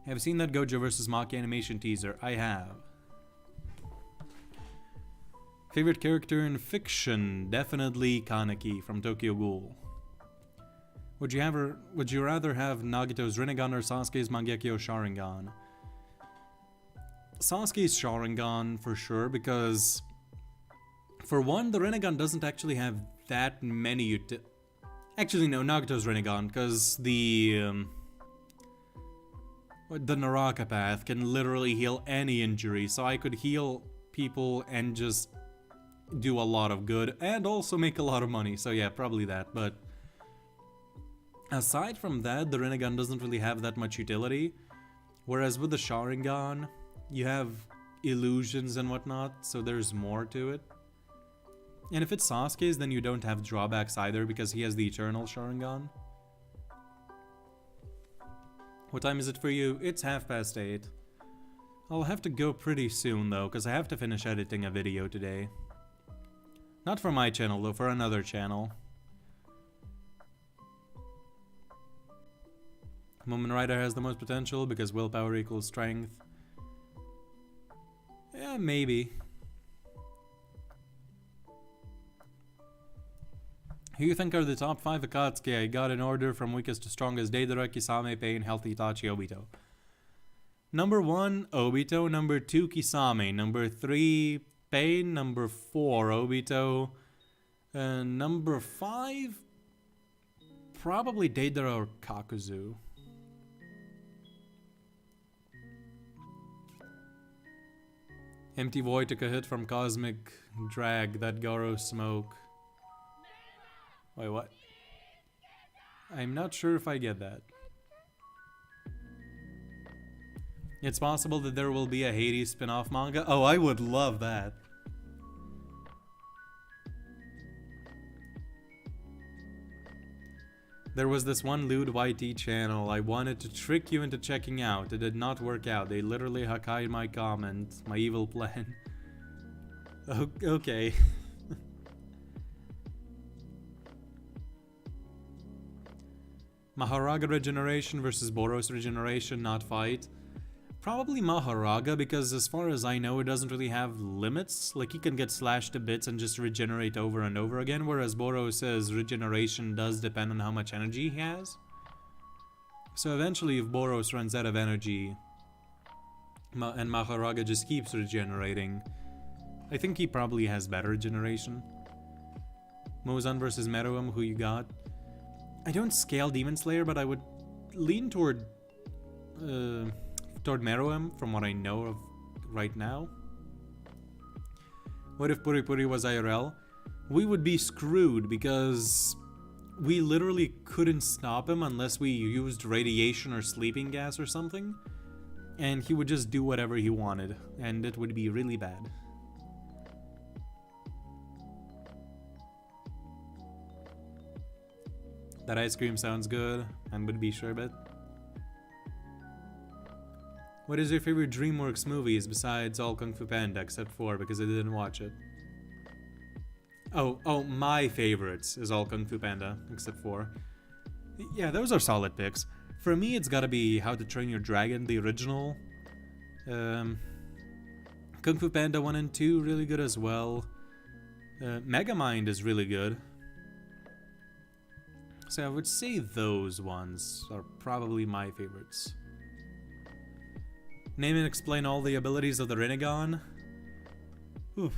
Have you seen that Gojo vs. Maki animation teaser? I have. Favorite character in fiction? Definitely Kaneki from Tokyo Ghoul. Would you rather have Nagito's Renegon or Sasuke's Mangekyo Sharingan? Sasuke's Sharingan for sure, because for one, the Renegon doesn't actually have that many actually no, Nagito's Renegon, because the The Naraka path can literally heal any injury, so I could heal people and just do a lot of good and also make a lot of money. So yeah, probably that. But aside from that, the Renegon doesn't really have that much utility. Whereas with the Sharingan, you have illusions and whatnot, so there's more to it. And if it's Sasuke's, then you don't have drawbacks either because he has the Eternal Sharingan. What time is it for you? It's 8:30. I'll have to go pretty soon though, because I have to finish editing a video today. Not for my channel though, for another channel. Moomin Rider has the most potential because willpower equals strength. Yeah, maybe. Who you think are the top 5 Akatsuki I got in order from weakest to strongest? Deidara, Kisame, Pain, Healthy, Itachi, Obito. Number 1, Obito. Number 2, Kisame. Number 3, Pain. Number 4, Obito. Number 5, probably Deidara or Kakuzu. Empty Void took a hit from Cosmic Drag, that Garou smoke. Wait, what? I'm not sure if I get that. It's possible that there will be a Hades spin-off manga. Oh, I would love that. There was this one lewd YT channel I wanted to trick you into checking out. It did not work out. They literally hacked my comment, my evil plan. Okay. Maharaga regeneration versus Boros regeneration, not fight. Probably Maharaga, because as far as I know, it doesn't really have limits. Like, he can get slashed to bits and just regenerate over and over again, whereas Boros' regeneration does depend on how much energy he has. So eventually, if Boros runs out of energy, and Maharaga just keeps regenerating, I think he probably has better regeneration. Mozan versus Meruem, who you got? I don't scale Demon Slayer, but I would lean toward Meruem from what I know of right now. What if Puri Puri was IRL? We would be screwed because we literally couldn't stop him unless we used radiation or sleeping gas or something. And he would just do whatever he wanted, and it would be really bad. That ice cream sounds good, and would be sherbet. What is your favorite DreamWorks movies besides all Kung Fu Panda, except 4, because I didn't watch it? Oh, my favorites is all Kung Fu Panda, except 4. Yeah, those are solid picks. For me, it's gotta be How to Train Your Dragon, the original. Kung Fu Panda 1 and 2, really good as well. Megamind is really good. So I would say those ones are probably my favorites. Name and explain all the abilities of the Renegon. Oof.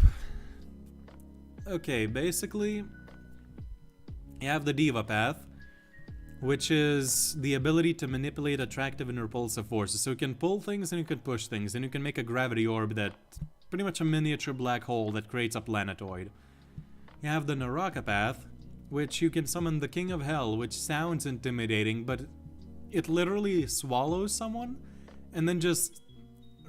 Okay, basically, you have the Diva Path, which is the ability to manipulate attractive and repulsive forces. So you can pull things and you can push things, and you can make a gravity orb that pretty much a miniature black hole that creates a planetoid. You have the Naraka Path, which you can summon the King of Hell, which sounds intimidating, but it literally swallows someone and then just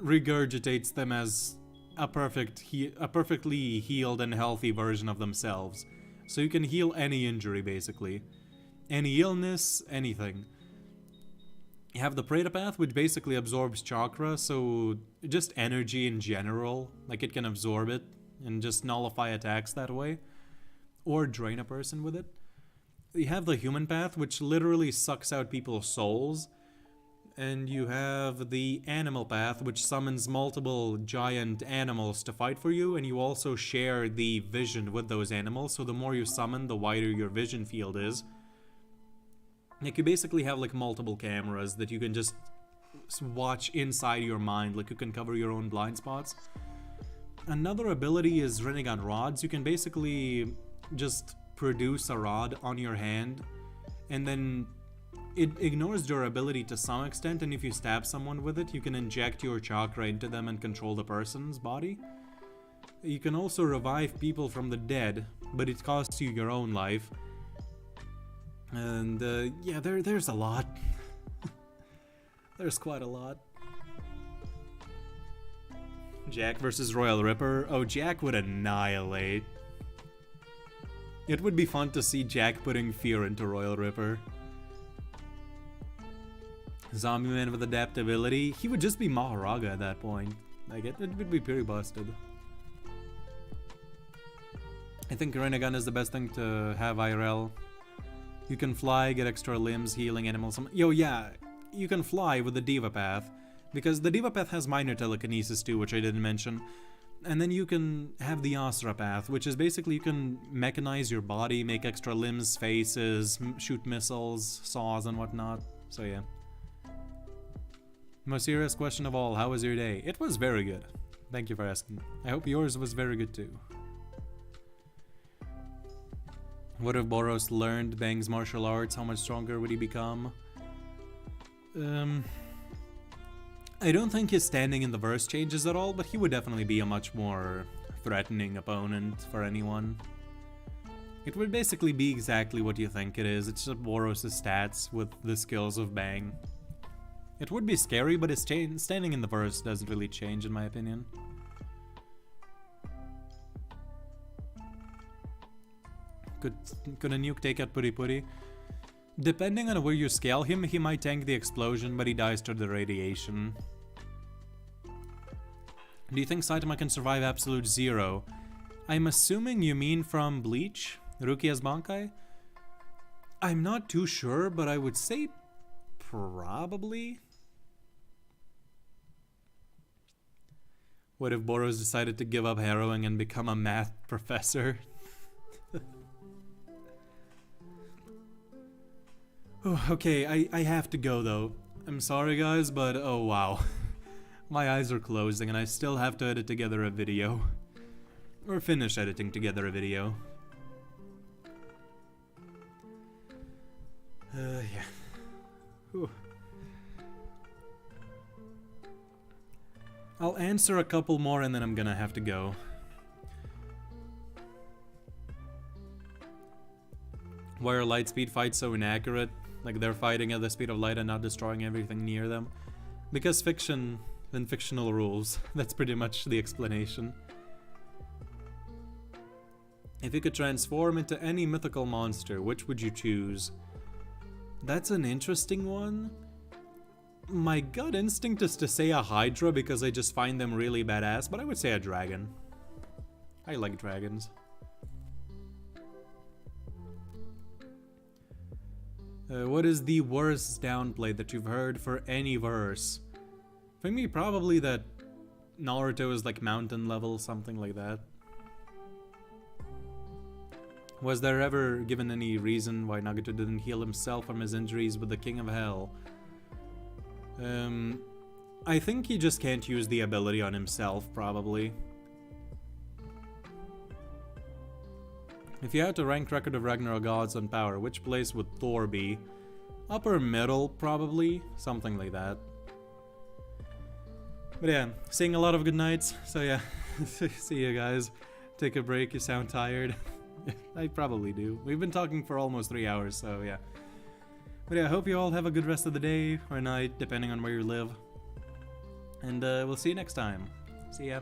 regurgitates them as a perfectly healed and healthy version of themselves. So you can heal any injury, basically. Any illness, anything. You have the Preta Path, which basically absorbs chakra, so just energy in general. Like, it can absorb it and just nullify attacks that way. Or drain a person with it. You have the Human Path, which literally sucks out people's souls. And you have the Animal Path, which summons multiple giant animals to fight for you, and you also share the vision with those animals, so the more you summon, the wider your vision field is. Like, you basically have like multiple cameras that you can just watch inside your mind, like you can cover your own blind spots. Another ability is Renegon Rods. You can basically just produce a rod on your hand and then it ignores durability to some extent, and if you stab someone with it, you can inject your chakra into them and control the person's body. You can also revive people from the dead, but it costs you your own life. And yeah, there's a lot. There's quite a lot. Jack versus Royal Ripper. Oh, Jack would annihilate. It would be fun to see Jack putting fear into Royal Ripper. Zombie Man with adaptability. He would just be Maharaga at that point. Like, it would be pretty busted. I think Renegon is the best thing to have IRL. You can fly, get extra limbs, healing animals. Yo, yeah, you can fly with the Diva Path. Because the Diva Path has minor telekinesis too, which I didn't mention. And then you can have the Asura Path, which is basically you can mechanize your body, make extra limbs, faces, shoot missiles, saws and whatnot. So yeah. Most serious question of all, how was your day? It was very good. Thank you for asking. I hope yours was very good too. What if Boros learned Bang's martial arts? How much stronger would he become? I don't think his standing in the verse changes at all, but he would definitely be a much more threatening opponent for anyone. It would basically be exactly what you think it is. It's just Boros' stats with the skills of Bang. It would be scary, but his standing in the verse doesn't really change in my opinion. Could a nuke take out Puri Puri? Depending on where you scale him, he might tank the explosion, but he dies to the radiation. Do you think Saitama can survive absolute zero? I'm assuming you mean from Bleach? Ruki as Bankai? I'm not too sure, but I would say probably. What if Boros decided to give up harrowing and become a math professor? Oh, okay, I have to go though. I'm sorry guys, but oh wow. My eyes are closing and I still have to edit together a video. Or finish editing together a video. Yeah. Whew. I'll answer a couple more and then I'm gonna have to go. Why are Lightspeed fights so inaccurate? Like they're fighting at the speed of light and not destroying everything near them? Because fiction and fictional rules. That's pretty much the explanation. If you could transform into any mythical monster, which would you choose? That's an interesting one. My gut instinct is to say a Hydra because I just find them really badass, but I would say a dragon. I like dragons. What is the worst downplay that you've heard for any verse? For me, probably that Naruto is like mountain level, something like that. Was there ever given any reason why Nagato didn't heal himself from his injuries with the King of Hell? I think he just can't use the ability on himself, probably. If you had to rank Record of Ragnarok gods on power, which place would Thor be? Upper middle, probably. Something like that. But yeah, seeing a lot of good nights, so yeah. See you guys. Take a break, you sound tired. I probably do. We've been talking for almost 3 hours, so yeah. But yeah, I hope you all have a good rest of the day or night, depending on where you live. And we'll see you next time. See ya.